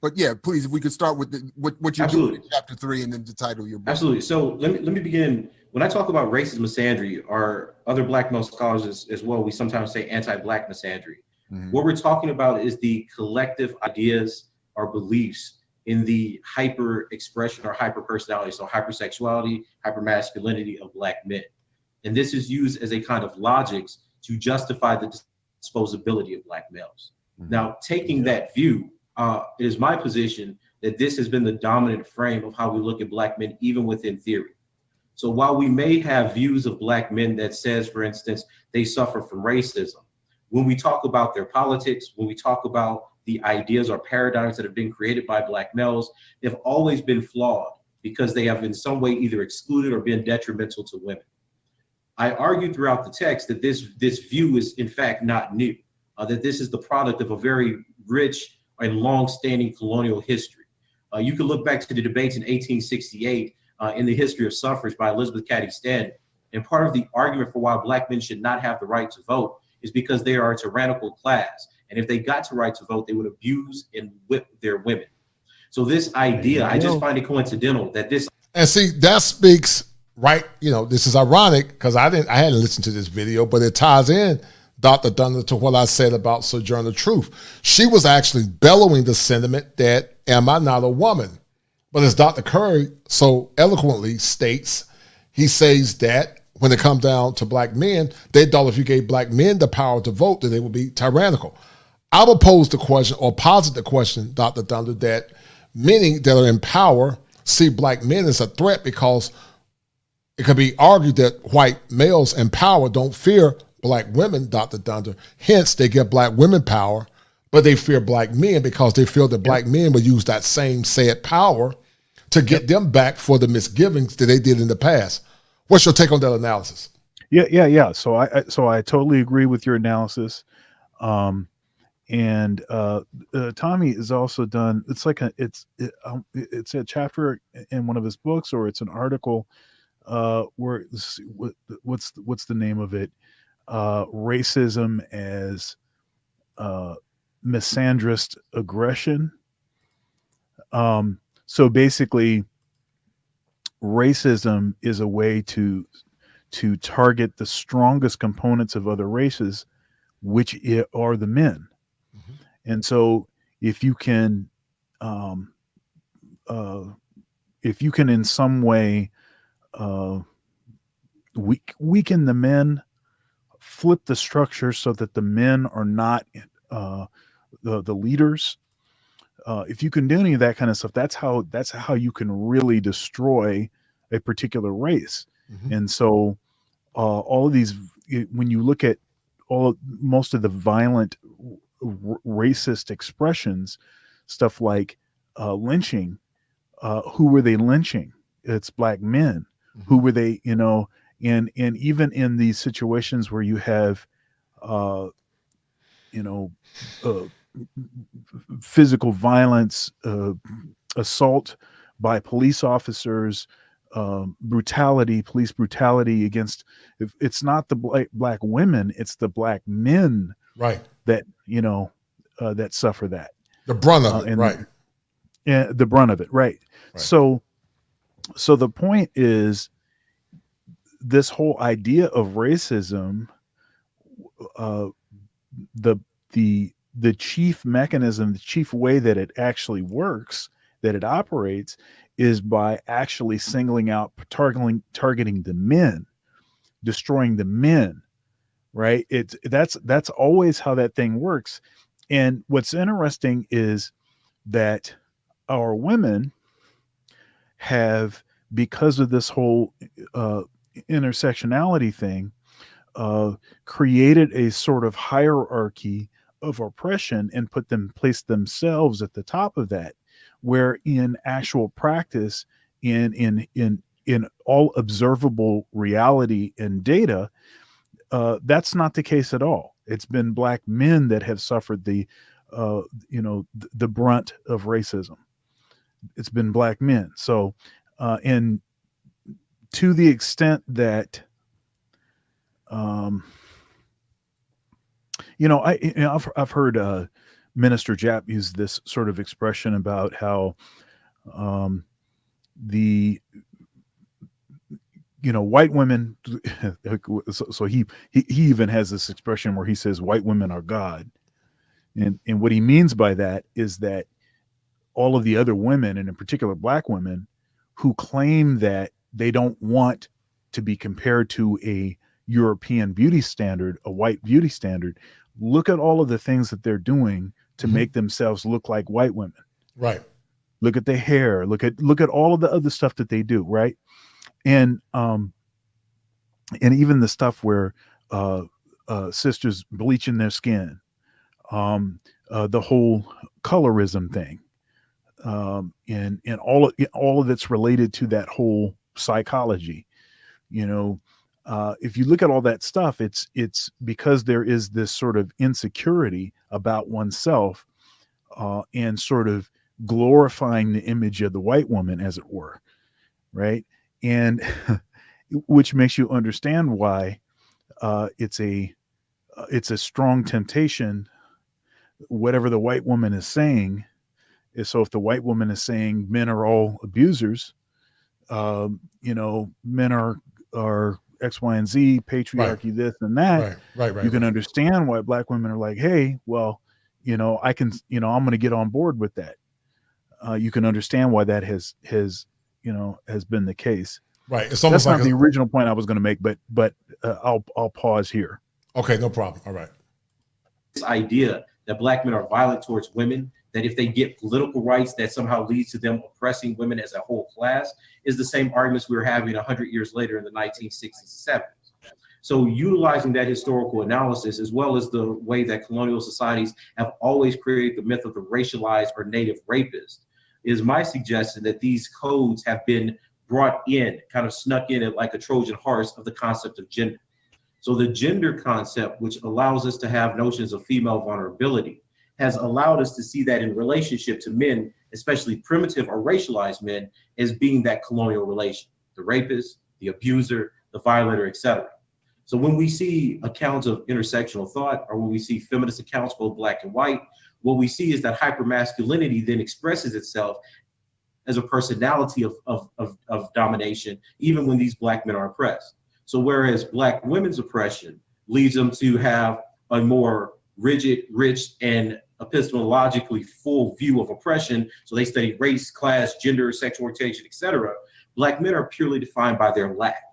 but yeah, please, if we could start with what you're doing in chapter 3 and then the title of your book. Absolutely. So let me begin. When I talk about racist misandry, or other Black male scholars as well, we sometimes say anti-Black misandry. What we're talking about is the collective ideas or beliefs in the hyper expression or hyper personality, so hypersexuality, hypermasculinity of Black men. And this is used as a kind of logics to justify the disposability of Black males. Now, taking that view, it is my position that this has been the dominant frame of how we look at Black men, even within theory. So while we may have views of Black men that says, for instance, they suffer from racism, when we talk about their politics, when we talk about the ideas or paradigms that have been created by Black males, they've always been flawed because they have in some way either excluded or been detrimental to women. I argue throughout the text that this view is in fact not new, that this is the product of a very rich and long-standing colonial history. You can look back to the debates in 1868 in the history of suffrage by Elizabeth Cady Stanton. And part of the argument for why Black men should not have the right to vote is because they are a tyrannical class. And if they got the right to vote, they would abuse and whip their women. So this idea, I just find it coincidental that this. And see, that speaks, right? This is ironic because I hadn't listened to this video, but it ties in, Dr. Thunder, to what I said about Sojourner Truth. She was actually bellowing the sentiment that, am I not a woman? But as Dr. Curry so eloquently states, he says that when it comes down to Black men, they thought if you gave Black men the power to vote, that they would be tyrannical. I would pose the question, or posit the question, Dr. Thunder, that many that are in power see Black men as a threat because it could be argued that white males in power don't fear Black women, Dr. Thunder. Hence, they give Black women power, but they fear Black men because they feel that Black men will use that same said power to get them back for the misgivings that they did in the past. What's your take on that analysis? Yeah. So I totally agree with your analysis. And Tommy has also done. It's like it's a chapter in one of his books, or it's an article where what's the name of it? Racism as misandrist aggression. So basically, racism is a way to target the strongest components of other races, which are the men. And so if you can um, if you can in some way weaken the men, flip the structure so that the men are not the leaders. If you can do any of that kind of stuff, that's how you can really destroy a particular race. Mm-hmm. And so all of these, when you look at most of the violent racist expressions, stuff like lynching, who were they lynching? It's black men. Mm-hmm. Who were they? And even in these situations where you have physical violence, assault by police officers, police brutality against, it's not the black women, it's the black men, right, that that suffer that, the brunt of it, right. Yeah, the brunt of it, right. So the point is, this whole idea of racism, the chief mechanism, the chief way that it actually works, that it operates, is by actually singling out, targeting the men, destroying the men, right? That's always how that thing works. And what's interesting is that our women have, because of this whole intersectionality thing, created a sort of hierarchy of oppression and placed themselves at the top of that, where in actual practice, in all observable reality and data, that's not the case at all. It's been black men that have suffered the brunt of racism. It's been black men. So, and to the extent that, I've heard Minister Japp use this sort of expression about how white women. So he even has this expression where he says white women are God, and what he means by that is that all of the other women, and in particular black women, who claim that they don't want to be compared to a European beauty standard, a white beauty standard, look at all of the things that they're doing to make themselves look like white women. Right. Look at their hair. Look at all of the other stuff that they do. Right. And even the stuff where sisters bleaching their skin, the whole colorism thing, and all of it's related to that whole psychology. If you look at all that stuff, it's because there is this sort of insecurity about oneself, and sort of glorifying the image of the white woman, as it were, right? And which makes you understand why it's a strong temptation, whatever the white woman is saying. So if the white woman is saying men are all abusers, men are X, Y, and Z, patriarchy, this and that. Right. You can understand why black women are like, hey, well, I can, I'm going to get on board with that. You can understand why that has been the case. Right. It's almost That's not the original point I was going to make, but I'll pause here. Okay, no problem. All right. This idea that black men are violent towards women, that if they get political rights, that somehow leads to them oppressing women as a whole class, is the same arguments we were having 100 years later in the 1960s and 70s. So utilizing that historical analysis, as well as the way that colonial societies have always created the myth of the racialized or native rapist, is my suggestion that these codes have been brought in, kind of snuck in it like a Trojan horse of the concept of gender. So the gender concept, which allows us to have notions of female vulnerability, has allowed us to see that in relationship to men, especially primitive or racialized men, as being that colonial relation, the rapist, the abuser, the violator, etc. So when we see accounts of intersectional thought, or when we see feminist accounts, both black and white, what we see is that hypermasculinity then expresses itself as a personality of domination, even when these black men are oppressed. So whereas black women's oppression leads them to have a more rigid, rich, and epistemologically full view of oppression. So they study race, class, gender, sexual orientation, etc. Black men are purely defined by their lack.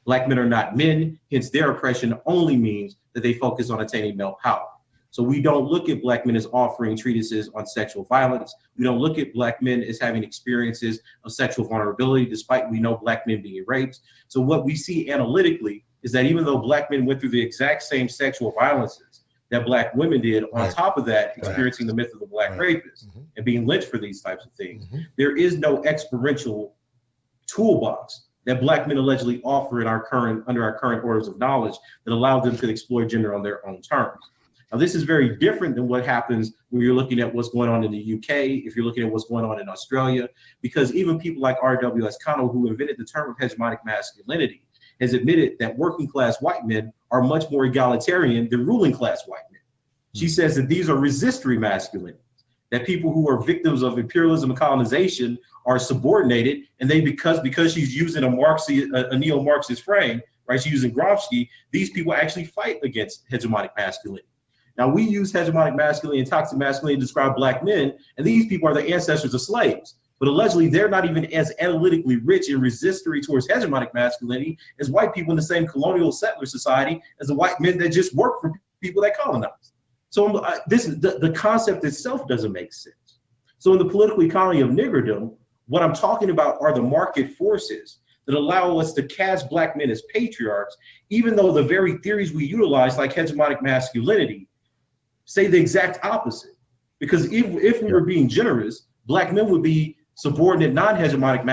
Black men are not men, hence their oppression only means that they focus on attaining male power. So we don't look at Black men as offering treatises on sexual violence. We don't look at Black men as having experiences of sexual vulnerability, despite we know Black men being raped. So what we see analytically is that even though Black men went through the exact same sexual violences that Black women did, on top of that, experiencing the myth of the Black rapist and being lynched for these types of things, there is no experiential toolbox that Black men allegedly offer in under our current orders of knowledge that allow them to explore gender on their own terms. Now, this is very different than what happens when you're looking at what's going on in the UK, if you're looking at what's going on in Australia, because even people like R.W.S. Connell, who invented the term of hegemonic masculinity, has admitted that working class white men are much more egalitarian than ruling class white men. She says that these are resistory masculinities, that people who are victims of imperialism and colonization are subordinated, and they because she's using a neo-Marxist frame, right? She's using Gramsci. These people actually fight against hegemonic masculinity. Now, we use hegemonic masculinity and toxic masculinity to describe Black men, and these people are the ancestors of slaves. But allegedly, they're not even as analytically rich and resistory towards hegemonic masculinity as white people in the same colonial settler society as the white men that just work for people that colonized. So the concept itself doesn't make sense. So in the political economy of niggerdom, what I'm talking about are the market forces that allow us to cast Black men as patriarchs, even though the very theories we utilize, like hegemonic masculinity, say the exact opposite. Because if we were being generous, Black men would be subordinate non-hegemonic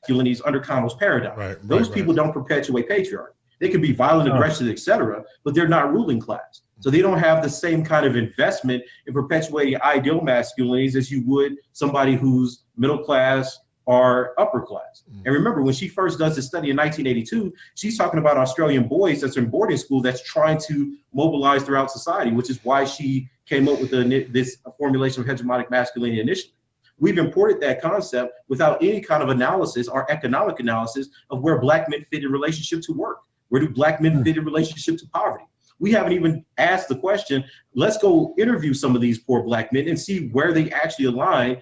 masculinities under Connell's paradigm. Those people don't perpetuate patriarchy. They can be violent, aggressive, etc., but they're not ruling class. So they don't have the same kind of investment in perpetuating ideal masculinities as you would somebody who's middle class or upper class. And remember, when she first does this study in 1982, she's talking about Australian boys that's in boarding school that's trying to mobilize throughout society, which is why she came up with this formulation of hegemonic masculinity initially. We've imported that concept without any kind of analysis or economic analysis of where Black men fit in relationship to work. Where do Black men fit in relationship to poverty? We haven't even asked the question, let's go interview some of these poor Black men and see where they actually align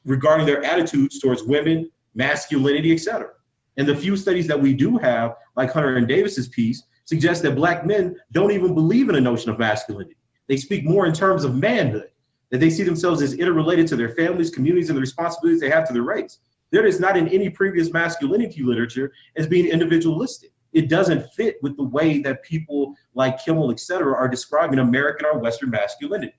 regarding their attitudes towards women, masculinity, etc. And the few studies that we do have, like Hunter and Davis's piece, suggest that Black men don't even believe in a notion of masculinity. They speak more in terms of manhood, that they see themselves as interrelated to their families, communities, and the responsibilities they have to their race. There is not in any previous masculinity literature as being individualistic. It doesn't fit with the way that people like Kimmel, et cetera, are describing American or Western masculinity.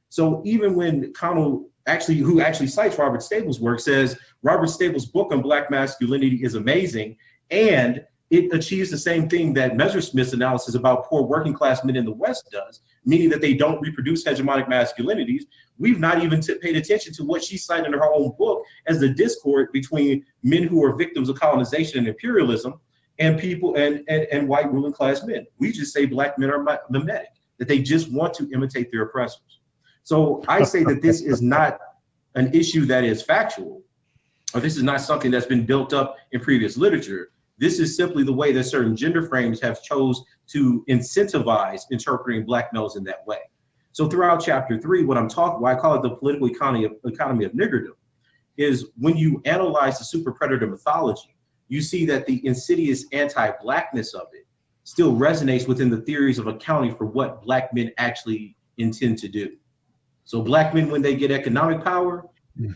So even when Connell who actually cites Robert Stable's work, says Robert Stable's book on Black masculinity is amazing, and it achieves the same thing that Messersmith's analysis about poor working class men in the West does, meaning that they don't reproduce hegemonic masculinities. We've not even paid attention to what she cited in her own book as the discord between men who are victims of colonization and imperialism and people and white ruling class men. We just say Black men are mimetic, that they just want to imitate their oppressors. So I say that this is not an issue that is factual, or this is not something that's been built up in previous literature. This is simply the way that certain gender frames have chose to incentivize interpreting Black males in that way. So throughout chapter 3, why I call it the political economy of niggerdom, is when you analyze the super predator mythology, you see that the insidious anti-Blackness of it still resonates within the theories of accounting for what Black men actually intend to do. So Black men, when they get economic power,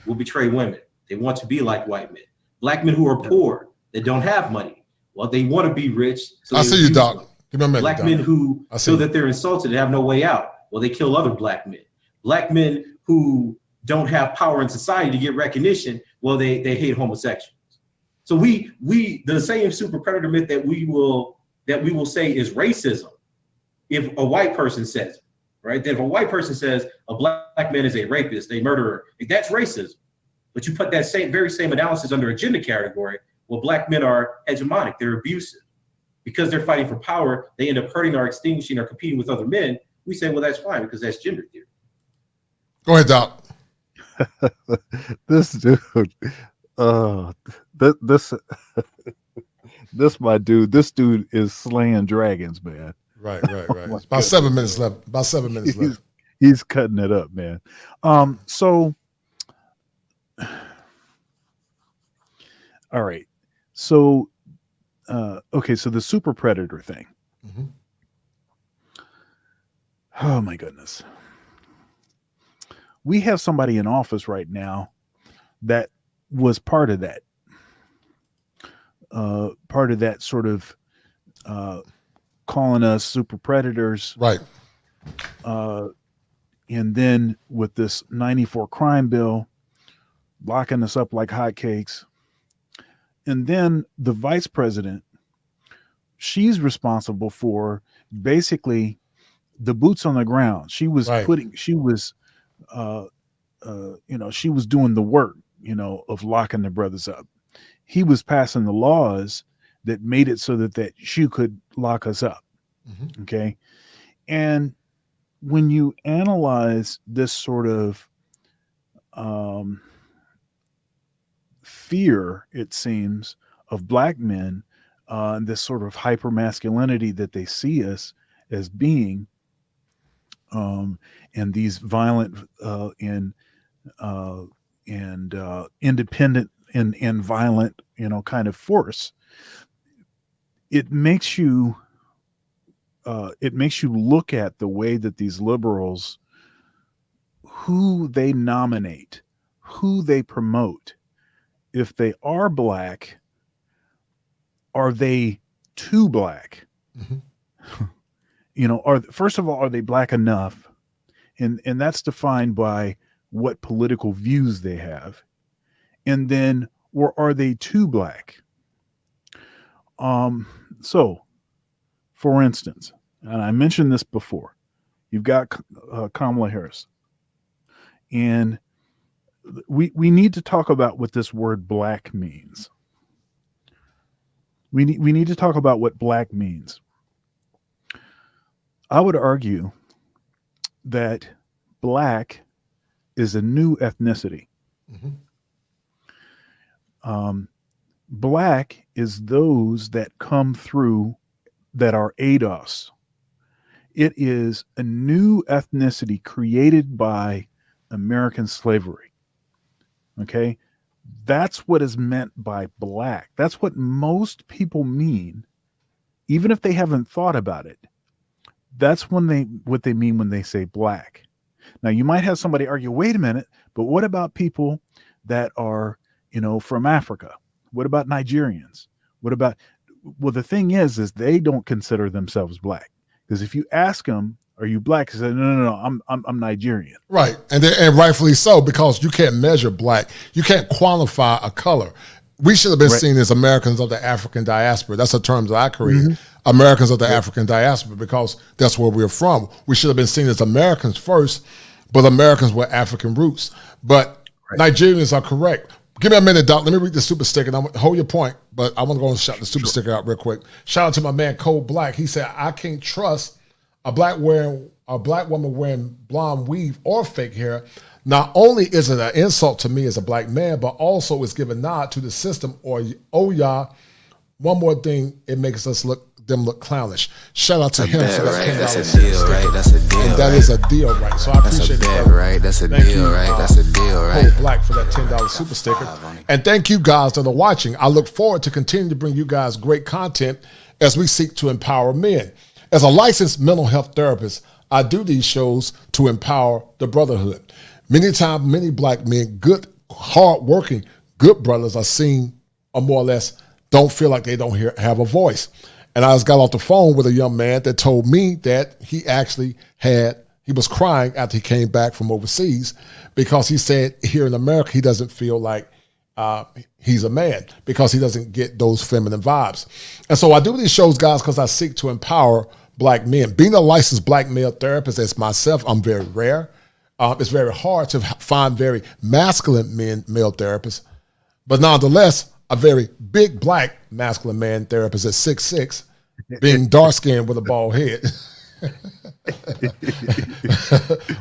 will betray women. They want to be like white men. Black men who are poor, that don't have money, well, they want to be rich. So I see you, Doc. Give me a minute, Black Doc. men who feel that they're insulted and have no way out, well, they kill other Black men. Black men who don't have power in society to get recognition, well, they hate homosexuals. So we the same super predator myth that we will say is racism, if a white person says it. Right? Then if a white person says a Black man is a rapist, a murderer, that's racism. But you put that very same analysis under a gender category, well, Black men are hegemonic, they're abusive. Because they're fighting for power, they end up hurting or extinguishing or competing with other men. We say, well, that's fine because that's gender theory. Go ahead, Doc. This dude, this my dude. This dude is slaying dragons, man. Right. About 7 minutes left. He's cutting it up, man. So, all right. So, okay. So the super predator thing. Mhm. Oh my goodness. We have somebody in office right now that was part of that. Part of that sort of calling us super predators. Right. And then with this 94 crime bill, locking us up like hotcakes. And then the vice president, she's responsible for basically the boots on the ground. She was she was doing the work, of locking the brothers up. He was passing the laws that made it so that she could lock us up. Mm-hmm. Okay. And when you analyze this sort of fear, it seems, of black men, this sort of hyper masculinity that they see us as being, and these violent and independent and violent, kind of force, it makes you look at the way that these liberals, who they nominate, who they promote. If they are black, are they too black? Mm-hmm. First of all, are they black enough? And that's defined by what political views they have. And then, or are they too black? So, for instance, and I mentioned this before, you've got Kamala Harris. And we need to talk about what this word black means. We need to talk about what black means. I would argue that black is a new ethnicity. Mm-hmm. Black is those that come through that are ADOS. It is a new ethnicity created by American slavery. Okay? That's what is meant by black. That's what most people mean, even if they haven't thought about it. That's what they mean when they say black. Now, you might have somebody argue, wait a minute, but what about people that are, from Africa? What about Nigerians? Well, the thing is they don't consider themselves black. Because if you ask them, are you black? They say, no, I'm Nigerian. Right. And rightfully so, because you can't measure black. You can't qualify a color. We should have been seen as Americans of the African diaspora. That's a term that I created. Mm-hmm. Americans of the African diaspora, because that's where we're from. We should have been seen as Americans first, but Americans with African roots. But Nigerians are correct. Give me a minute, Doc. Let me read the super sticker. And I'm gonna hold your point, but I want to go and shout the super sticker out real quick. Shout out to my man Cold Black. He said, I can't trust a black woman wearing blonde weave or fake hair. Not only is it an insult to me as a black man, but also it's giving nod to the system, or yeah. One more thing, it makes them look clownish. Shout out to him. Bet, so that's right? $10. That's a deal, right? That's a deal. And that is a deal, right? So I appreciate that's a bet, that. Right? That's a Thank deal, you, right? That's a deal, right? Cold Black for that $10 super sticker. And thank you guys that are watching. I look forward to continuing to bring you guys great content as we seek to empower men. As a licensed mental health therapist, I do these shows to empower the brotherhood. Many times, many black men, good, hard-working, good brothers are seen, or more or less don't feel like they don't have a voice. And I just got off the phone with a young man that told me that he was crying after he came back from overseas, because he said here in America, he doesn't feel like he's a man, because he doesn't get those feminine vibes. And so I do these shows, guys, because I seek to empower black men. Being a licensed black male therapist as myself, I'm very rare. It's very hard to find very masculine male therapists, but nonetheless, a very big black masculine man therapist at 6'6", being dark skinned with a bald head,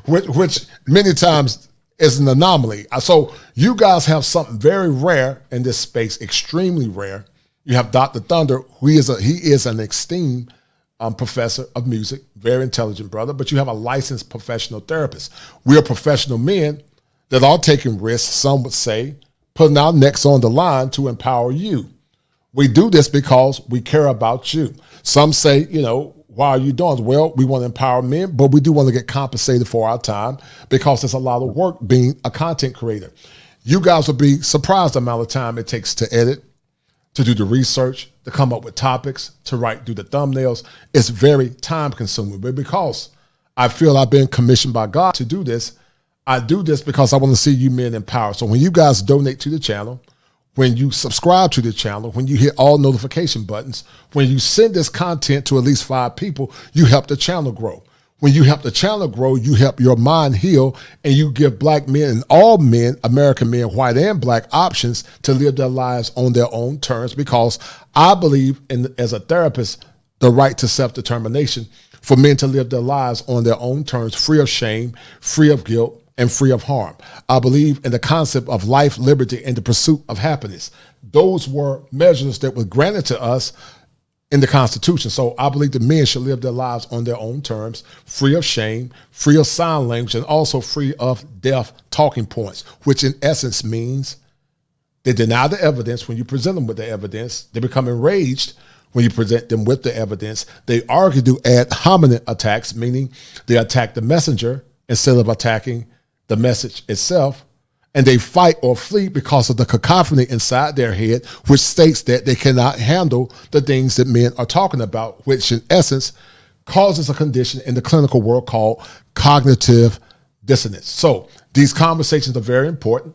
which many times is an anomaly. So you guys have something very rare in this space, extremely rare. You have Dr. Thunder, who he is an esteemed professor of music, very intelligent brother, but you have a licensed professional therapist. We are professional men that are taking risks, some would say, putting our necks on the line to empower you. We do this because we care about you. Some say, why are you doing this? Well, we want to empower men, but we do want to get compensated for our time because there's a lot of work being a content creator. You guys will be surprised the amount of time it takes to edit, to do the research, to come up with topics, to do the thumbnails. It's very time consuming. But because I feel I've been commissioned by God to do this, I do this because I want to see you men empowered. So when you guys donate to the channel, when you subscribe to the channel, when you hit all notification buttons, when you send this content to at least 5 people, you help the channel grow. When you help the channel grow, you help your mind heal, and you give black men and all men, American men, white and black, options to live their lives on their own terms, because I believe in, as a therapist, the right to self-determination for men to live their lives on their own terms, free of shame, free of guilt, and free of harm. I believe in the concept of life, liberty, and the pursuit of happiness. Those were measures that were granted to us in the Constitution. So I believe that men should live their lives on their own terms, free of shame, free of sign language, and also free of deaf talking points, which in essence means they deny the evidence when you present them with the evidence. They become enraged when you present them with the evidence. They argue to ad hominem attacks, meaning they attack the messenger instead of attacking the message itself, and they fight or flee because of the cacophony inside their head, which states that they cannot handle the things that men are talking about, which in essence causes a condition in the clinical world called cognitive dissonance. So these conversations are very important,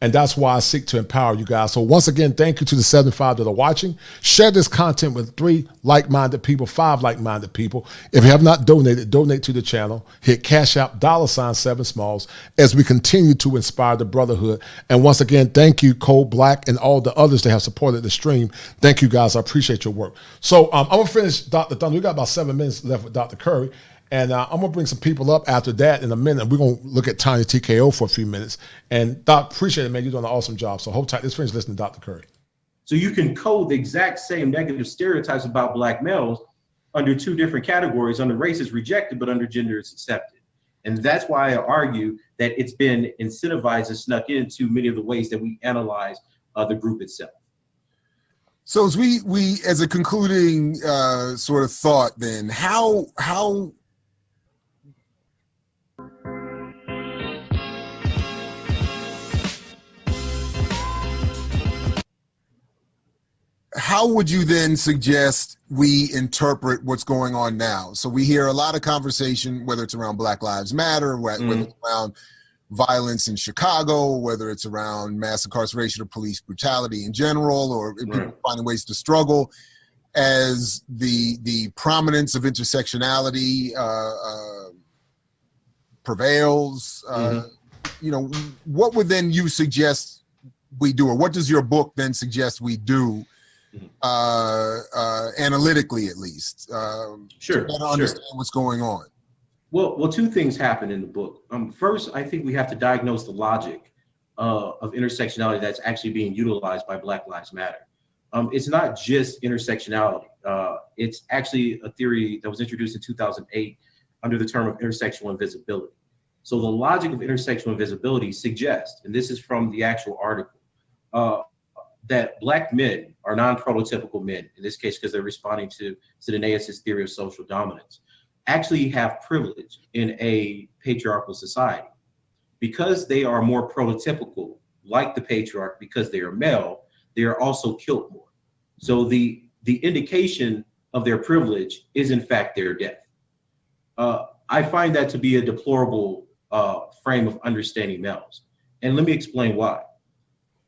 and that's why I seek to empower you guys. So once again, thank you to the 75 that are watching. Share this content with 3 like-minded people, 5 like-minded people. If you have not donated, donate to the channel. Hit Cash App, $7 Smalls, as we continue to inspire the brotherhood. And once again, thank you, Cole Black, and all the others that have supported the stream. Thank you, guys. I appreciate your work. So I'm going to finish Dr. Thunder. We got about 7 minutes left with Dr. Curry. And I'm going to bring some people up after that in a minute. We're going to look at Tiny TKO for a few minutes. And Doc, appreciate it, man. You're doing an awesome job. So hold tight. Let's finish listening to Dr. Curry. So you can code the exact same negative stereotypes about black males under 2 different categories. Under race is rejected, but under gender it's accepted. And that's why I argue that it's been incentivized and snuck into many of the ways that we analyze the group itself. So as we as a concluding sort of thought, then how would you then suggest we interpret what's going on now? So we hear a lot of conversation, whether it's around Black Lives Matter, whether it's around violence in Chicago, whether it's around mass incarceration or police brutality in general, or people finding ways to struggle, as the prominence of intersectionality prevails. What would then you suggest we do, or what does your book then suggest we do? Analytically, at least, to better understand what's going on. Well, 2 things happen in the book. First, I think we have to diagnose the logic of intersectionality that's actually being utilized by Black Lives Matter. It's not just intersectionality. It's actually a theory that was introduced in 2008 under the term of intersectional invisibility. So the logic of intersectional invisibility suggests, and this is from the actual article, that black men are non-prototypical men, in this case because they're responding to Linnaeus' theory of social dominance, actually have privilege in a patriarchal society. Because they are more prototypical, like the patriarch, because they are male, they are also killed more. So the indication of their privilege is in fact their death. I find that to be a deplorable frame of understanding males. And let me explain why.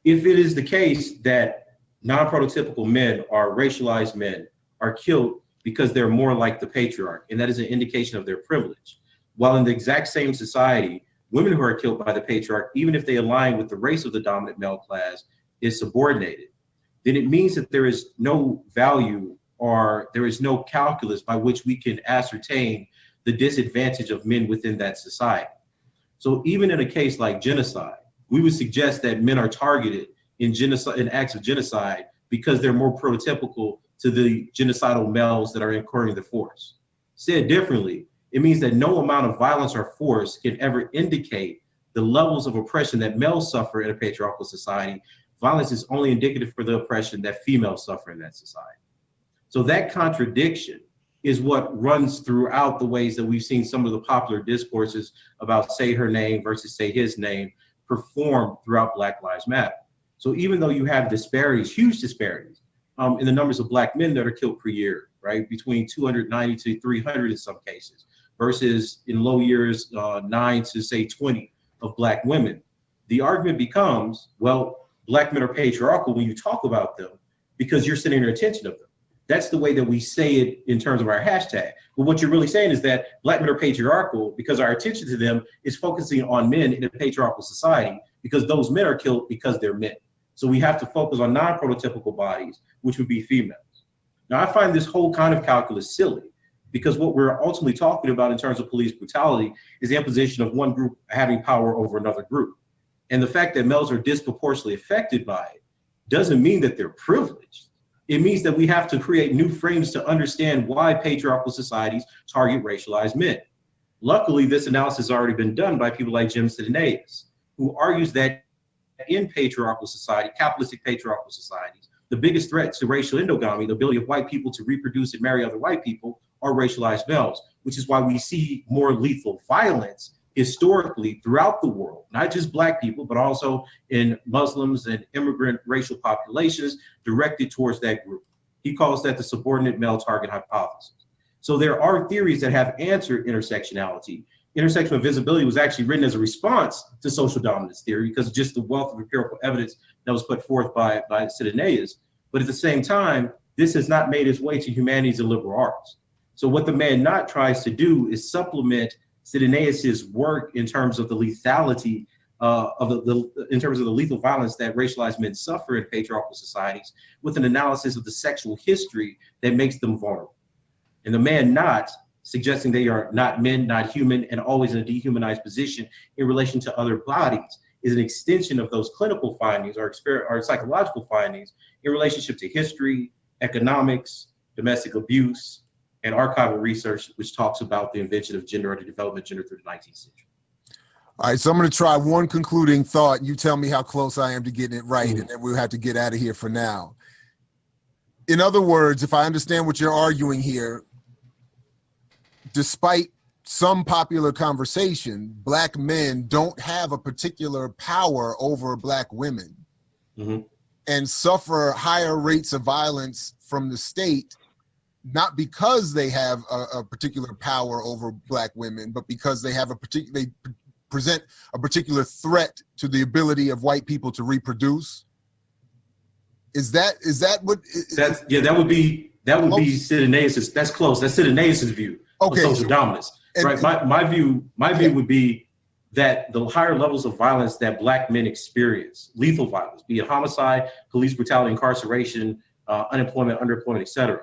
If it is the case that non-prototypical men or racialized men are killed because they're more like the patriarch, and that is an indication of their privilege, while in the exact same society, women who are killed by the patriarch, even if they align with the race of the dominant male class, is subordinated, then it means that there is no value or there is no calculus by which we can ascertain the disadvantage of men within that society. So even in a case like genocide, we would suggest that men are targeted in genocide, in acts of genocide, because they're more prototypical to the genocidal males that are incurring the force. Said differently, it means that no amount of violence or force can ever indicate the levels of oppression that males suffer in a patriarchal society. Violence is only indicative for the oppression that females suffer in that society. So that contradiction is what runs throughout the ways that we've seen some of the popular discourses about say her name versus say his name perform throughout Black Lives Matter. So even though you have disparities, huge disparities, in the numbers of Black men that are killed per year, right, between 290 to 300 in some cases, versus in low years, 9 to say 20 of Black women, the argument becomes, well, Black men are patriarchal when you talk about them because you're centering your attention of them. That's the way that we say it in terms of our hashtag. But what you're really saying is that Black men are patriarchal because our attention to them is focusing on men in a patriarchal society because those men are killed because they're men. So we have to focus on non-prototypical bodies, which would be females. Now, I find this whole kind of calculus silly because what we're ultimately talking about in terms of police brutality is the imposition of one group having power over another group. And the fact that males are disproportionately affected by it doesn't mean that they're privileged. It means that we have to create new frames to understand why patriarchal societies target racialized men. Luckily, this analysis has already been done by people like Jim Sidanaeus, who argues that in patriarchal society, capitalistic patriarchal societies, the biggest threat to racial endogamy, the ability of white people to reproduce and marry other white people, are racialized males, which is why we see more lethal violence historically throughout the world, not just Black people, but also in Muslims and immigrant racial populations directed towards that group. He calls that the subordinate male target hypothesis. So there are theories that have answered intersectionality. Intersectional visibility was actually written as a response to social dominance theory because of just the wealth of empirical evidence that was put forth by Sidanaeus. But at the same time, this has not made its way to humanities and liberal arts. So what the man not tries to do is supplement Sidanaeus's work in terms of the lethality in terms of the lethal violence that racialized men suffer in patriarchal societies with an analysis of the sexual history that makes them vulnerable. And the man not suggesting they are not men, not human, and always in a dehumanized position in relation to other bodies is an extension of those clinical findings or psychological findings in relationship to history, economics, domestic abuse, and archival research, which talks about the invention of gender or the development of gender through the 19th century. All right, so I'm going to try one concluding thought. You tell me how close I am to getting it right, and then we'll have to get out of here for now. In other words, if I understand what you're arguing here, despite some popular conversation, Black men don't have a particular power over Black women and suffer higher rates of violence from the state, not because they have a particular power over Black women, but because they have they present a particular threat to the ability of white people to reproduce. Is that what? That would be Sidanaeus'. That's close. That's Sidanaeus' view of social dominance. Right. My view would be that the higher levels of violence that Black men experience, lethal violence, be it homicide, police brutality, incarceration, unemployment, underemployment, etc.,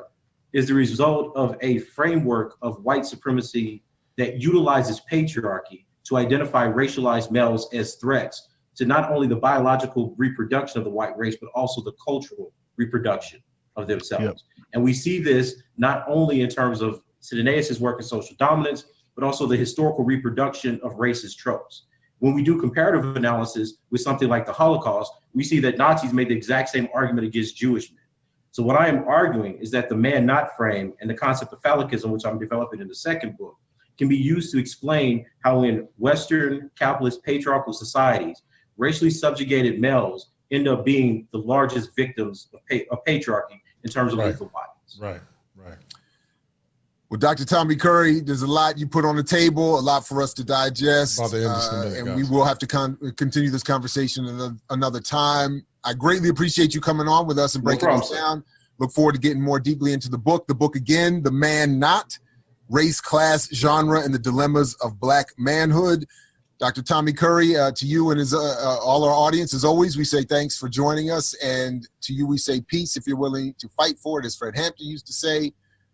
is the result of a framework of white supremacy that utilizes patriarchy to identify racialized males as threats to not only the biological reproduction of the white race, but also the cultural reproduction of themselves. Yep. And we see this not only in terms of Sidanaeus' work in social dominance, but also the historical reproduction of racist tropes. When we do comparative analysis with something like the Holocaust, we see that Nazis made the exact same argument against Jewish men. So what I am arguing is that the man-not frame and the concept of phallicism, which I'm developing in the second book, can be used to explain how in Western capitalist patriarchal societies, racially subjugated males end up being the largest victims of patriarchy in terms of lethal violence. Right. Well, Dr. Tommy Curry, there's a lot you put on the table, a lot for us to digest, and we will have to continue this conversation another time. I greatly appreciate you coming on with us and breaking this down. Look forward to getting more deeply into the book. The book again, The Man Not, Race, Class, Genre, and the Dilemmas of Black Manhood. Dr. Tommy Curry, to you and all our audience, as always, we say thanks for joining us. And to you, we say peace if you're willing to fight for it, as Fred Hampton used to say.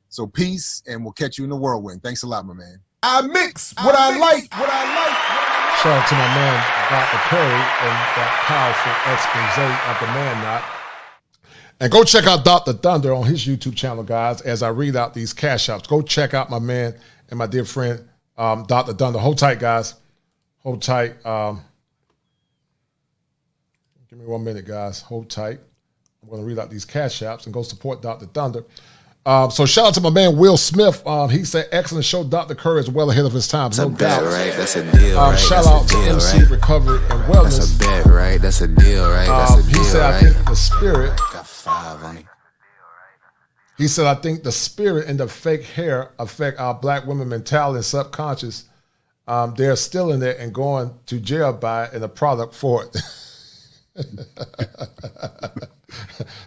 So peace, and we'll catch you in the whirlwind. Thanks a lot, my man. I mix what I like. Shout out to my man, Dr. Curry, and that powerful expose of The Man Not. And go check out Dr. Thunder on his YouTube channel, guys, as I read out these cash outs. Go check out my man and my dear friend, Dr. Thunder. Hold tight, guys. Hold tight. Give me 1 minute, guys. Hold tight. I'm going to read out these cash apps and go support Dr. Thunder. So shout out to my man Will Smith. He said, excellent show. Dr. Curry is well ahead of his time. No doubt. Right? That's a deal, right? Shout out to MC right? Recovery and Wellness. That's a bet, right? That's a deal, right? That's a deal, he said, right? I think the spirit. Got 5 on it. He said, I think the spirit and the fake hair affect our black women mentality and subconscious. They're still in there and going to jail by it and a product for it.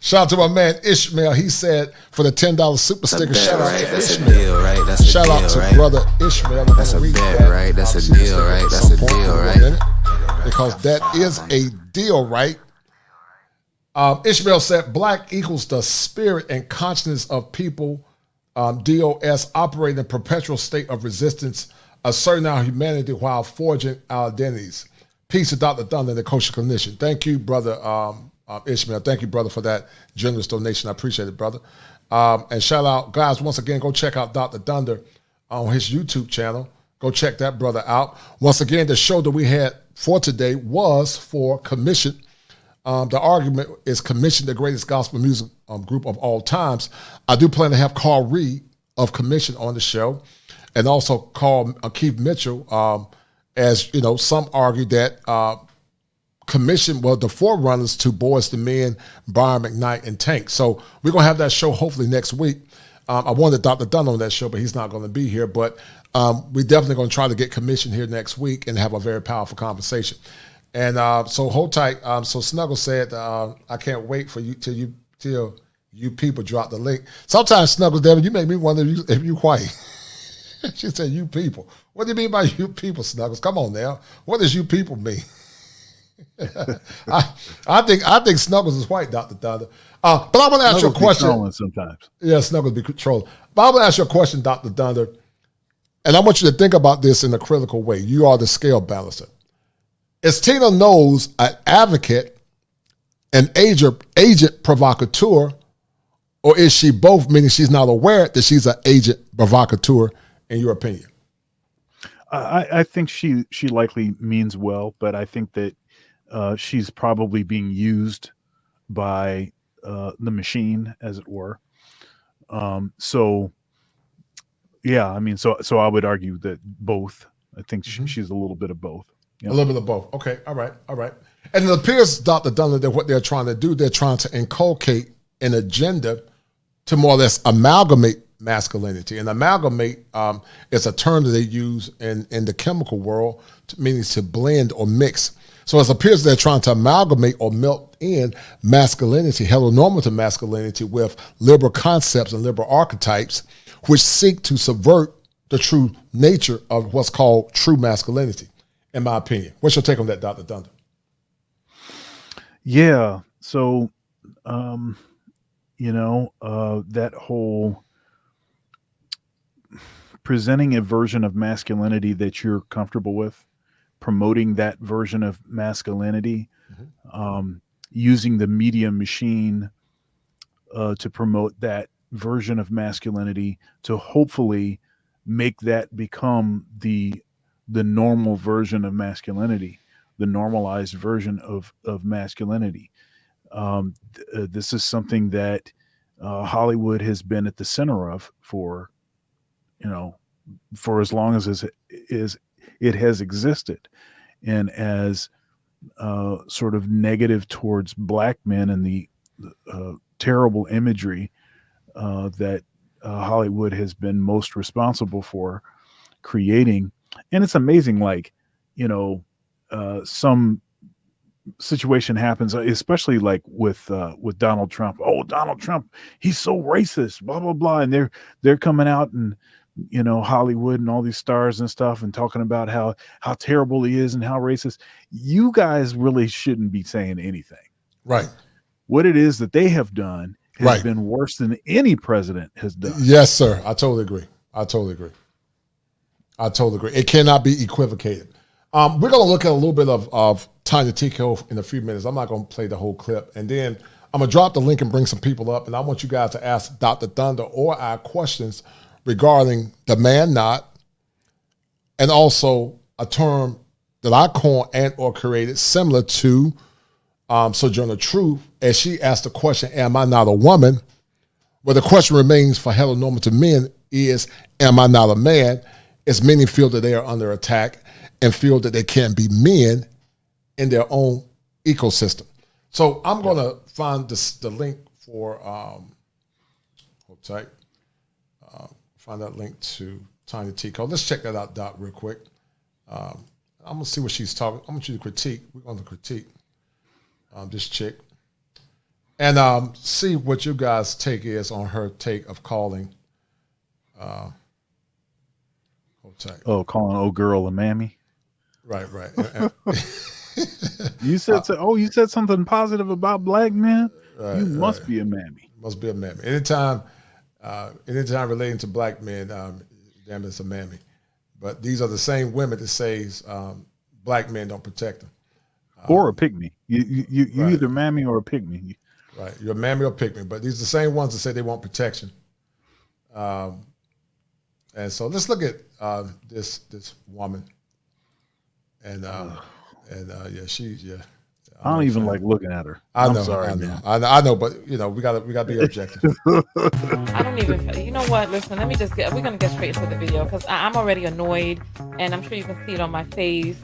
Shout out to my man Ishmael. He said for the $10 super sticker. Shout out to Ishmael. Deal, right? That's a shout out deal, to right? brother Ishmael. That's a bet, right? That's a deal, right? That's a deal, right? Because that is a deal, right? Ishmael said black equals the spirit and consciousness of people, DOS, operating in a perpetual state of resistance, asserting our humanity while forging our identities. Peace to Dr. Thunder and the Kosher Clinician. Thank you, brother Ishmael. Thank you, brother, for that generous donation. I appreciate it, brother. And shout out, guys, once again, go check out Dr. Thunder on his YouTube channel. Go check that brother out. Once again, the show that we had for today was for Commission. The argument is Commission, the greatest gospel music group of all times. I do plan to have Carl Reed of Commission on the show, and also call Keith Mitchell. As you know, some argue that Commission were the forerunners to Boys to Men, Brian McKnight, and Tank. So we're going to have that show hopefully next week. I wanted Dr. Dunn on that show, but he's not going to be here. But we're definitely going to try to get Commission here next week and have a very powerful conversation. And so hold tight. So Snuggle said, I can't wait for you till you people drop the link. Sometimes Snuggle, Devin, you make me wonder if you white. She said, you people. What do you mean by you people, Snuggles? Come on now. What does you people mean? I think Snuggles is white, Dr. Thunder. But I want to ask you a question. Sometimes. Yeah, Snuggles be trolling. But I want to ask you a question, Dr. Thunder. And I want you to think about this in a critical way. You are the scale balancer. Is Tina Knowles an advocate, an agent provocateur, or is she both, meaning she's not aware that she's an agent provocateur, in your opinion? I think she likely means well, but I think that she's probably being used by the machine, as it were. So I would argue that both. I think she's a little bit of both. A little bit of both. Okay, all right. And it appears, Dr. Dunlap, that what they're trying to do, they're trying to inculcate an agenda to more or less amalgamate masculinity. And amalgamate is a term that they use in the chemical world, meaning to blend or mix. So it appears they're trying to amalgamate or melt in masculinity, heteronormative masculinity, with liberal concepts and liberal archetypes, which seek to subvert the true nature of what's called true masculinity, in my opinion. What's your take on that, Dr. Thunder? Yeah. So, that whole presenting a version of masculinity that you're comfortable with, promoting that version of masculinity, using the media machine to promote that version of masculinity to hopefully make that become the normal version of masculinity, the normalized version of masculinity. This is something that Hollywood has been at the center of for as long as it has existed, and as sort of negative towards black men and the terrible imagery that Hollywood has been most responsible for creating. And it's amazing, some situation happens, especially like with Donald Trump. Oh, Donald Trump, he's so racist, blah, blah, blah. And they're coming out and, Hollywood and all these stars and stuff and talking about how terrible he is and how racist. You guys really shouldn't be saying anything. Right. What it is that they have done has been worse than any president has done. Yes, sir. I totally agree. It cannot be equivocated. We're going to look at a little bit of Tanya Tico in a few minutes. I'm not going to play the whole clip. And then I'm going to drop the link and bring some people up, and I want you guys to ask Dr. Thunder or our questions regarding the man not, and also a term that I coined and or created similar to Sojourner Truth, as she asked the question, am I not a woman? Well, the question remains for heteronormative men is, am I not a man? As many feel that they are under attack and feel that they can't be men in their own ecosystem. So I'm going to find the link for, hold tight, find that link to Tanya T. Cole. Let's check that out, Doc, real quick. I'm going to see what she's talking. I want you to critique. We're going to critique this chick. And see what you guys' take is on her take of calling. Hold tight. Oh, calling old girl a mammy? Right. You said you said something positive about black men? Right, you must be a mammy. Must be a mammy. Anytime relating to black men, damn, it's a mammy. But these are the same women that says black men don't protect them. Or a pygmy. You right. either mammy or a pygmy. Right, you're a mammy or pygmy. But these are the same ones that say they want protection. And so let's look at this woman. And yeah. I don't even like looking at her. I know, I'm sorry, I know, but you know, we gotta be objective. I don't even. You know what? Listen, let me just we're gonna get straight into the video because I'm already annoyed, and I'm sure you can see it on my face.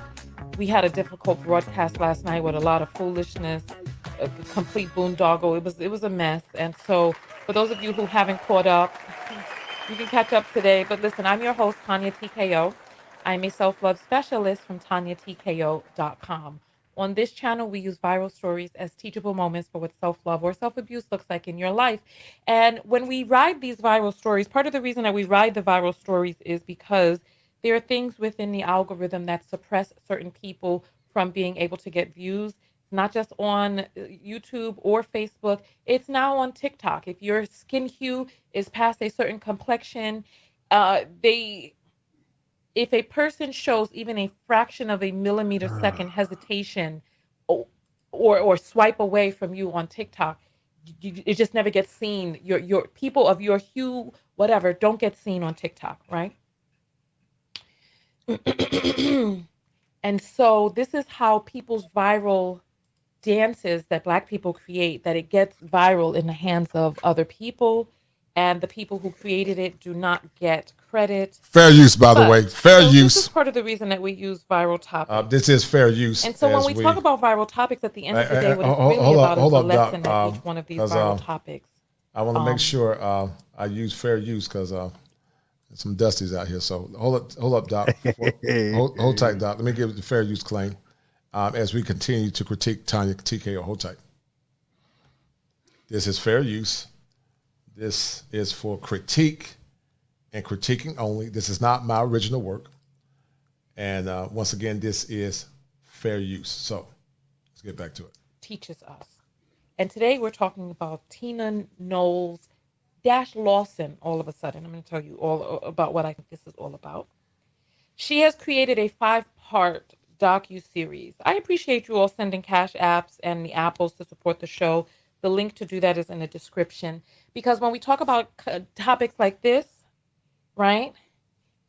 We had a difficult broadcast last night with a lot of foolishness, a complete boondoggle. It was a mess, and so for those of you who haven't caught up, you can catch up today. But listen, I'm your host, Tanya TKO. I'm a self-love specialist from TanyaTKO.com. On this channel, we use viral stories as teachable moments for what self-love or self-abuse looks like in your life. And when we ride these viral stories, part of the reason that we ride the viral stories is because there are things within the algorithm that suppress certain people from being able to get views. It's not just on YouTube or Facebook. It's now on TikTok. If your skin hue is past a certain complexion, if a person shows even a fraction of a millimeter second hesitation or swipe away from you on TikTok, it just never gets seen. Your people of your hue, whatever, don't get seen on TikTok, right? And so this is how people's viral dances that Black people create, that it gets viral in the hands of other people, and the people who created it do not get credit. Fair use, by the way. Fair use. This is part of the reason that we use viral topics. This is fair use. And so when we talk about viral topics, at the end of the day, what it's really about is the lesson at each one of these viral topics. I want to make sure I use fair use because some dusties out here. So hold up, Doc. hold tight, Doc. Let me give the fair use claim as we continue to critique Tanya TKO. Hold tight. This is fair use. This is for critique and critiquing only. This is not my original work. And once again, this is fair use. So let's get back to it. Teaches us. And today we're talking about Tina Knowles Lawson. All of a sudden, I'm going to tell you all about what I think this is all about. She has created a 5-part docu-series. I appreciate you all sending cash apps and the apples to support the show. The link to do that is in the description. Because when we talk about topics like this, right,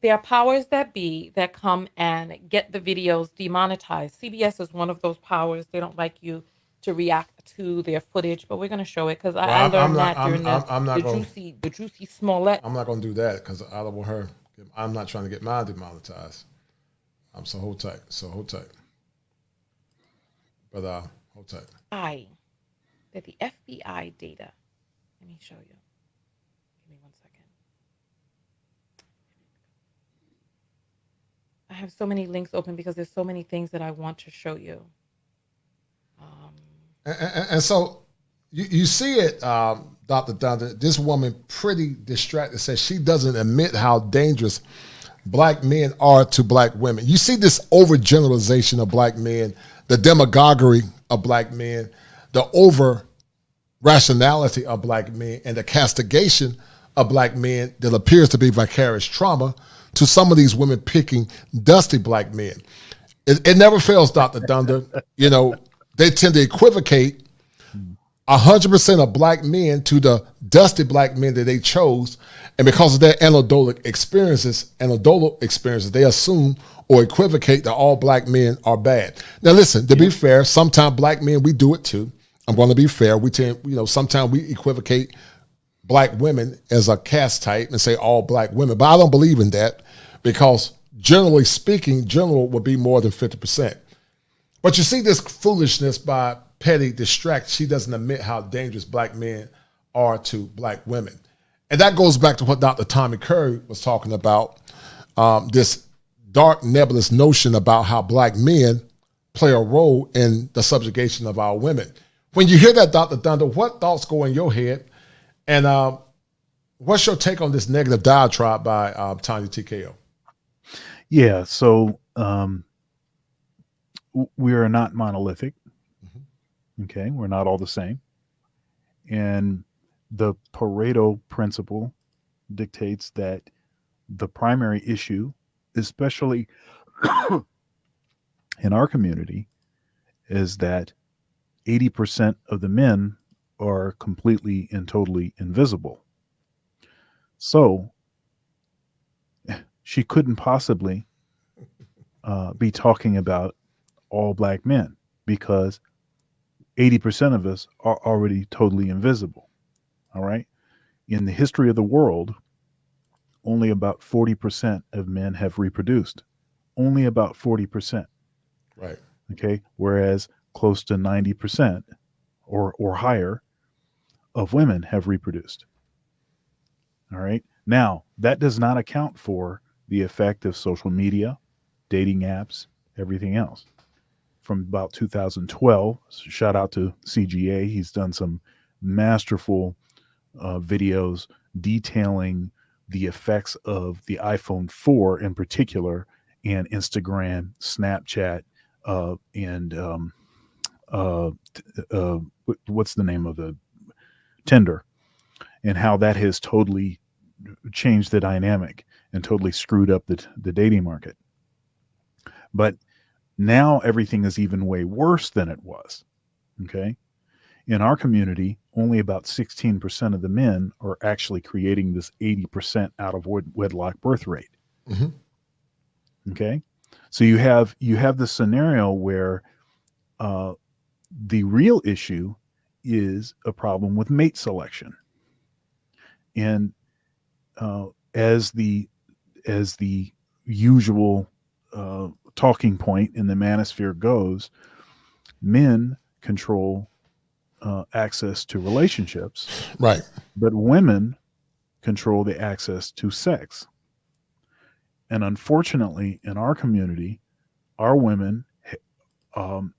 there are powers that be that come and get the videos demonetized. CBS is one of those powers. They don't like you to react to their footage, but we're going to show it because I learned that during the juicy Smollett. I'm not going to do that because I don't want her. I'm not trying to get mine demonetized. So hold tight. But hold tight. That the FBI data, let me show you. Give me 1 second. I have so many links open because there's so many things that I want to show you. And so you see it, Dr. Thunder, this woman pretty distracted says she doesn't admit how dangerous Black men are to Black women. You see this overgeneralization of Black men, the demagoguery of Black men, the over rationality of Black men, and the castigation of Black men that appears to be vicarious trauma to some of these women picking dusty Black men. It never fails, Dr. Thunder. You know, they tend to equivocate 100% of black men to the dusty black men that they chose. And because of their anecdotal experiences, they assume or equivocate that all black men are bad. Now, listen, to be fair, sometimes black men, we do it too. I'm going to be fair. We tend, sometimes we equivocate black women as a caste type and say all black women. But I don't believe in that because generally speaking, general would be more than 50%. But you see this foolishness by petty distract. She doesn't admit how dangerous black men are to black women. And that goes back to what Dr. Tommy Curry was talking about, this dark nebulous notion about how black men play a role in the subjugation of our women. When you hear that, Dr. Thunder, what thoughts go in your head? And what's your take on this negative diatribe by Tanya TKO? Yeah, so we are not monolithic. Okay, we're not all the same. And the Pareto principle dictates that the primary issue, especially in our community, is that 80% of the men are completely and totally invisible. So she couldn't possibly be talking about all black men because 80% of us are already totally invisible. All right. In the history of the world, only about 40% of men have reproduced. Only about 40%. Right. Okay. Whereas close to 90% or higher of women have reproduced. All right. Now, that does not account for the effect of social media, dating apps, everything else. From about 2012, shout out to CGA. He's done some masterful videos detailing the effects of the iPhone 4 in particular, and Instagram, Snapchat, and what's the name of the Tinder, and how that has totally changed the dynamic and totally screwed up the dating market. But now everything is even way worse than it was. Okay. In our community, only about 16% of the men are actually creating this 80% out of wedlock birth rate. Mm-hmm. Okay. So you have the scenario where the real issue is a problem with mate selection. And as the usual talking point in the manosphere goes, men control access to relationships, right? But women control the access to sex. And unfortunately, in our community, our women don't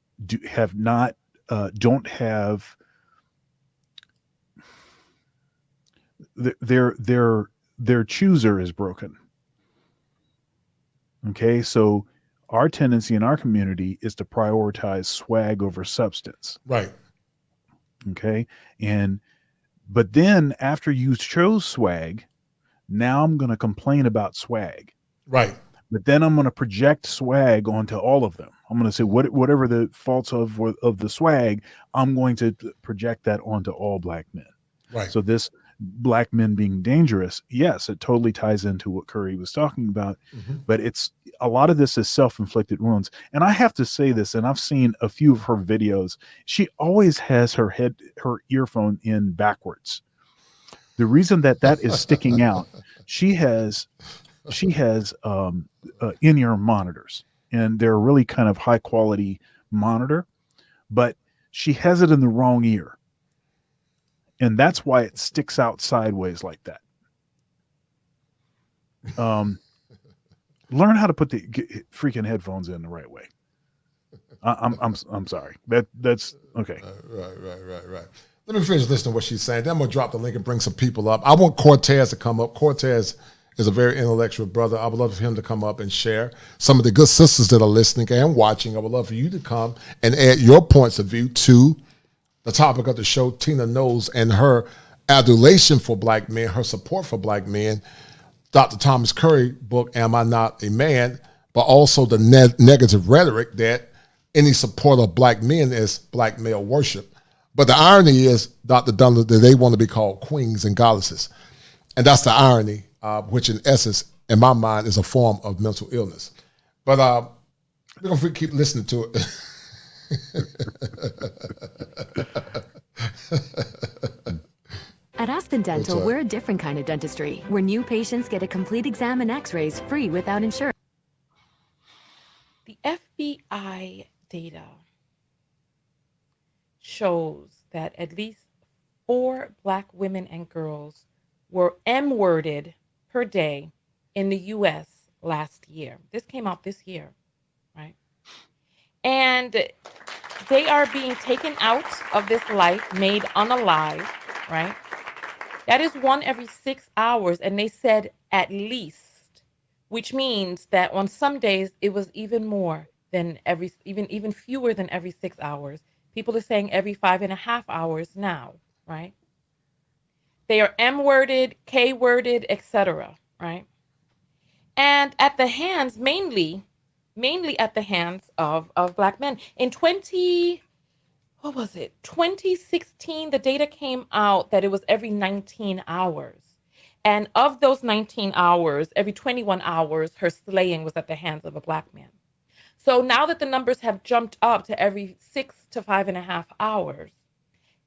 have their chooser is broken. Okay, so our tendency in our community is to prioritize swag over substance. Right. Okay. But then after you chose swag, now I'm going to complain about swag. Right. But then I'm going to project swag onto all of them. I'm going to say whatever the faults of the swag, I'm going to project that onto all black men. Right. So this black men being dangerous, yes, it totally ties into what Curry was talking about, but it's a lot of this is self-inflicted wounds. And I have to say this, and I've seen a few of her videos. She always has her earphone in backwards. The reason that is sticking out, she has in-ear monitors, and they're really kind of high quality monitor, but she has it in the wrong ear. And that's why it sticks out sideways like that. Learn how to put the freaking headphones in the right way. I'm sorry. That's okay. Right. Let me finish listening to what she's saying. Then I'm gonna drop the link and bring some people up. I want Cortez to come up. Cortez is a very intellectual brother. I would love for him to come up and share some of the good sisters that are listening and watching. I would love for you to come and add your points of view to the topic of the show, Tina Knowles and her adulation for black men, her support for black men, Dr. Thomas Curry book, Am I Not a Man, but also the negative rhetoric that any support of black men is black male worship. But the irony is, Dr. Dunlap, that they want to be called queens and goddesses. And that's the irony, which in essence, in my mind, is a form of mental illness. But we're going to keep listening to it. At Aspen Dental, we're a different kind of dentistry, where new patients get a complete exam and x-rays free without insurance. The FBI data shows that at least 4 Black women and girls were M-worded per day in the U.S. last year. This came out this year, right? And they are being taken out of this life, made unalive, right? That is 1 every 6 hours, and they said at least, which means that on some days it was even more than even fewer than every 6 hours. People are saying every 5.5 hours now, right? They are M-worded, K-worded, etc., right? And at the hands, mainly at the hands of Black men. In 2016, the data came out that it was every 19 hours. And of those 19 hours, every 21 hours, her slaying was at the hands of a Black man. So now that the numbers have jumped up to every 6 to 5.5 hours,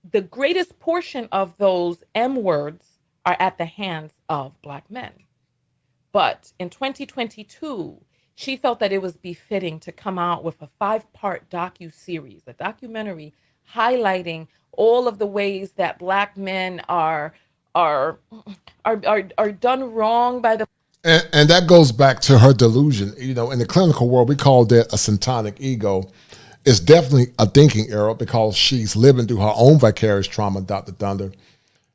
the greatest portion of those M words are at the hands of Black men. But in 2022, she felt that it was befitting to come out with a 5-part docu-series, a documentary highlighting all of the ways that Black men are done wrong by the. And that goes back to her delusion. You know, in the clinical world, we call that a syntonic ego. It's definitely a thinking error because she's living through her own vicarious trauma, Dr. Thunder.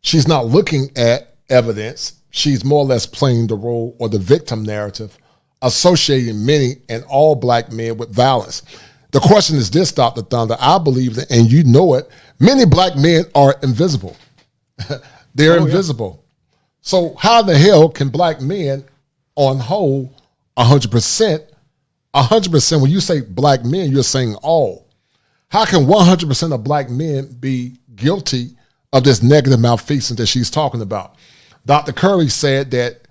She's not looking at evidence. She's more or less playing the role or the victim narrative, associating many and all Black men with violence. The question is this, Dr. Thunder. I believe that, and you know it, many Black men are invisible. They're invisible. So how the hell can Black men on whole 100%, when you say Black men, you're saying all. How can 100% of Black men be guilty of this negative malfeasance that she's talking about? Dr. Curry said that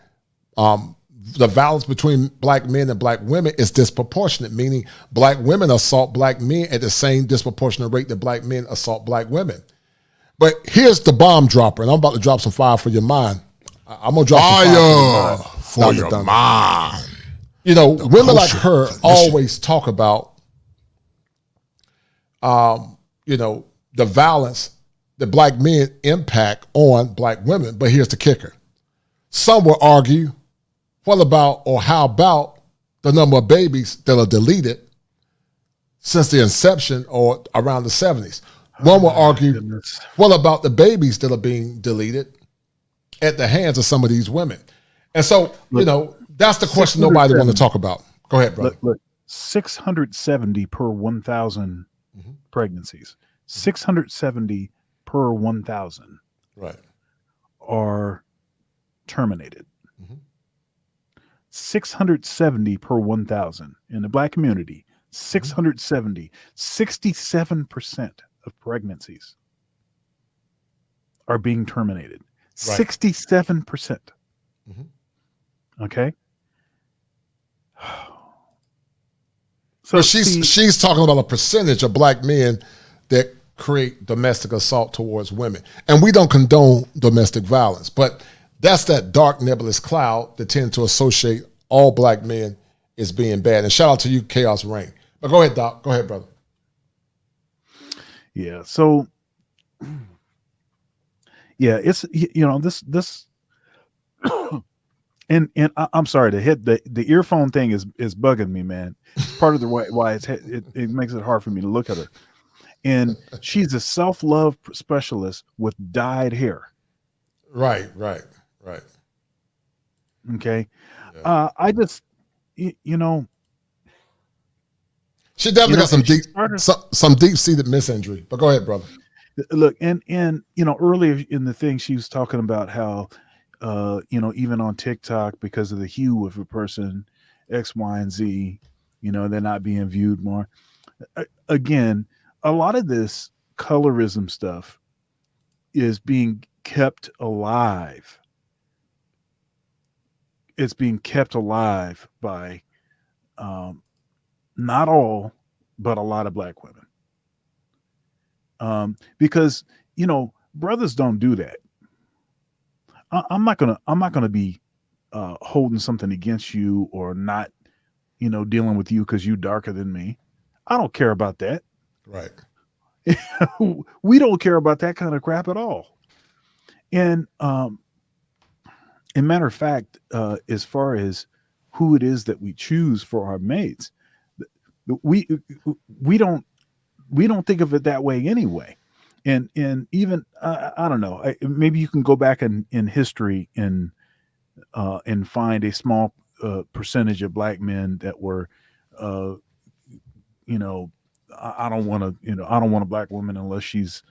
the violence between Black men and Black women is disproportionate, meaning Black women assault Black men at the same disproportionate rate that Black men assault Black women. But here's the bomb dropper, and I'm about to drop some fire for your mind. I'm going to drop some fire for your mind. You know, women like her always talk about, you know, the violence that Black men impact on Black women. But here's the kicker. Some will argue, what about or how about the number of babies that are deleted since the inception or around the 70s? One will argue, what about the babies that are being deleted at the hands of some of these women? And so, you know, that's the question nobody want to talk about. Go ahead, brother. Look, 670 per 1,000 pregnancies. 670 per 1,000 are terminated. 670 per 1,000 in the Black community. 670, 67% of pregnancies are being terminated. 67%. Okay. So she's talking about a percentage of Black men that create domestic assault towards women. And we don't condone domestic violence, but that's that dark nebulous cloud that tends to associate all Black men as being bad. And shout out to you, Chaos Rain. But go ahead, Doc. Go ahead, brother. Yeah. So, yeah, it's, you know, this, and I'm sorry to hit the earphone thing is bugging me, man. It's part of the way why it makes it hard for me to look at her. And she's a self-love specialist with dyed hair. Right. Okay. Yeah. I just, you know, she definitely got some deep-seated misinjury. But go ahead, brother. Look, and you know, earlier in the thing, she was talking about how, you know, even on TikTok, because of the hue of a person, X, Y, and Z, you know, they're not being viewed more. Again, a lot of this colorism stuff is being kept alive. It's being kept alive by not all, but a lot of black women. Because, you know, brothers don't do that. I'm not gonna be holding something against you or not, you know, dealing with you because you darker than me. I don't care about that. Right. We don't care about that kind of crap at all. And matter of fact, as far as who it is that we choose for our mates, we don't think of it that way anyway. And even I don't know, maybe you can go back in history and find a small percentage of black men that were, you know, I don't want a black woman unless she's,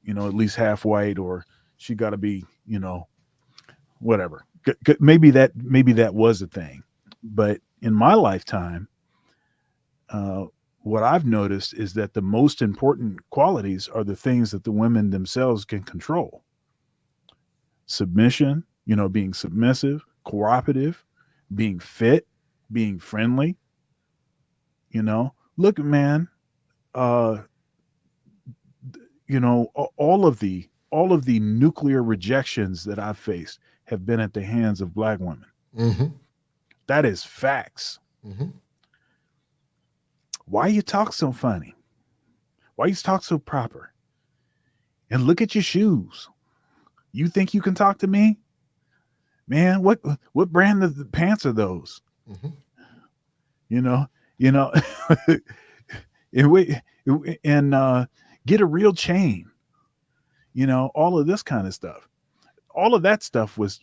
you know, at least half white, or she got to be, you know, whatever. Maybe that was a thing, but in my lifetime, what I've noticed is that the most important qualities are the things that the women themselves can control. Submission, you know, being submissive, cooperative, being fit, being friendly. You know, look, man, you know, all of the nuclear rejections that I've faced have been at the hands of black women. Mm-hmm. That is facts. Mm-hmm. Why you talk so funny? Why you talk so proper? And look at your shoes. You think you can talk to me? Man, what brand of the pants are those? Mm-hmm. You know, and get a real chain. You know, all of this kind of stuff. All of that stuff was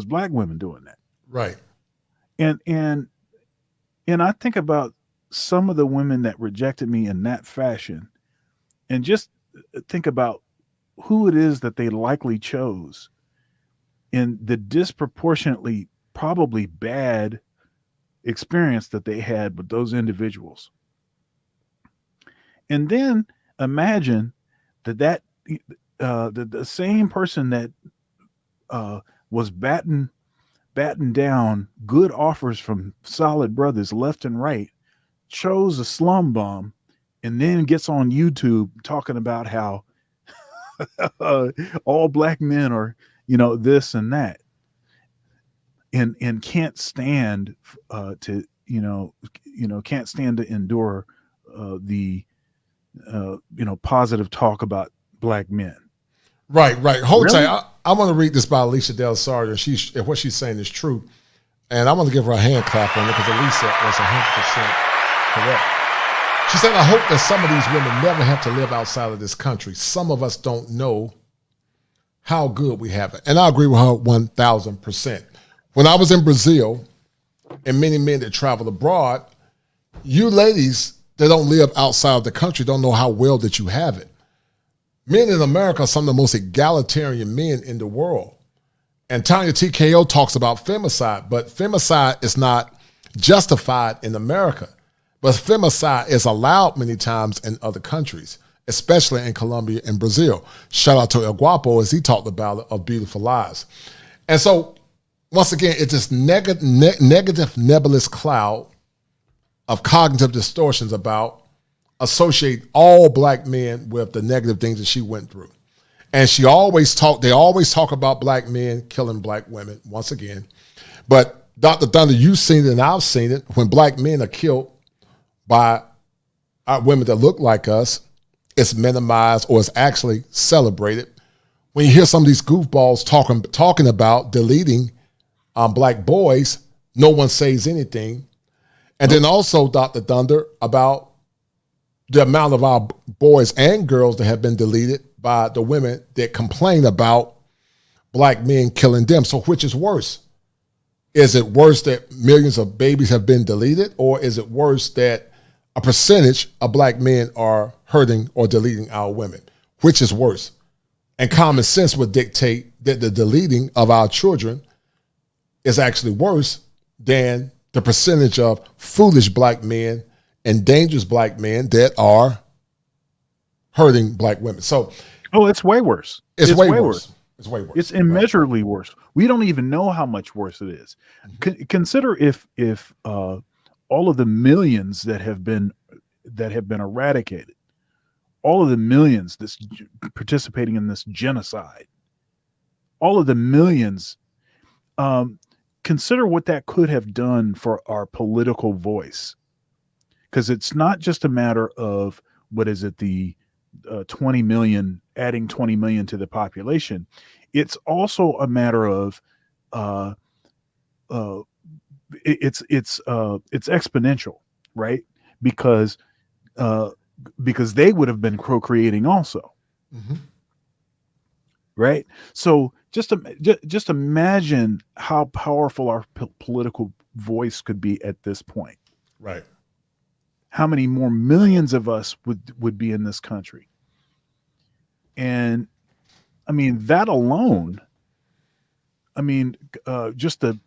black women doing that. Right. And I think about some of the women that rejected me in that fashion, and just think about who it is that they likely chose in the disproportionately probably bad experience that they had with those individuals. And then imagine that the same person that was batting down good offers from solid brothers left and right chose a slum bum, and then gets on YouTube talking about how all black men are, you know, this and that, and can't stand to can't stand to endure the positive talk about black men. Right. Hold Really? tight. I want to read this by Alicia Del Sardo. If what she's saying is true, and I want to give her a hand clap on it because Alicia was 100% correct. She said, I hope that some of these women never have to live outside of this country. Some of us don't know how good we have it. And I agree with her 1,000%. When I was in Brazil, and many men that travel abroad, you ladies that don't live outside of the country don't know how well that you have it. Men in America are some of the most egalitarian men in the world. And Tanya TKO talks about femicide, but femicide is not justified in America. But femicide is allowed many times in other countries, especially in Colombia and Brazil. Shout out to El Guapo as he talked about it, of Beautiful Lies. And so, once again, it's this negative nebulous cloud of cognitive distortions about associate all black men with the negative things that she went through. And they always talk about black men killing black women, once again. But Dr. Thunder, you've seen it and I've seen it. When black men are killed by women that look like us, it's minimized or it's actually celebrated. When you hear some of these goofballs talking about deleting black boys, no one says anything. And then also, Dr. Thunder, about the amount of our boys and girls that have been deleted by the women that complain about black men killing them. So which is worse? Is it worse that millions of babies have been deleted, or is it worse that a percentage of black men are hurting or deleting our women? Which is worse? And common sense would dictate that the deleting of our children is actually worse than the percentage of foolish black men and dangerous black men that are hurting black women. So, it's way worse. It's way worse. It's way worse. It's immeasurably worse. We don't even know how much worse it is. Consider if all of the millions that have been eradicated, all of the millions that's participating in this genocide, all of the millions, consider what that could have done for our political voice. Because it's not just a matter of, what is it, the 20 million, adding 20 million to the population. It's also a matter of it's exponential, right? Because they would have been procreating also, right? So just imagine how powerful our political voice could be at this point. Right. How many more millions of us would be in this country? And I mean, that alone, I mean, just the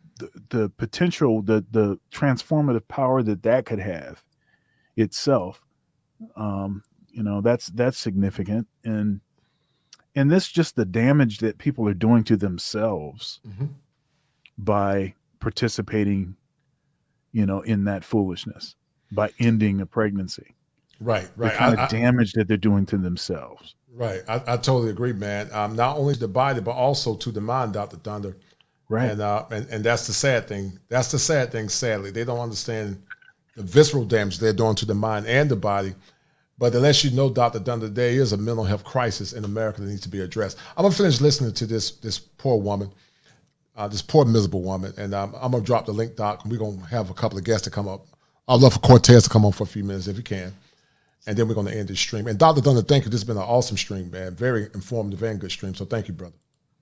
potential, the transformative power that could have itself, that's significant. And this just the damage that people are doing to themselves by participating, in that foolishness, by ending a pregnancy. Right. The kind of damage that they're doing to themselves. Right. I totally agree, man. Not only to the body, but also to the mind, Dr. Thunder. Right. And that's the sad thing. That's the sad thing, sadly. They don't understand the visceral damage they're doing to the mind and the body. But unless you know, Dr. Thunder, there is a mental health crisis in America that needs to be addressed. I'm going to finish listening to this poor woman, this poor miserable woman. And I'm going to drop the link, Doc, and we're going to have a couple of guests to come up. I'd love for Cortez to come on for a few minutes if you can. And then we're going to end this stream. And Dr. Thunder, thank you. This has been an awesome stream, man. Very informative and good stream. So thank you, brother.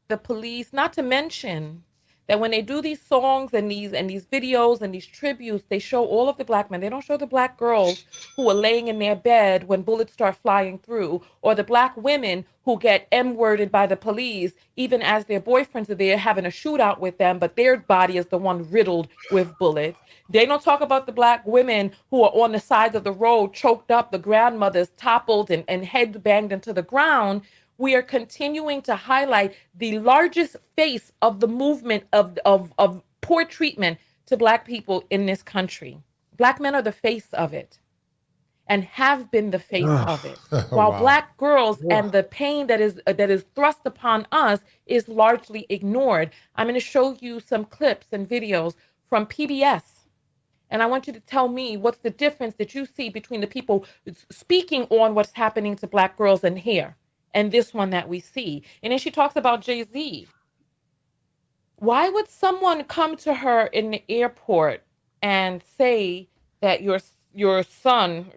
The police, not to mention that when they do these songs and these videos and these tributes, they show all of the black men. They don't show the black girls who are laying in their bed when bullets start flying through, or the black women who get M-worded by the police, even as their boyfriends are there having a shootout with them, but their body is the one riddled with bullets. They don't talk about the black women who are on the sides of the road, choked up, the grandmothers toppled and heads banged into the ground. We are continuing to highlight the largest face of the movement of poor treatment to black people in this country. Black men are the face of it and have been the face of it. While Wow. black girls and the pain that is thrust upon us is largely ignored. I'm going to show you some clips and videos from PBS. And I want you to tell me what's the difference that you see between the people speaking on what's happening to black girls in here and this one that we see. And then she talks about Jay-Z. Why would someone come to her in the airport and say that your son,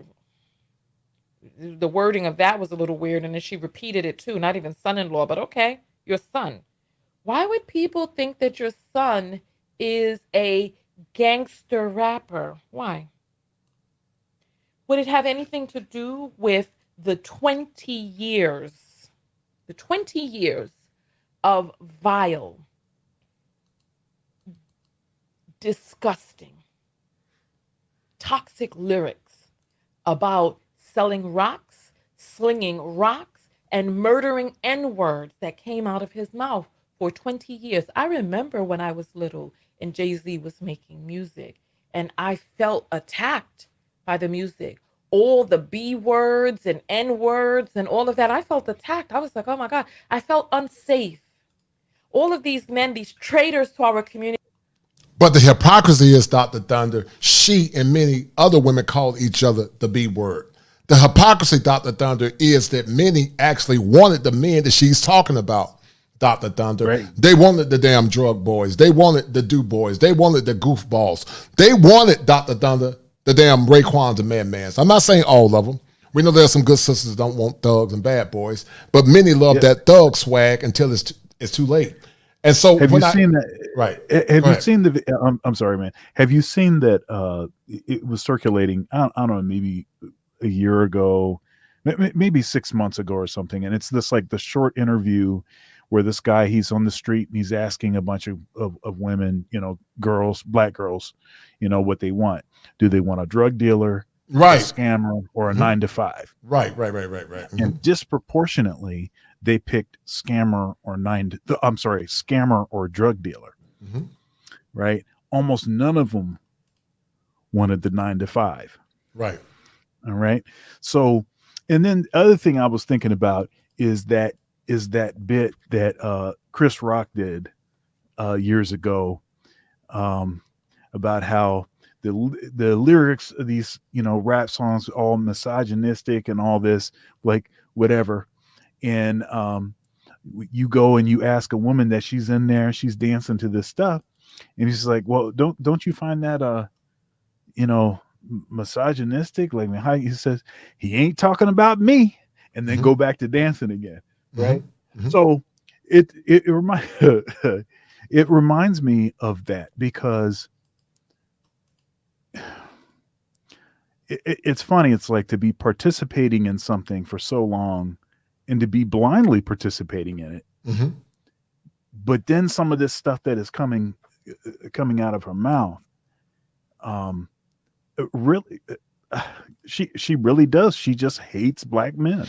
the wording of that was a little weird, and then she repeated it too, not even son-in-law, but okay, your son. Why would people think that your son is a gangster rapper? Why? Would it have anything to do with the 20 years of vile, disgusting, toxic lyrics about selling rocks, slinging rocks, and murdering N-words that came out of his mouth for 20 years? I remember when I was little and Jay-Z was making music, and I felt attacked by the music. All the B words and N words and all of that, I felt attacked. I was like, oh my God, I felt unsafe. All of these men, these traitors to our community. But the hypocrisy is, Dr. Thunder, she and many other women call each other the B word. The hypocrisy, Dr. Thunder, is that many actually wanted the men that she's talking about, Dr. Thunder. Right. They wanted the damn drug boys. They wanted the do boys. They wanted the goofballs. They wanted, Dr. Thunder, the damn Raekwons and Man-Mans. I'm not saying all of them. We know there's some good sisters that don't want thugs and bad boys, but many love that thug swag until it's too late. And so have you seen that? Right. Have you seen the? I'm sorry, man. Have you seen that? It was circulating. I don't know, maybe a year ago, maybe 6 months ago or something. And it's this like the short interview where this guy, he's on the street and he's asking a bunch of women, girls, black girls, what they want. Do they want a drug dealer? right, a scammer or a 9 to 5. Right. And disproportionately, they picked scammer or drug dealer. Right? Almost none of them wanted the 9 to 5. Right. All right. So, and then the other thing I was thinking about is that bit that Chris Rock did years ago about how the lyrics of these, rap songs all misogynistic and all this, like whatever. And you go and you ask a woman that she's in there, she's dancing to this stuff, and he's like, well, don't you find that misogynistic? Like, how he says he ain't talking about me, and then go back to dancing again, right? So it reminds me of that, because it's funny. It's like to be participating in something for so long and to be blindly participating in it. But then some of this stuff that is coming out of her mouth, really, she really does. She just hates black men.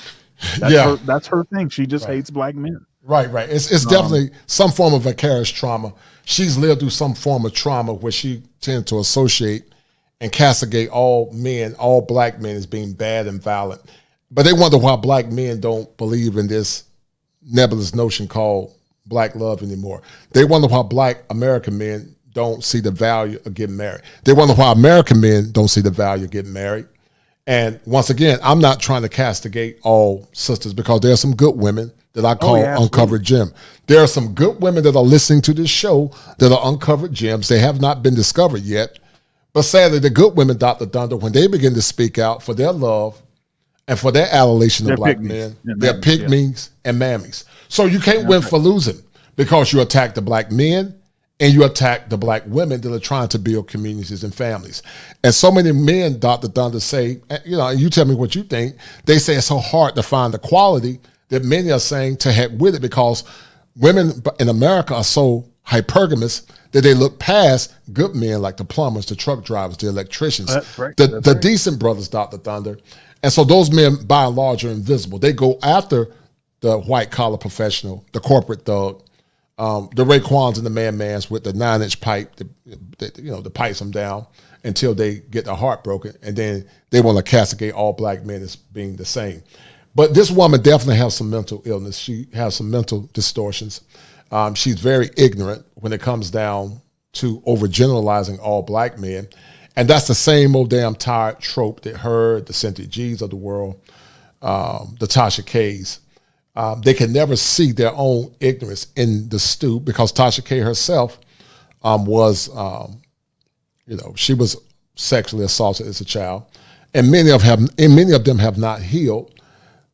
That's her thing. She just hates black men. Right. It's definitely some form of vicarious trauma. She's lived through some form of trauma where she tends to associate and castigate all men, all black men, as being bad and violent. But they wonder why black men don't believe in this nebulous notion called black love anymore. They wonder why black American men don't see the value of getting married. They wonder why American men don't see the value of getting married. And once again, I'm not trying to castigate all sisters, because there are some good women that I call uncovered gem. There are some good women that are listening to this show that are uncovered gems. They have not been discovered yet. But sadly, the good women, Dr. Thunder, when they begin to speak out for their love and for their adulation of black men, they're pygmies and mammies. So you can't win for losing, because you attack the black men and you attack the black women that are trying to build communities and families. And so many men, Dr. Thunder, say, and you tell me what you think, they say it's so hard to find the quality that many are saying to heck with it, because women in America are so hypergamous that they look past good men like the plumbers, the truck drivers, the electricians, the decent brothers, Dr. Thunder. And so those men, by and large, are invisible. They go after the white-collar professional, the corporate thug, the Raekwons and the man-mans with the 9-inch pipe that pipes them down until they get their heart broken, and then they want to castigate all black men as being the same. But this woman definitely has some mental illness. She has some mental distortions. She's very ignorant when it comes down to overgeneralizing all black men. And that's the same old damn tired trope that her, the Cynthia G's of the world, the Tasha K's, they can never see their own ignorance in the stew, because Tasha K herself was, she was sexually assaulted as a child, and many of them have not healed.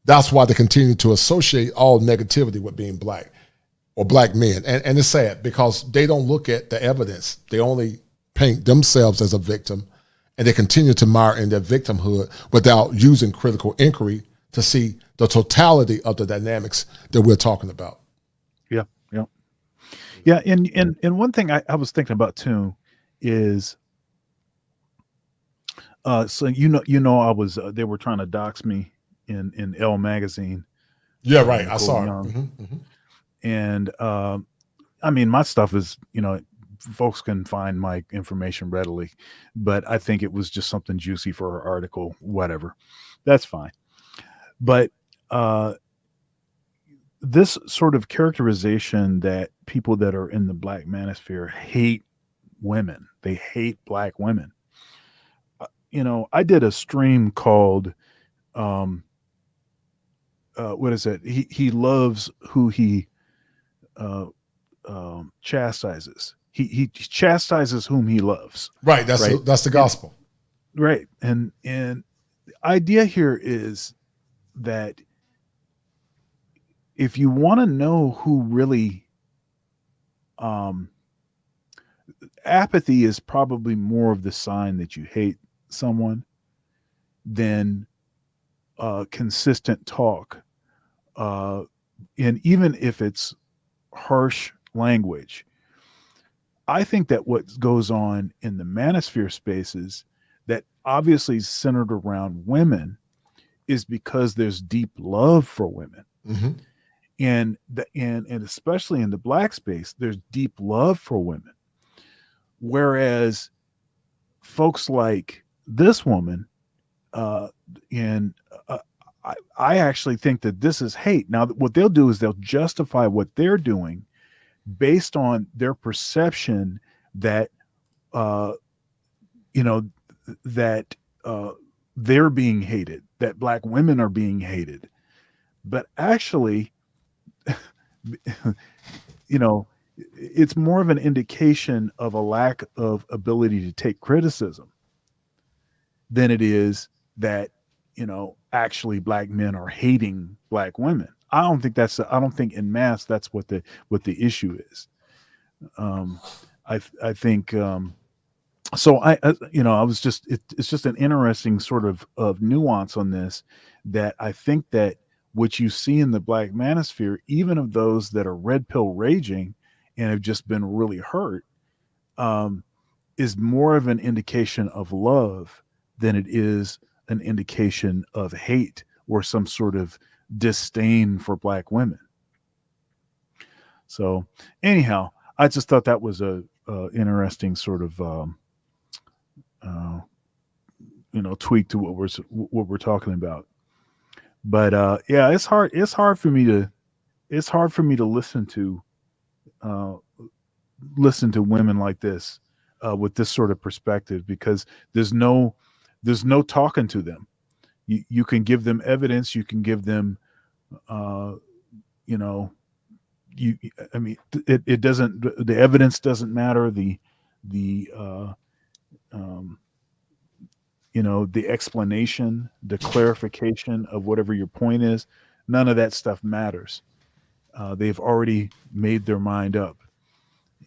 That's why they continue to associate all negativity with being black or black men. And it's sad, because they don't look at the evidence. They only paint themselves as a victim, and they continue to mire in their victimhood without using critical inquiry to see the totality of the dynamics that we're talking about. Yeah. And one thing I was thinking about too is, so I was they were trying to dox me in Elle magazine. Yeah, right. I saw it. And I mean, my stuff is, folks can find my information readily, but I think it was just something juicy for her article, whatever. That's fine. But this sort of characterization that people that are in the black manosphere hate women, they hate black women. I did a stream called, what is it? He loves who he chastises. He chastises whom he loves. Right. That's the gospel. Right. And the idea here is that if you want to know who really, apathy is probably more of the sign that you hate someone than consistent talk. And even if it's harsh language, I think that what goes on in the manosphere spaces, that obviously centered around women is because there's deep love for women. Mm-hmm. And especially in the Black space, there's deep love for women. Whereas folks like this woman, I actually think that this is hate. Now, what they'll do is they'll justify what they're doing based on their perception that, that they're being hated, that Black women are being hated. But actually, it's more of an indication of a lack of ability to take criticism than it is that, actually Black men are hating Black women. I don't think en masse that's what the issue is. I think so I was just it's just an interesting sort of nuance on this, that I think that what you see in the Black manosphere, even of those that are red pill raging and have just been really hurt, is more of an indication of love than it is an indication of hate or some sort of disdain for Black women. So anyhow, I just thought that was a interesting sort of tweak to what we're talking about. But yeah, it's hard for me to listen to women like this with this sort of perspective, because there's no talking to them. You can give them evidence, you can give them it doesn't, the evidence doesn't matter, the explanation, the clarification of whatever your point is, none of that stuff matters. They've already made their mind up,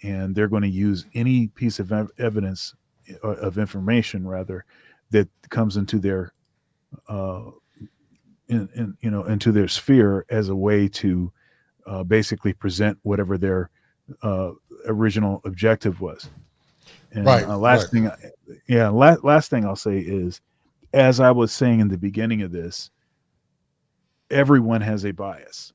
and they're going to use any piece of evidence, of information rather, that comes into their into their sphere as a way to basically present whatever their original objective was. And last thing I'll say is, as I was saying in the beginning of this, everyone has a bias.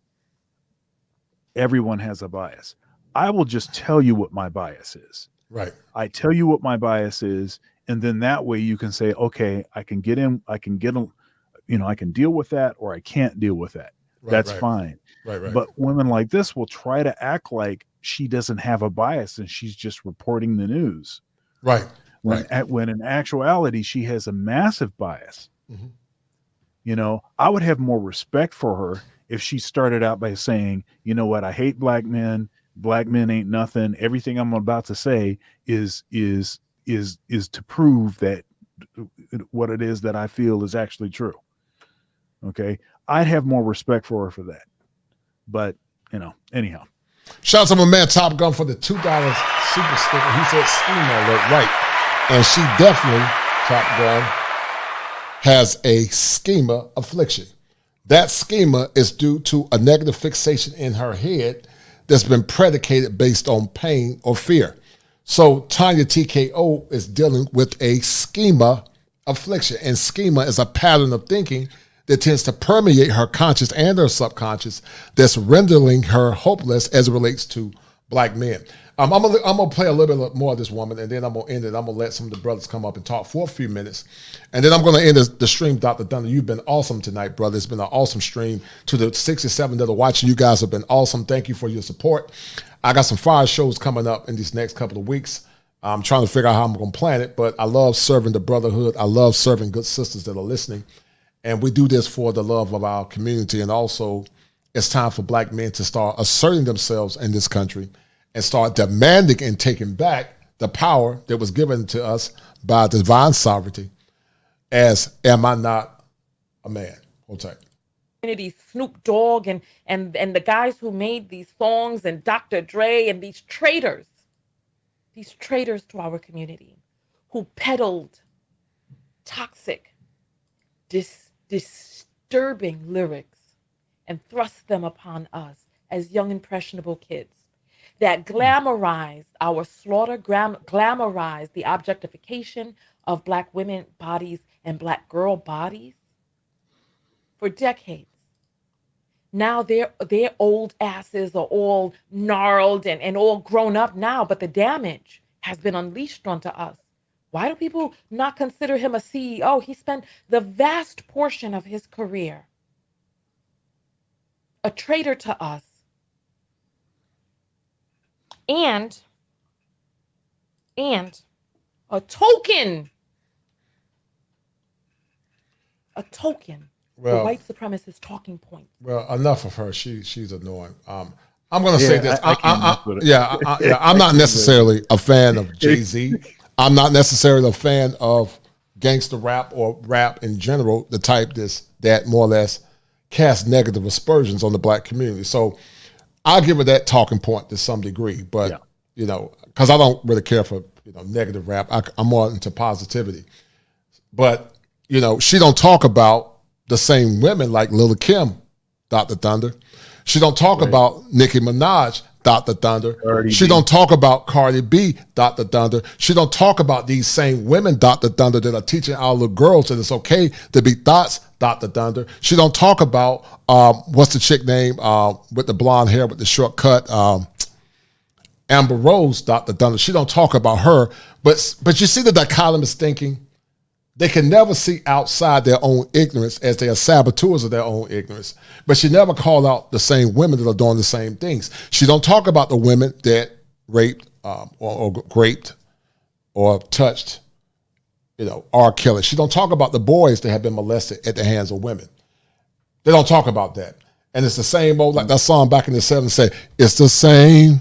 Everyone has a bias. I will just tell you what my bias is. Right. I tell you what my bias is, and then that way you can say, okay, I can deal with that, or I can't deal with that. That's fine. Right. But women like this will try to act like she doesn't have a bias and she's just reporting the news. Right. When in actuality, she has a massive bias. Mm-hmm. I would have more respect for her if she started out by saying, you know what, I hate Black men. Black men ain't nothing. Everything I'm about to say is to prove that what it is that I feel is actually true. Okay. I'd have more respect for her for that. But, anyhow. Shout out to my man Top Gun for the $2 super sticker. He said schema alert, right. And she definitely, Top Gun, has a schema affliction. That schema is due to a negative fixation in her head that's been predicated based on pain or fear. So Tanya TKO is dealing with a schema affliction, and schema is a pattern of thinking that tends to permeate her conscious and her subconscious, that's rendering her hopeless as it relates to Black men. I'm gonna play a little bit more of this woman, and then I'm gonna end it. I'm gonna let some of the brothers come up and talk for a few minutes, and then I'm gonna end the stream. Dr. Thunder, you've been awesome tonight, brother. It's been an awesome stream. To the 67 that are watching, you guys have been awesome. Thank you for your support. I got some fire shows coming up in these next couple of weeks. I'm trying to figure out how I'm gonna plan it, but I love serving the brotherhood. I love serving good sisters that are listening. And we do this for the love of our community. And also, it's time for Black men to start asserting themselves in this country and start demanding and taking back the power that was given to us by divine sovereignty as, am I not a man? Hold tight. Snoop Dogg and the guys who made these songs, and Dr. Dre, and these traitors to our community who peddled toxic, disturbing lyrics and thrust them upon us as young, impressionable kids, that glamorized our slaughter, glamorized the objectification of Black women bodies and Black girl bodies for decades. Now their old asses are all gnarled and all grown up now, but the damage has been unleashed onto us. Why do people not consider him a CEO? He spent the vast portion of his career a traitor to us. And a token for white supremacist talking points. Well, enough of her. She's annoying. I'm going to say this. I'm not necessarily a fan of Jay-Z. I'm not necessarily a fan of gangster rap or rap in general, the type that more or less cast negative aspersions on the Black community. So I'll give her that talking point to some degree, but because I don't really care for negative rap. I'm more into positivity. But she don't talk about the same women like Lil' Kim, Dr. Thunder. She don't talk about Nicki Minaj, Dr. Thunder. She don't talk about Cardi B, Dr. Thunder. She don't talk about these same women, Dr. Thunder, that are teaching our little girls that it's okay to be thoughts, Dr. Thunder. She don't talk about what's the chick name with the blonde hair with the short cut, Amber Rose, Dr. Thunder. She don't talk about her, but you see the dichotomous thinking. They can never see outside their own ignorance as they are saboteurs of their own ignorance. But she never called out the same women that are doing the same things. She don't talk about the women that raped or raped or touched, R. Kelly. She don't talk about the boys that have been molested at the hands of women. They don't talk about that. And it's the same old, like that song back in the 70s said, it's the same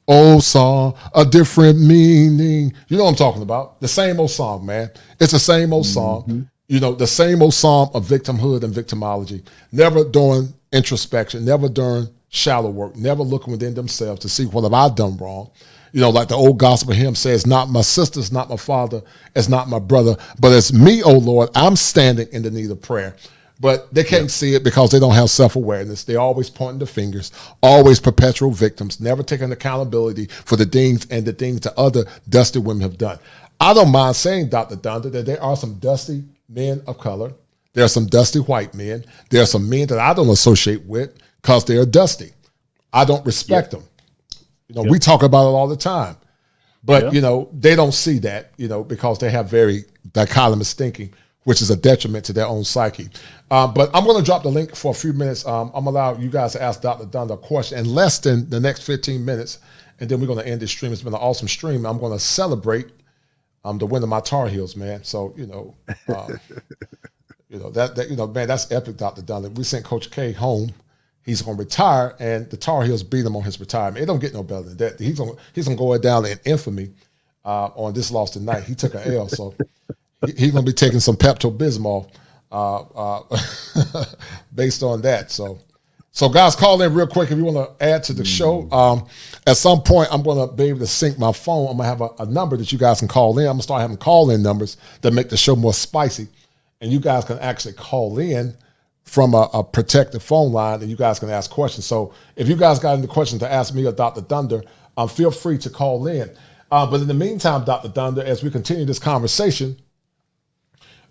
old song, a different meaning. You know what I'm talking about? The same old song, man. It's the same old song. The same old song of victimhood and victimology. Never doing introspection, never doing shallow work, never looking within themselves to see what have I done wrong. Like the old gospel hymn says, not my sister, it's not my father, it's not my brother, but it's me, oh Lord, I'm standing in the need of prayer. But they can't see it because they don't have self-awareness. They're always pointing the fingers, always perpetual victims, never taking accountability for the things that other dusty women have done. I don't mind saying, Dr. Thunder, that there are some dusty men of color. There are some dusty white men. There are some men that I don't associate with because they are dusty. I don't respect them. We talk about it all the time. But, they don't see that, because they have very dichotomous thinking, which is a detriment to their own psyche. But I'm going to drop the link for a few minutes. I'm going to allow you guys to ask Dr. Thunder a question in less than the next 15 minutes, and then we're going to end this stream. It's been an awesome stream. I'm going to celebrate the win of my Tar Heels, man. So, man, that's epic, Dr. Thunder. We sent Coach K home. He's going to retire, and the Tar Heels beat him on his retirement. It don't get no better than that. He's going to go down in infamy on this loss tonight. He took an L, so he's going to be taking some Pepto-Bismol based on that. So guys, call in real quick if you want to add to the show. At some point, I'm going to be able to sync my phone. I'm going to have a number that you guys can call in. I'm going to start having call-in numbers that make the show more spicy, and you guys can actually call in from a protected phone line, and you guys can ask questions. So if you guys got any questions to ask me or Dr. Thunder, feel free to call in. But in the meantime, Dr. Thunder, as we continue this conversation,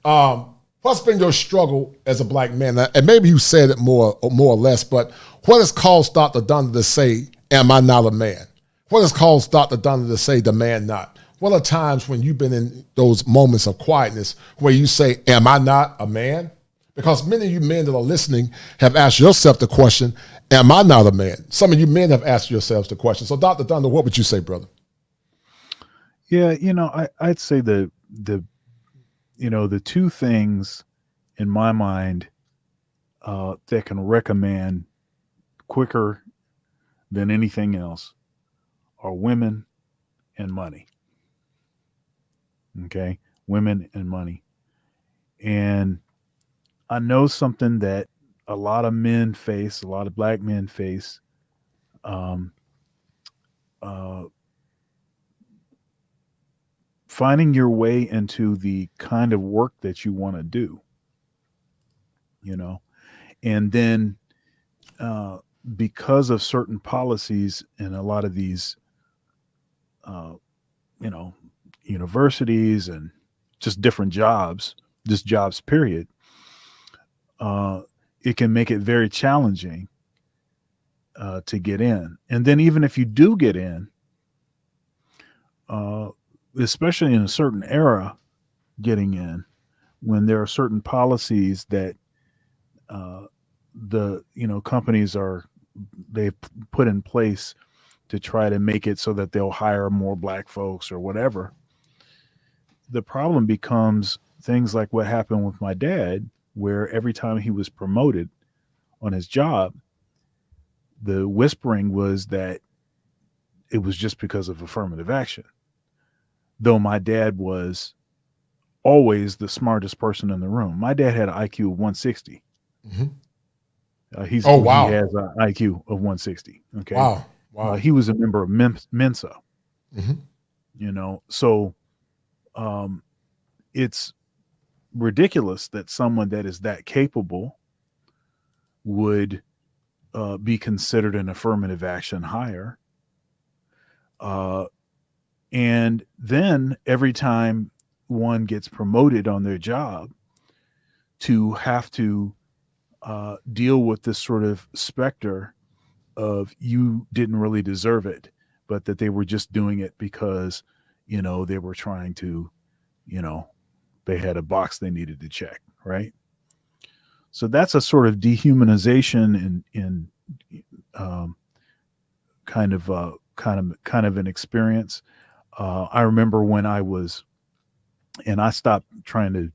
what's been your struggle as a Black man? And maybe you said it more or less, but what has caused Dr. Thunder to say, am I not a man? What has caused Dr. Thunder to say, the man not? What are times when you've been in those moments of quietness where you say, am I not a man? Because many of you men that are listening have asked yourself the question, am I not a man? Some of you men have asked yourselves the question. So Dr. Thunder, what would you say, brother? Yeah, I'd say the two things in my mind that can recommend quicker than anything else are women and money. Okay, women and money. And I know something that a lot of men face, a lot of Black men face, finding your way into the kind of work that you want to do, and then because of certain policies in a lot of these, universities and just different jobs, just jobs, period, it can make it very challenging to get in. And then even if you do get in, especially in a certain era, getting in, when there are certain policies that companies they've put in place to try to make it so that they'll hire more black folks or whatever. The problem becomes things like what happened with my dad, where every time he was promoted on his job, the whispering was that it was just because of affirmative action. Though my dad was always the smartest person in the room. My dad had an IQ of 160. Mm-hmm. He has an IQ of 160. Okay. Wow. He was a member of Mensa. Mm-hmm. So it's ridiculous that someone that is that capable would be considered an affirmative action hire. And then every time one gets promoted on their job, to have to deal with this sort of specter of you didn't really deserve it, but that they were just doing it because, they were trying to, they had a box they needed to check, right? So that's a sort of dehumanization and kind of an experience. I remember when I stopped trying to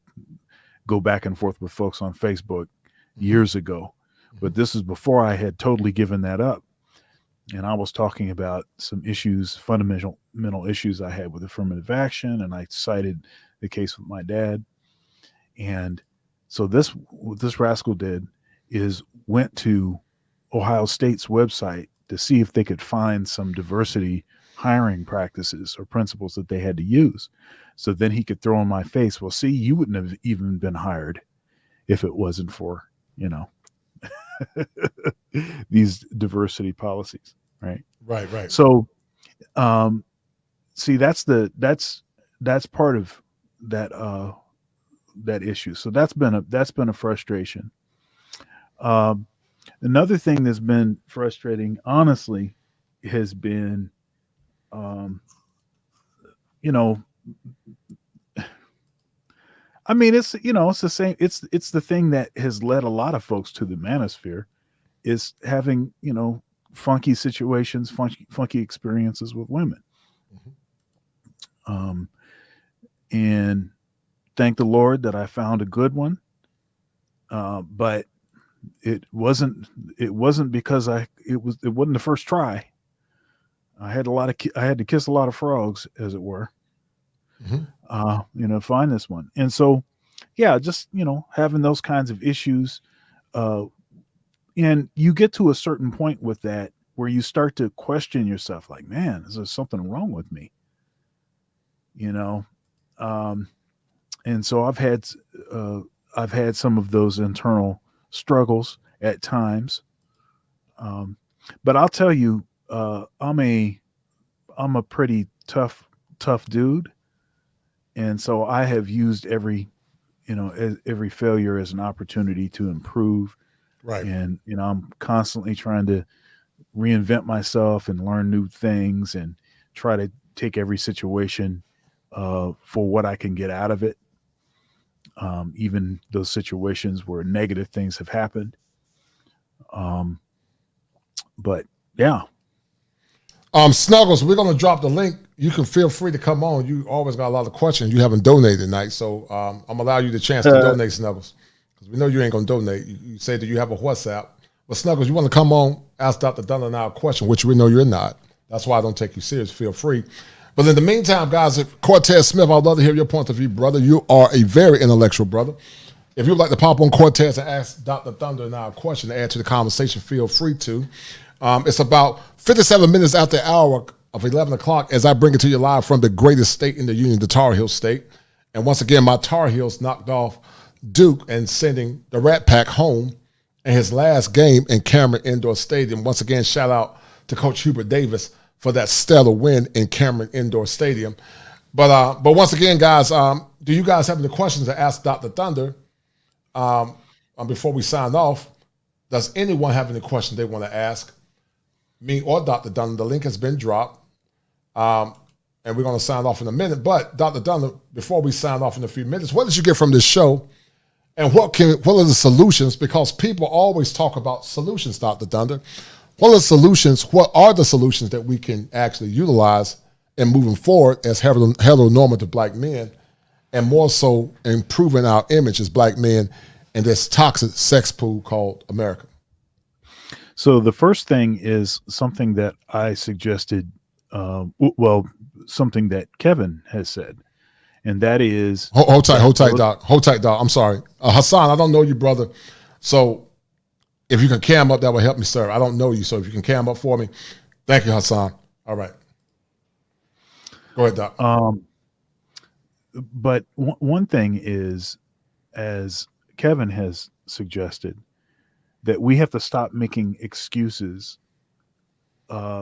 go back and forth with folks on Facebook years ago, but this is before I had totally given that up. And I was talking about some issues, fundamental issues I had with affirmative action, and I cited the case with my dad. And so what this rascal did is went to Ohio State's website to see if they could find some diversity hiring practices or principles that they had to use. So then he could throw in my face, well, see, you wouldn't have even been hired if it wasn't for, these diversity policies. Right. Right. So, see, that's part of that issue. So that's been a frustration. Another thing that's been frustrating, honestly, has been, it's the same. It's the thing that has led a lot of folks to the manosphere, is having, funky situations, funky experiences with women. And thank the Lord that I found a good one. But it wasn't because it wasn't the first try. I had to kiss a lot of frogs, as it were, find this one. And so, yeah, just, having those kinds of issues, and you get to a certain point with that where you start to question yourself, like, man, is there something wrong with me? And so I've had some of those internal struggles at times. But I'll tell you, I'm a pretty tough dude. And so I have used every failure as an opportunity to improve. Right. And, I'm constantly trying to reinvent myself and learn new things and try to take every situation for what I can get out of it. Even those situations where negative things have happened. But yeah. Snuggles, we're going to drop the link. You can feel free to come on. You always got a lot of questions. You haven't donated tonight. So I'm going to allow you the chance to donate, Snuggles. Because we know you ain't going to donate. You say that you have a WhatsApp. But Snuggles, you want to come on, ask Dr. Thunder now a question, which we know you're not. That's why I don't take you serious. Feel free. But in the meantime, guys, Cortez Smith, I'd love to hear your point of view, brother. You are a very intellectual brother. If you'd like to pop on Cortez and ask Dr. Thunder now a question to add to the conversation, feel free to. It's about 57 minutes after the hour of 11 o'clock as I bring it to you live from the greatest state in the union, the Tar Heel State. And once again, my Tar Heels knocked off Duke and sending the Rat Pack home in his last game in Cameron Indoor Stadium. Once again, shout out to Coach Hubert Davis for that stellar win in Cameron Indoor Stadium. But once again, guys, do you guys have any questions to ask Dr. Thunder before we sign off? Does anyone have any questions they want to ask me or Dr. Thunder? The link has been dropped. And we're going to sign off in a minute. But Dr. Thunder, before we sign off in a few minutes, what did you get from this show? And what are the solutions? Because people always talk about solutions, Dr. Thunder. What are the solutions? What are the solutions that we can actually utilize in moving forward as heteronormative black men, and more so improving our image as black men in this toxic sex pool called America? So the first thing is something that I suggested, something that Kevin has said, and that is hold tight, Doc. I'm sorry, Hassan. I don't know you, brother. So if you can cam up, that will help me, sir. I don't know you, so if you can cam up for me, thank you, Hassan. All right, go ahead, Doc. But one thing is, as Kevin has suggested, that we have to stop making excuses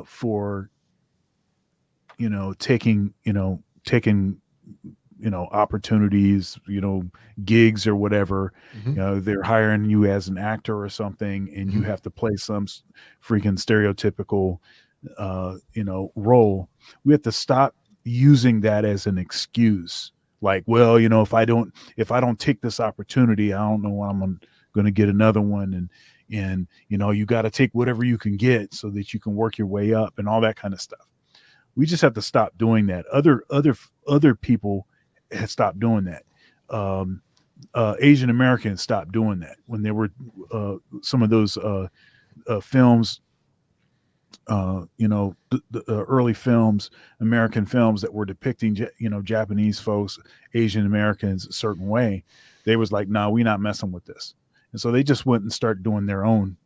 for taking opportunities, gigs or whatever. They're hiring you as an actor or something, and you have to play some freaking stereotypical role. We have to stop using that as an excuse. Like, well, if I don't take this opportunity, I don't know when I'm going to get another one, and you got to take whatever you can get so that you can work your way up and all that kind of stuff. We just have to stop doing that. Other people have stopped doing that. Asian Americans stopped doing that when there were some of those films, the early films, American films that were depicting, Japanese folks, Asian Americans a certain way. They was like, "No, we're not messing with this," and so they just went and started doing their own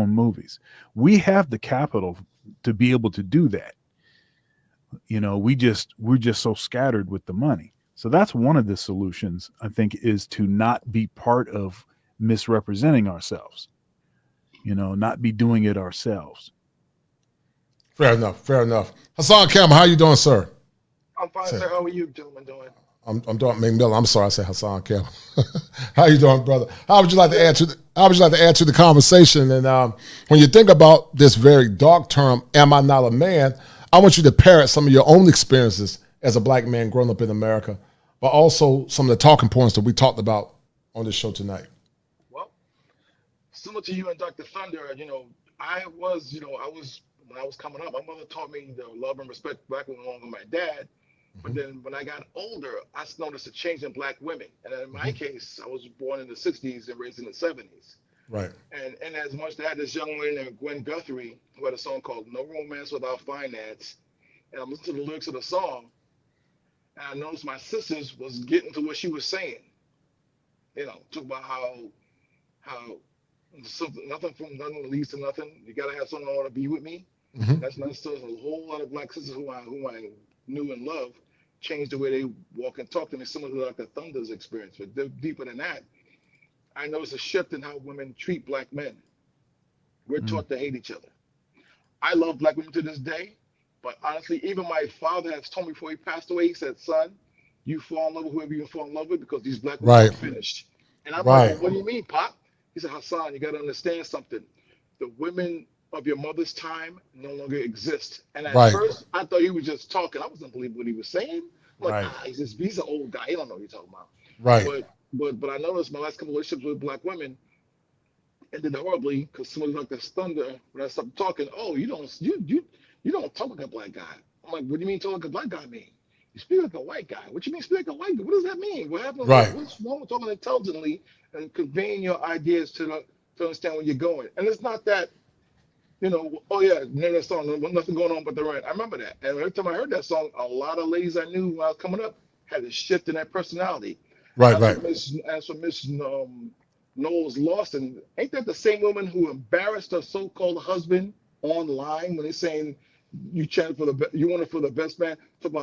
movies. We have the capital to be able to do that. We're just so scattered with the money. So that's one of the solutions, I think, is to not be part of misrepresenting ourselves. Not be doing it ourselves. Fair enough. Hassan Campbell, how you doing, sir? I'm fine, sir. How are you gentlemen doing? I'm doing McMillan. I'm sorry, I said Hassan Campbell. How you doing, brother? How would you like to add to the conversation? And when you think about this very dark term, "Am I not a man?" I want you to parrot some of your own experiences as a black man growing up in America, but also some of the talking points that we talked about on this show tonight. Well, similar to you and Dr. Thunder, I was when I was coming up, my mother taught me to love and respect black women along with my dad. But then when I got older, I noticed a change in black women. And in my case, I was born in the 60s and raised in the 70s. Right. And as much as I had this young lady named Gwen Guthrie, who had a song called "No Romance Without Finance," and I'm listening to the lyrics of the song, and I noticed my sisters was getting to what she was saying. Talk about how nothing leads to nothing. You gotta have someone that want to be with me. That's not still a whole lot of black sisters who I knew and loved changed the way they walk and talk to me, similar to Dr. Thunder's experience. But deeper than that, I noticed a shift in how women treat black men. We're taught to hate each other. I love black women to this day, but honestly, even my father has told me before he passed away, he said, "Son, you fall in love with whoever you fall in love with because these black women are finished." And I'm like, "Well, what do you mean, Pop?" He said, "Hassan, you got to understand something. The women of your mother's time no longer exist." And at first, I thought he was just talking. I wasn't believing what he was saying. I'm like, he's an old guy. He don't know what he's talking about. Right. But I noticed my last couple of relationships with black women ended horribly because somebody like this Thunder, when I stopped talking, "Oh, you don't talk like a black guy." I'm like, "What do you mean talk like a black guy mean? You speak like a white guy. What you mean speak like a white guy? What does that mean? What happened? What's wrong with talking intelligently and conveying your ideas to understand where you're going?" And it's not that, oh yeah, name that song, nothing going on but the right. I remember that. And every time I heard that song, a lot of ladies I knew when I was coming up had a shift in their personality. Right. As for Miss Knowles Lawson, ain't that the same woman who embarrassed her so-called husband online when they're saying you want it for the best man? And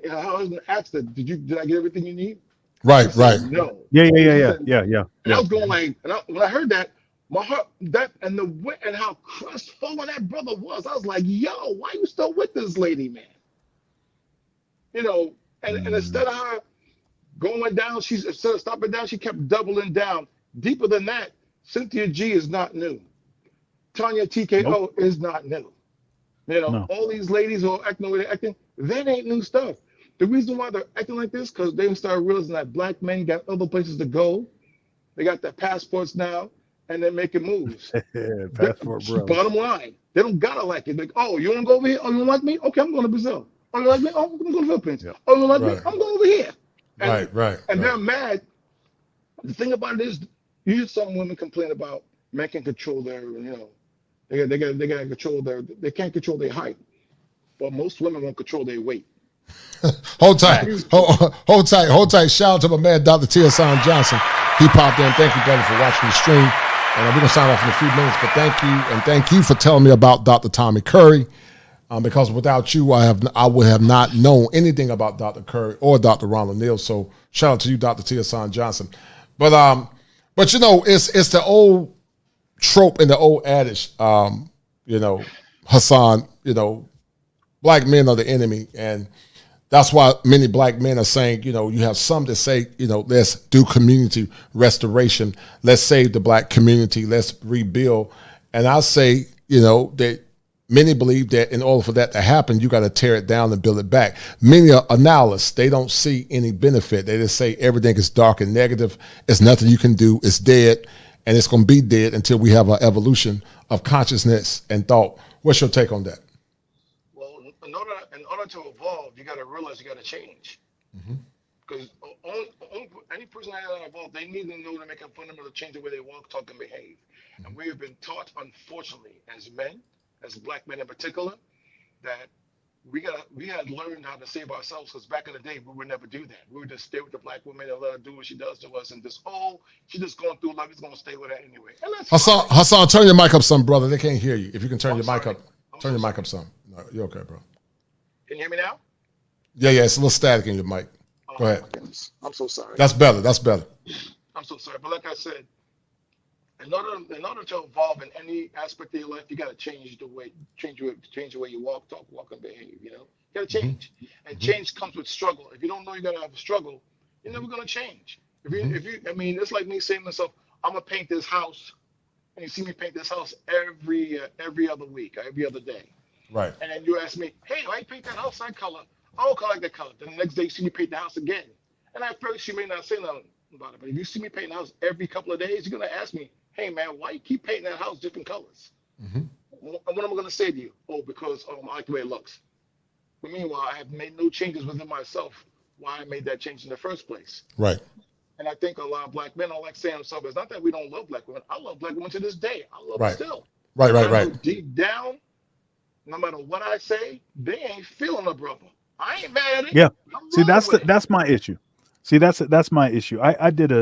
her husband asked her, "Did I get everything you need?" Right. No. Yeah. And I was going like, when I heard that, my heart, and how crestfallen that brother was, I was like, "Yo, why you still with this lady, man?" You know, and instead of her going down, instead of stopping down, she kept doubling down. Deeper than that, Cynthia G is not new. Tanya TKO is not new. You know, all these ladies who are acting the way they're acting, that ain't new stuff. The reason why they're acting like this, because they started realizing that black men got other places to go. They got their passports now, and they're making moves. Passport brothers. Bottom line, they don't gotta like it. Like, oh, you wanna go over here? Oh, you don't like me? Okay, I'm going to Brazil. Oh, you like me? Oh, I'm going to the Philippines. Yeah. Oh, you don't like me? I'm going over here. And, and they're mad. The thing about it is, you hear some women complain about men can control their, you know, they gotta control they can't control their height. But most women won't control their weight. Hold tight. Hold tight. Shout out to my man, Dr. Tina Johnson. He popped in. Thank you, brother, for watching the stream. And we're going to sign off in a few minutes. But thank you. And thank you for telling me about Dr. Tommy Curry. Because without you, I would have not known anything about Dr. Curry or Dr. Ronald Neal. So shout out to you, Dr. Tina Johnson. But you know, it's the old trope and the old adage, you know, Hassan, you know, black men are the enemy. And that's why many black men are saying, you know, you have some that say, you know, let's do community restoration. Let's save the black community. Let's rebuild. And I say, you know, that many believe that in order for that to happen, you got to tear it down and build it back. Many are nihilists. They don't see any benefit. They just say everything is dark and negative. It's nothing you can do. It's dead. And it's going to be dead until we have an evolution of consciousness and thought. What's your take on that? In order to evolve, you got to realize you got to change. Because any person that has evolved, they need to know to make a fundamental change the way they walk, talk, and behave. And we have been taught, unfortunately, as men, as black men in particular, that we had learned how to save ourselves. Because back in the day, we would never do that. We would just stay with the black woman and let her do what she does to us, and just she's just going through life. It's going to stay with her anyway. And that's Hassan, turn your mic up some, brother. They can't hear you. If you can turn your mic up, turn your mic up some. No, you're okay, bro. Can you hear me now? Yeah, it's a little static in your mic. Go ahead. I'm so sorry. That's better. I'm so sorry. But like I said, in order to evolve in any aspect of your life, you got to change the way you walk, talk, and behave. You know, you got to change, and change comes with struggle. If you don't know you're gonna have a struggle, you're never gonna change. If you, I mean, it's like me saying to myself, I'm gonna paint this house, and you see me paint this house every other week, every other day. Right. And then you ask me, hey, why you paint that house that color? I don't like that color. Then the next day you see me paint the house again. And at first you may not say nothing about it, but if you see me paint the house every couple of days, you're gonna ask me, hey man, why you keep painting that house different colors? What am I gonna say to you? Oh, because I like the way it looks. But meanwhile, I have made no changes within myself why I made that change in the first place. Right. And I think a lot of black men are like saying themselves, it's not that we don't love black women. I love black women to this day. I love them still. Right. Deep down, no matter what I say, they ain't feeling a brother. I ain't mad at it. Yeah. See, that's my issue. See, that's my issue. I did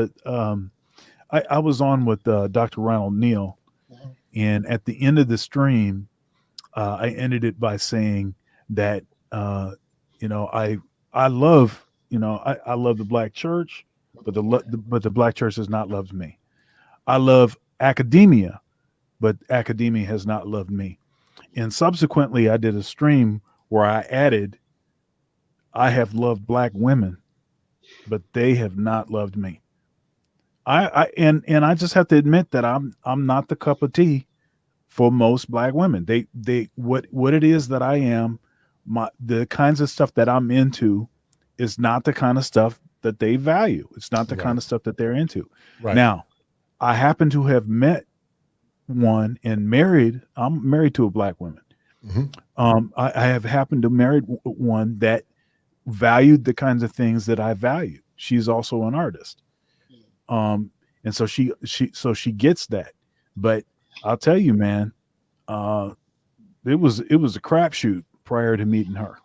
I was on with Dr. Ronald Neal, and at the end of the stream, I ended it by saying that you know, I love the black church, but the black church has not loved me. I love academia, but academia has not loved me. And subsequently, I did a stream where I added, I have loved black women, but they have not loved me. And I just have to admit that I'm not the cup of tea for most black women. They what it is that I am, the kinds of stuff that I'm into is not the kind of stuff that they value. It's not the kind of stuff that they're into. Right. Now, I happen to have met one and married. I'm married to a black woman. I have happened to marry one that valued the kinds of things that I valued. She's also an artist. And so she gets that. But I'll tell you, man, it was a crapshoot prior to meeting her.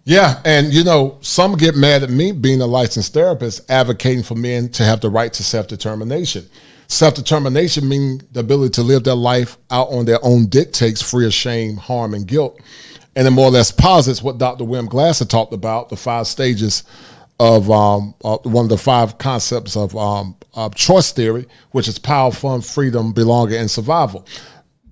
Yeah, and you know, some get mad at me being a licensed therapist advocating for men to have the right to self-determination. Self-determination means the ability to live their life out on their own dictates, free of shame, harm, and guilt. And it more or less posits what Dr. William Glasser talked about, the 5 stages of one of the 5 concepts of choice theory, which is power, fun, freedom, belonging, and survival.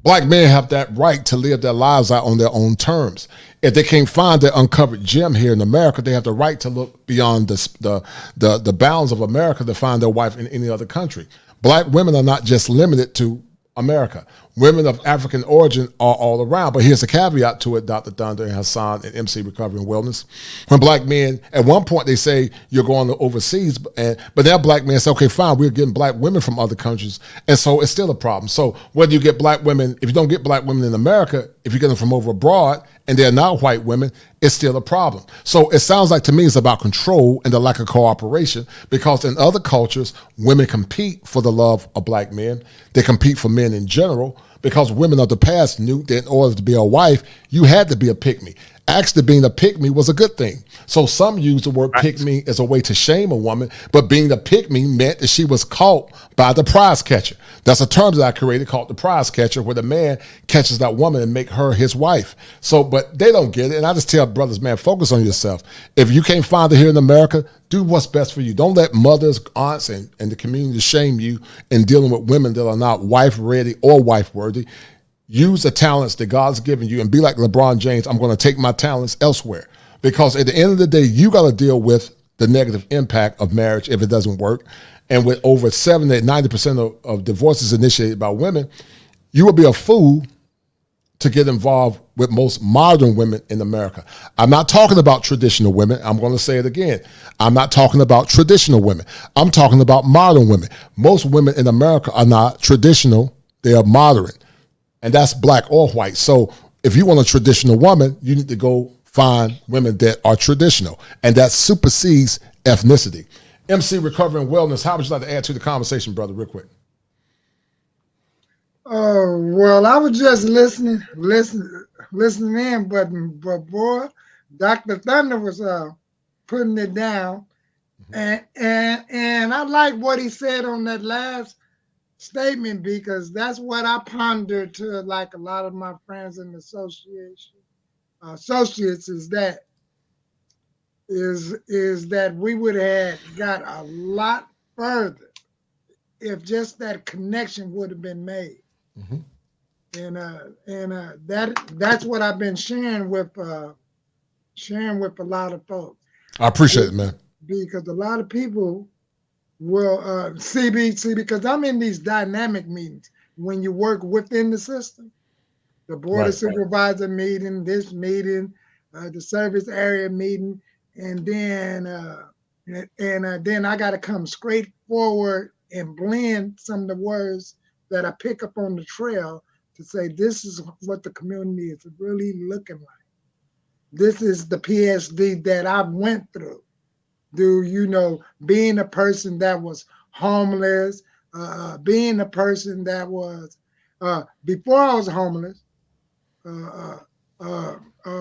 Black men have that right to live their lives out on their own terms. If they can't find their uncovered gem here in America, they have the right to look beyond the bounds of America to find their wife in any other country. Black women are not just limited to America. Women of African origin are all around. But here's a caveat to it, Dr. Thunder and Hassan and MC Recovery and Wellness. When black men, at one point they say you're going to overseas, but now black men say, okay, fine, we're getting black women from other countries. And so it's still a problem. So whether you get black women, if you don't get black women in America, if you get them from over abroad and they're not white women, it's still a problem. So it sounds like to me it's about control and the lack of cooperation, because in other cultures, women compete for the love of black men. They compete for men in general, because women of the past knew that in order to be a wife, you had to be a pick-me. Actually, being a pick-me was a good thing. So some use the word pick-me as a way to shame a woman, but being a pick-me meant that she was caught by the prize catcher. That's a term that I created called the prize catcher, where the man catches that woman and make her his wife. So, but they don't get it. And I just tell brothers, man, focus on yourself. If you can't find it here in America, do what's best for you. Don't let mothers, aunts, and the community shame you in dealing with women that are not wife-ready or wife-worthy. Use the talents that God's given you and be like LeBron James. I'm going to take my talents elsewhere, because at the end of the day, you got to deal with the negative impact of marriage if it doesn't work. And with over 70-90% of divorces initiated by women, you would be a fool to get involved with most modern women in America. I'm not talking about traditional women. I'm going to say it again. I'm not talking about traditional women. I'm talking about modern women. Most women in America are not traditional. They are modern. And that's black or white. So if you want a traditional woman, you need to go find women that are traditional. And that supersedes ethnicity. MC Recovery and Wellness, how would you like to add to the conversation, brother, real quick? Well, I was just listening in, but boy, Dr. Thunder was putting it down. And I like what he said on that last statement, because that's what I pondered to, like a lot of my friends in the associates, is that we would have got a lot further if just that connection would have been made. And that's what I've been sharing with a lot of folks. I appreciate it, man. Because a lot of people will CBC, because I'm in these dynamic meetings when you work within the system, the board of supervisor meeting, this meeting, the service area meeting, and then I got to come straight forward and blend some of the words that I pick up on the trail to say this is what the community is really looking like. This is the PSD that I went through. Being a person that was homeless, being a person that was, before I was homeless, I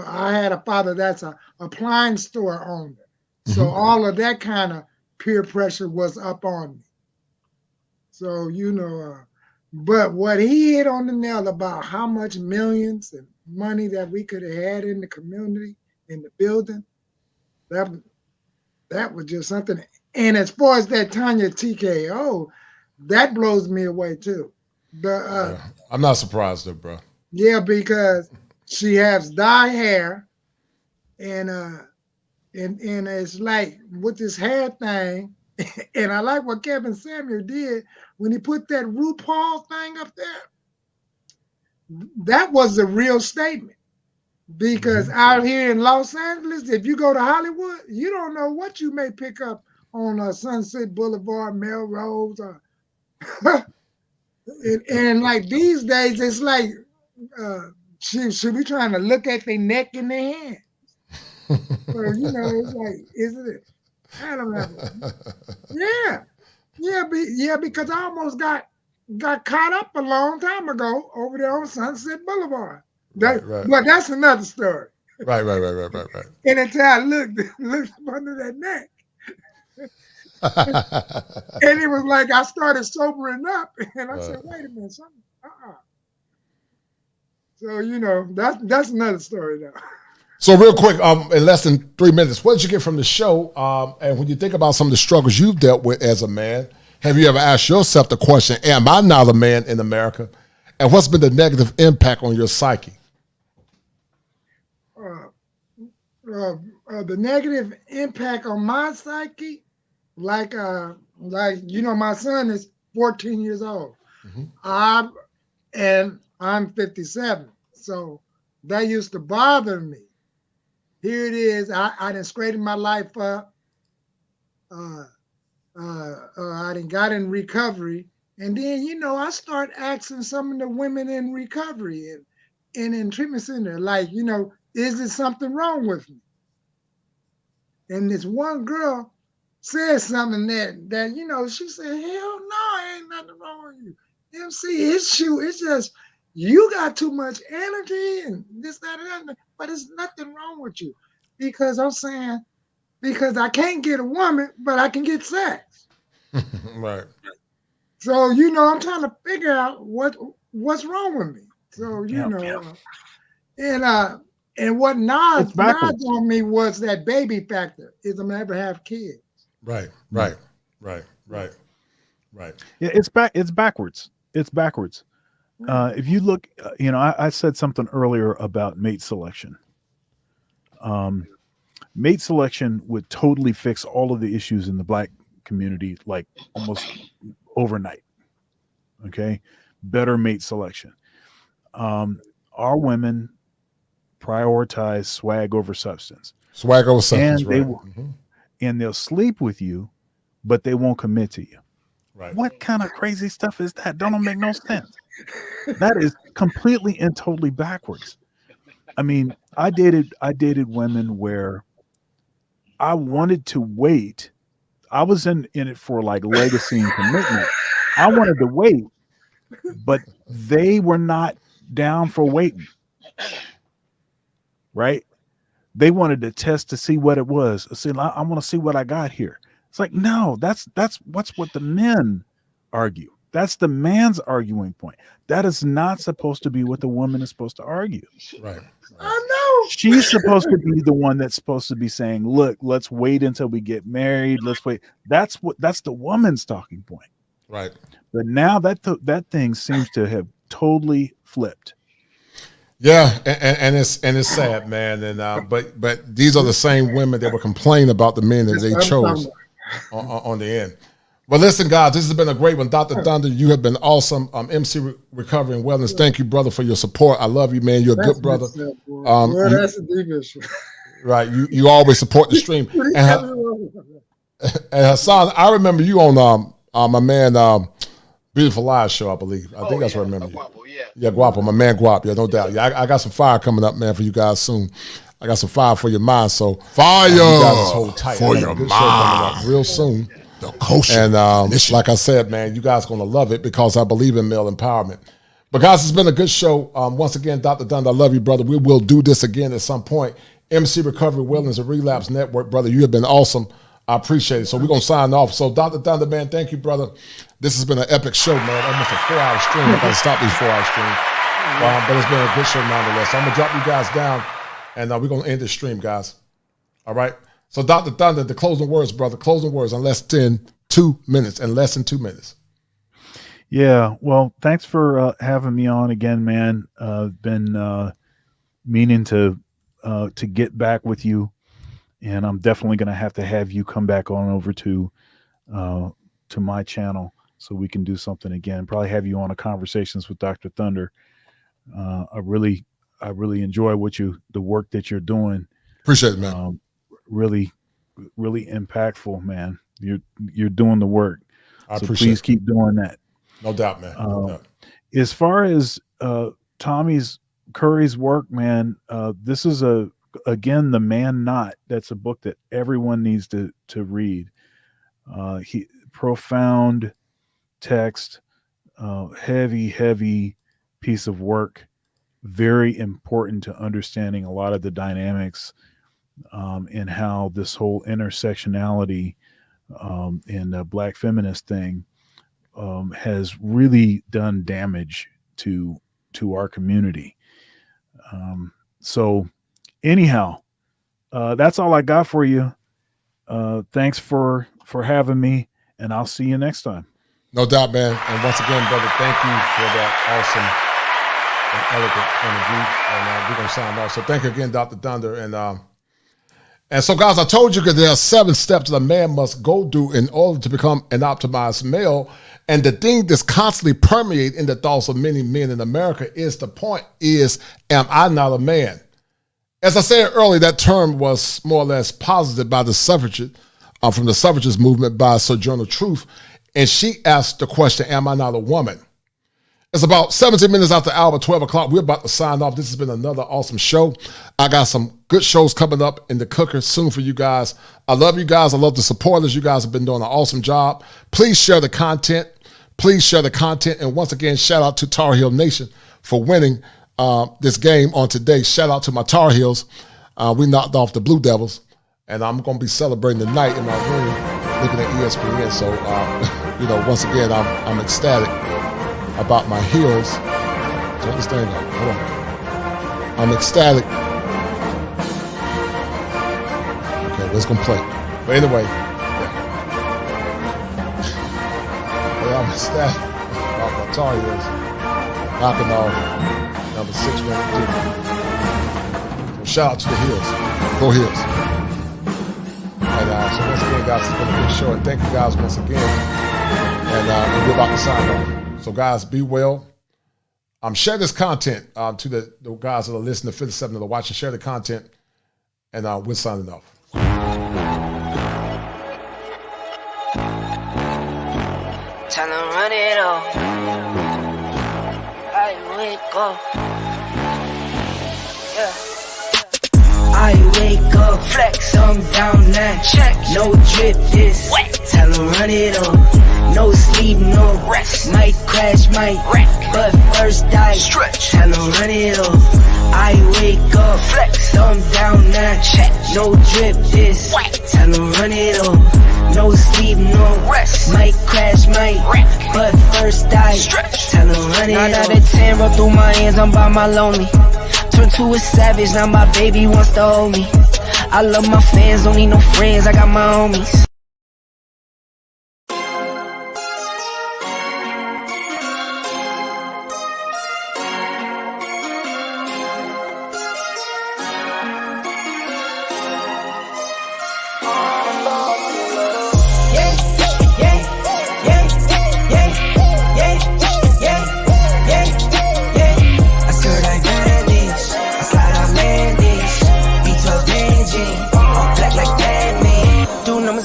had a father that's a appliance store owner. So all of that kind of peer pressure was up on me. So, but what he hit on the nail about how much millions and money that we could have had in the community, in the building, that was just something. And as far as that Tanya TKO, that blows me away too. I'm not surprised though, bro. Yeah, because she has dye hair, and it's like with this hair thing, and I like what Kevin Samuel did when he put that RuPaul thing up there. That was a real statement. Because out here in Los Angeles, if you go to Hollywood, you don't know what you may pick up on Sunset Boulevard, Melrose, and like these days, it's like should be trying to look at their neck and their hands. So, it's like, isn't it? I don't know. Yeah, because I almost got caught up a long time ago over there on Sunset Boulevard. But that's another story. Right. And until I looked under that neck. And it was like I started sobering up, and I said, wait a minute, something. So, that's another story though. So real quick, in less than 3 minutes, what did you get from the show? And when you think about some of the struggles you've dealt with as a man, have you ever asked yourself the question, am I not a man in America? And what's been the negative impact on your psyche? The negative impact on my psyche, like my son is 14 years old. I'm 57, so that used to bother me. Here it is. I done straightened my life up. I done got in recovery, and then I start asking some of the women in recovery and in treatment center, like, is there something wrong with me? And this one girl said something that she said, hell no, ain't nothing wrong with you. MC issue, it's just you got too much energy and this, that, and that, but it's nothing wrong with you. Because I can't get a woman, but I can get sex. Right. So, I'm trying to figure out what's wrong with me. So, and what nods on me was that baby factor. Is I'm ever have kids. Right. Yeah, it's backwards. It's backwards. If you look, I said something earlier about mate selection. Mate selection would totally fix all of the issues in the Black community, like almost overnight. Okay, better mate selection. Our women prioritize swag over substance. Swag over substance, and right? And they'll sleep with you, but they won't commit to you. Right. What kind of crazy stuff is that? Don't make no sense. That is completely and totally backwards. I mean, I dated women where I wanted to wait. I was in it for like legacy and commitment. I wanted to wait, but they were not down for waiting. Right? They wanted to test to see what it was. See, I want to see what I got here. It's like, no, that's what the men argue. That's the man's arguing point. That is not supposed to be what the woman is supposed to argue. Right. I know. She's supposed to be the one that's supposed to be saying, look, let's wait until we get married. Let's wait. That's the woman's talking point. Right. But now that thing seems to have totally flipped. Yeah, and it's sad, man. And but these are the same women that were complaining about the men that they chose on the end. Well, listen, guys, this has been a great one. Dr. Thunder, you have been awesome. MC Recovery and Wellness. Thank you, brother, for your support. I love you, man. You're a good brother. That's a deep issue. Right. You always support the stream. And Hassan, I remember you on my man Beautiful Lies show, I believe. I think that's what I remember. Guapo, yeah. Yeah, Guapo, my man Guapo. Yeah, no doubt. Yeah, I got some fire coming up, man, for you guys soon. I got some fire for your mind. So fire you guys hold tight. for your mind. Real soon. The kosher. And like I said, man, you guys are going to love it because I believe in male empowerment. But guys, it's been a good show. Once again, Dr. Dunn, I love you, brother. We will do this again at some point. MC Recovery, Wellness, and Relapse Network, brother. You have been awesome. I appreciate it. So we're going to sign off. So Dr. Thunder, man, thank you, brother. This has been an epic show, man. Almost a 4-hour stream. I got to stop these 4-hour streams. But it's been a good show nonetheless. So I'm going to drop you guys down, and we're going to end the stream, guys. All right? So Dr. Thunder, the closing words, brother. Closing words in less than 2 minutes. Yeah, well, thanks for having me on again, man. Been meaning to get back with you. And I'm definitely going to have you come back on over to my channel so we can do something again. Probably have you on a Conversations with Dr. Thunder. I really enjoy the work that you're doing. Appreciate it, man. Really, really impactful, man. You're doing the work. So please keep doing that. No doubt, man. No doubt. As far as Tommy's Curry's work, man, this is again, The Man Not. That's a book that everyone needs to read. Profound text, heavy piece of work. Very important to understanding a lot of the dynamics and how this whole intersectionality and the Black feminist thing has really done damage to our community. So anyhow, that's all I got for you. Thanks for having me, and I'll see you next time. No doubt, man. And once again, brother, thank you for that awesome an elegant point of view, and we're going to sign off. So thank you again, Dr. Thunder. And so, guys, I told you that there are 7 steps that a man must go through in order to become an optimized male. And the thing that's constantly permeating in the thoughts of many men in America is the point is, am I not a man? As I said earlier, that term was more or less posited by the suffragette, from the suffragist movement by Sojourner Truth. And she asked the question, am I not a woman? It's about 17 minutes after the hour, 12 o'clock. We're about to sign off. This has been another awesome show. I got some good shows coming up in the cooker soon for you guys. I love you guys. I love the supporters. You guys have been doing an awesome job. Please share the content. Please share the content. And once again, shout out to Tar Heel Nation for winning this game on today. Shout out to my Tar Heels. We knocked off the Blue Devils. And I'm going to be celebrating tonight in my room looking at ESPN. So, once again, I'm ecstatic about my heels. Do you understand that? Hold on. I'm ecstatic. Okay, let's go play. But anyway, yeah, I'm ecstatic about my Tar Heels knocking off number 6 ranked team. So shout out to the Heels. Go Heels. And so once again, guys, it's been a good show. And thank you guys once again. And we're about to sign off. So, guys, be well. Share this content to the guys that are listening, to 57 that are watching. Share the content, and we're signing off. Tell them run it off. I wake up. Yeah. I wake up, flex, I'm down now. Check, no drip, this. Wet. Tell them run it off. No sleep, no rest. Might crash, might wreck, but first die. Stretch. Tell them run it off. I wake up, flex, thumb down now. Check. No drip, this. Wet. Tell them run it off. No sleep, no rest. Might crash, might wreck, but first die. Stretch. Tell them run it off. 9 out of 10 roll through my hands, I'm by my lonely. Turned to a savage, now my baby wants to hold me. I love my fans, don't need no friends, I got my homies.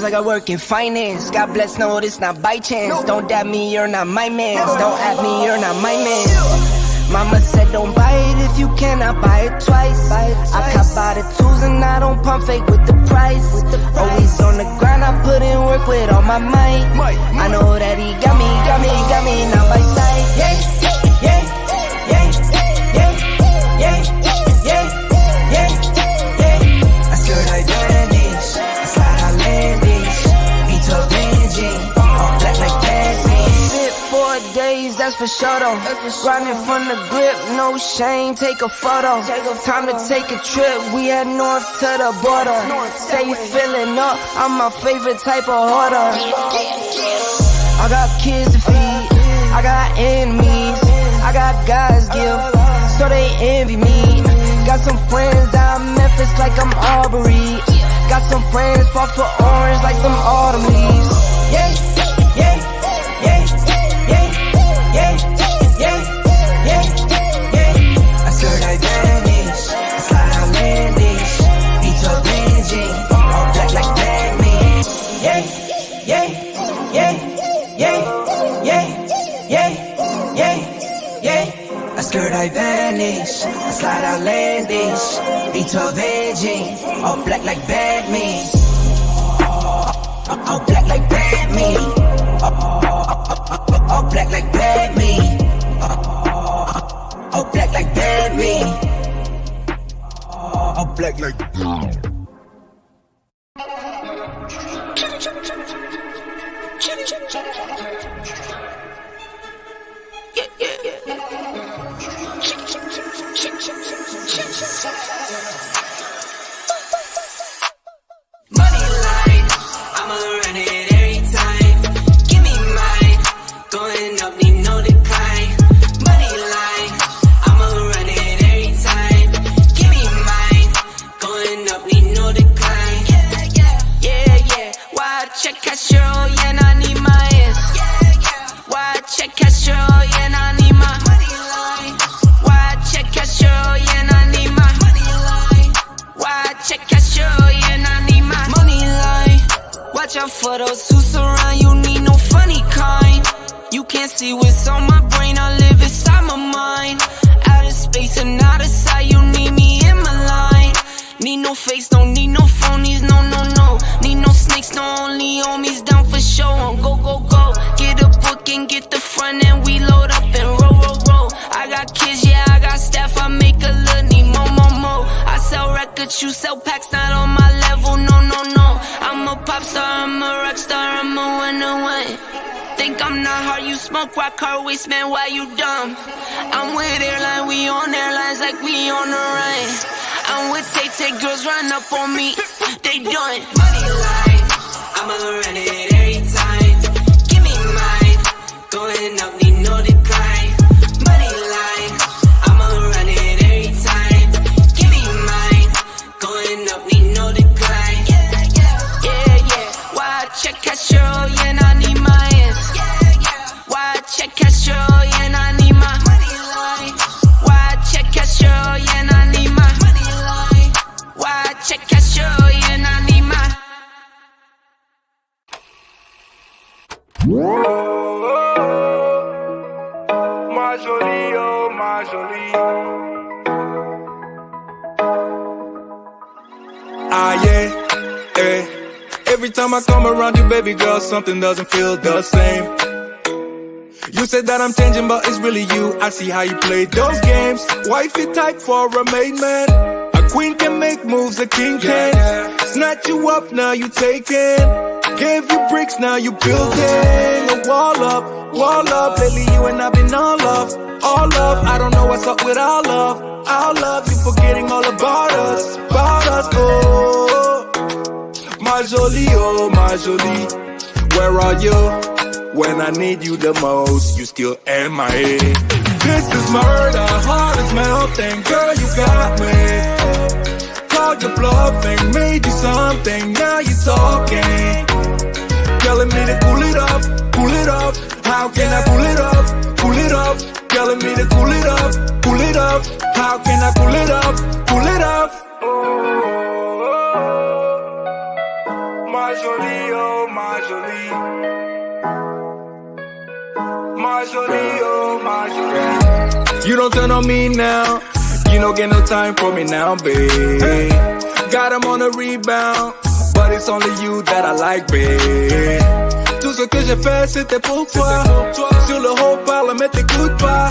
Like I work in finance. God bless, no, it's not by chance. Don't dab me, you're not my man. Don't at me, you're not my man. Mama said don't buy it if you cannot buy it twice. I cop by the tools and I don't pump fake with the price. Always on the grind, I put in work with all my might. I know that he got me, not by sight. Yeah, yeah, yeah, yeah, yeah, yeah, yeah, yeah. I skirt like bandits, I slide out landings. Days, that's for sure though. Grinding from the grip, no shame, take a photo. Time to take a trip, we head north to the border. Say you feeling up, I'm my favorite type of hoarder. I got kids to feed, I got enemies, I got God's gift, so they envy me. Got some friends out in Memphis like I'm Aubrey. Got some friends fought for orange like some autumn leaves. Yeah, yeah, yeah. Yeah, yeah, yeah, yeah. I skirt like bandits, I slide out landings. Beat up Benji, all black like Batman. Yeah, yeah, yeah, yeah, yeah, yeah, yeah, yeah. I skirt like bandits, I slide out landings. Beat up Benji, all black like Batman. All black like Batman. All black like bad me. All black like bad me. All black like money line, I'ma run it every time. Give me mine, going up, need no decline. Money line, I'ma see what's on my brain. I live inside my mind. Out of space and out of sight. You need me in my line. Need no face, don't need no phonies. No, no, no. Need no snakes, no only homies. Down for show. On go, go, go. Get a book and get the front end. We load up and roll, roll, roll. I got kids, yeah, I got staff. I make a little need more, more, more. I sell records, you sell packs. Not on my level, no, no, no. I'm a pop star, I'm a rock star, I'm a winner. Think I'm not hard, you smoke rock, car waste, man, why you dumb? I'm with airline, we on airlines like we on the run. I'm with Tay, girls run up on me, they done. Money line, I'ma run it every time. Give me mine, going up, need no decline. Money line, I'ma run it every time. Give me mine, going up, need no decline. Yeah, yeah, why check cash, yeah, I need my ass. Why check cash, yeah, I need my money line. Why check cash, yeah, I need my money line. Why check cash, yeah, I need my. Ma jolie, oh ma jolie. Ah yeah, eh. Every time I come around you, baby girl, something doesn't feel the same. You said that I'm changing, but it's really you. I see how you play those games. Wifey type for a maid man. A queen can make moves, a king can't. Snatch you up, now you taking. Gave you bricks, now you building a wall up, wall up. Lately you and I've been all love, all love. I don't know what's up with our love, our love. You forgetting all about us, oh. My jolie, oh my jolie. Where are you when I need you the most? You still MIA. This is murder, heart is melting. Girl, you got me. Called your bluffing, made you something. Now you talking. Telling me to cool it off, cool it off. How can I cool it off, cool it off? Telling me to cool it off, cool it off. How can I cool it off, cool it off? Ma jolie, oh ma jolie. Ma jolie, oh ma jolie. You don't turn on me now. You don't get no time for me now, babe. Got him on a rebound. But it's only you that I like, babe. Tout ce que j'ai fait c'était pour toi. Sur le haut parle mais t'écoutes pas.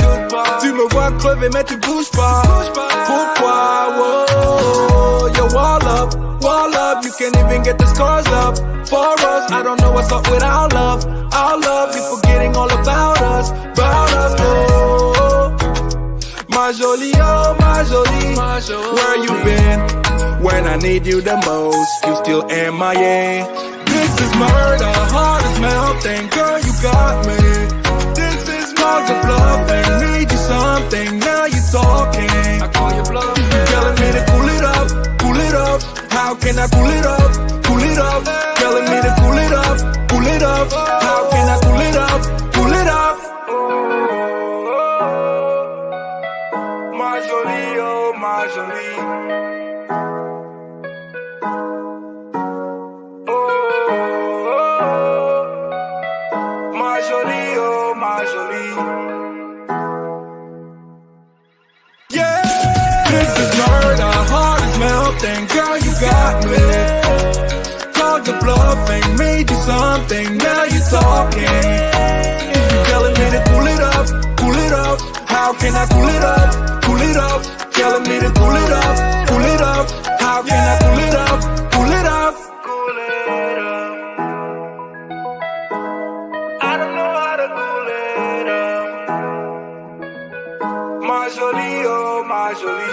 Tu me vois crever mais tu bouges pas. Pourquoi? Whoa, yo, wall up. You can't even get the scores up. For us, I don't know what's up with our love. Our love, you forgetting all about us. Oh, my jolie, oh my jolie. Where you been? When I need you the most, you still MIA. This is murder, heart is melting. Girl, you got me. This is called the bluffing. Made you something, now you talking. I call you bluffing. Telling me to cool it off, cool it off. How can I cool it off, cool it off? Telling me to cool it off, cool it off. How can I cool it off, cool it off? Ma jolie, oh ma jolie. Girl, you got me. Called the bluffing, made you something. Now you talking. Telling me to cool it off, cool it off. How can I cool it off, cool it off? Telling me to cool it off, cool it off. How can I cool it off, cool it off? Cool it off. I don't know how to cool it off. Ma jolie, oh ma jolie.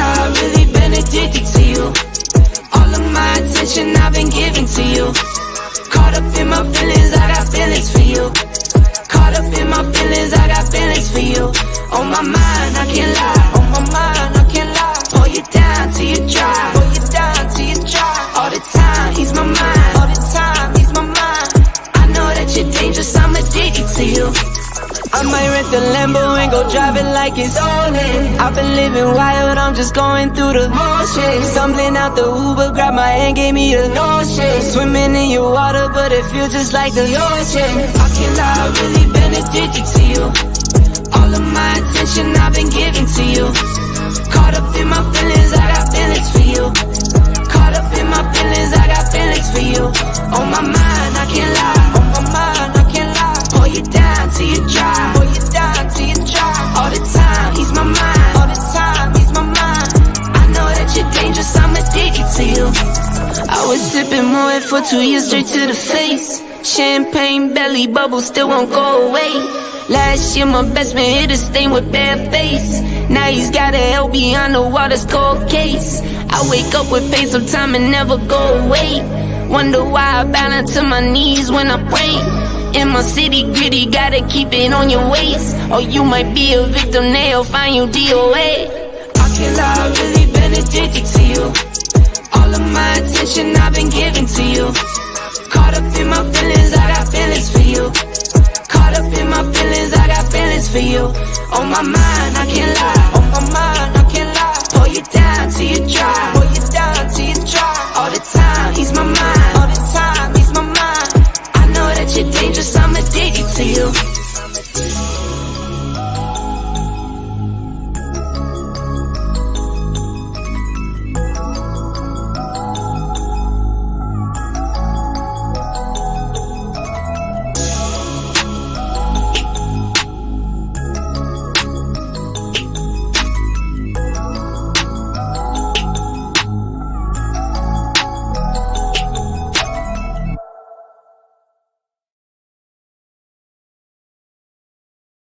I've really been addicted to you. All of my attention I've been giving to you. Caught up in my feelings, I got feelings for you. Caught up in my feelings, I got feelings for you. On my mind, I can't lie. On my mind, I can't lie. Pull you down till you dry. Pull you down till you dry. All the time, he's my mind. All the time, he's my mind. I know that you're dangerous, I'm addicted to you. I might rent the Lambo and go drive it like it's stolen. I've been living wild, I'm just going through the motions. Stumbling out the Uber, grab my hand, gave me the notion. Swimming in your water, but it feels just like the ocean. I can't lie, I've really been addicted to you. All of my attention I've been giving to you. Caught up in my feelings, I got feelings for you. Caught up in my feelings, I got feelings for you. On my mind, I can't lie. On my mind, I can't lie. Pull you down till you dry. Pull you down till you dry. All the time, he's my mind. All the time, he's my mind. I know that you're dangerous, I'm addicted to you. I was sipping more for 2 years straight to the face. Champagne belly bubble still won't go away. Last year my best man hit a stain with bad face. Now he's got a LB on the water's cold case. I wake up with pain sometime and never go away. Wonder why I bow to my knees when I pray. In my city gritty, gotta keep it on your waist. Or you might be a victim, they'll find you DOA. I can't lie, I've really been addicted to you. All of my attention I've been giving to you. Caught up in my feelings, I got feelings for you. Caught up in my feelings, I got feelings for you. On my mind, I can't lie. On my mind, I can't lie. Pull you down till you dry. Pull you down till you dry. All the time, he's my mind. All the time.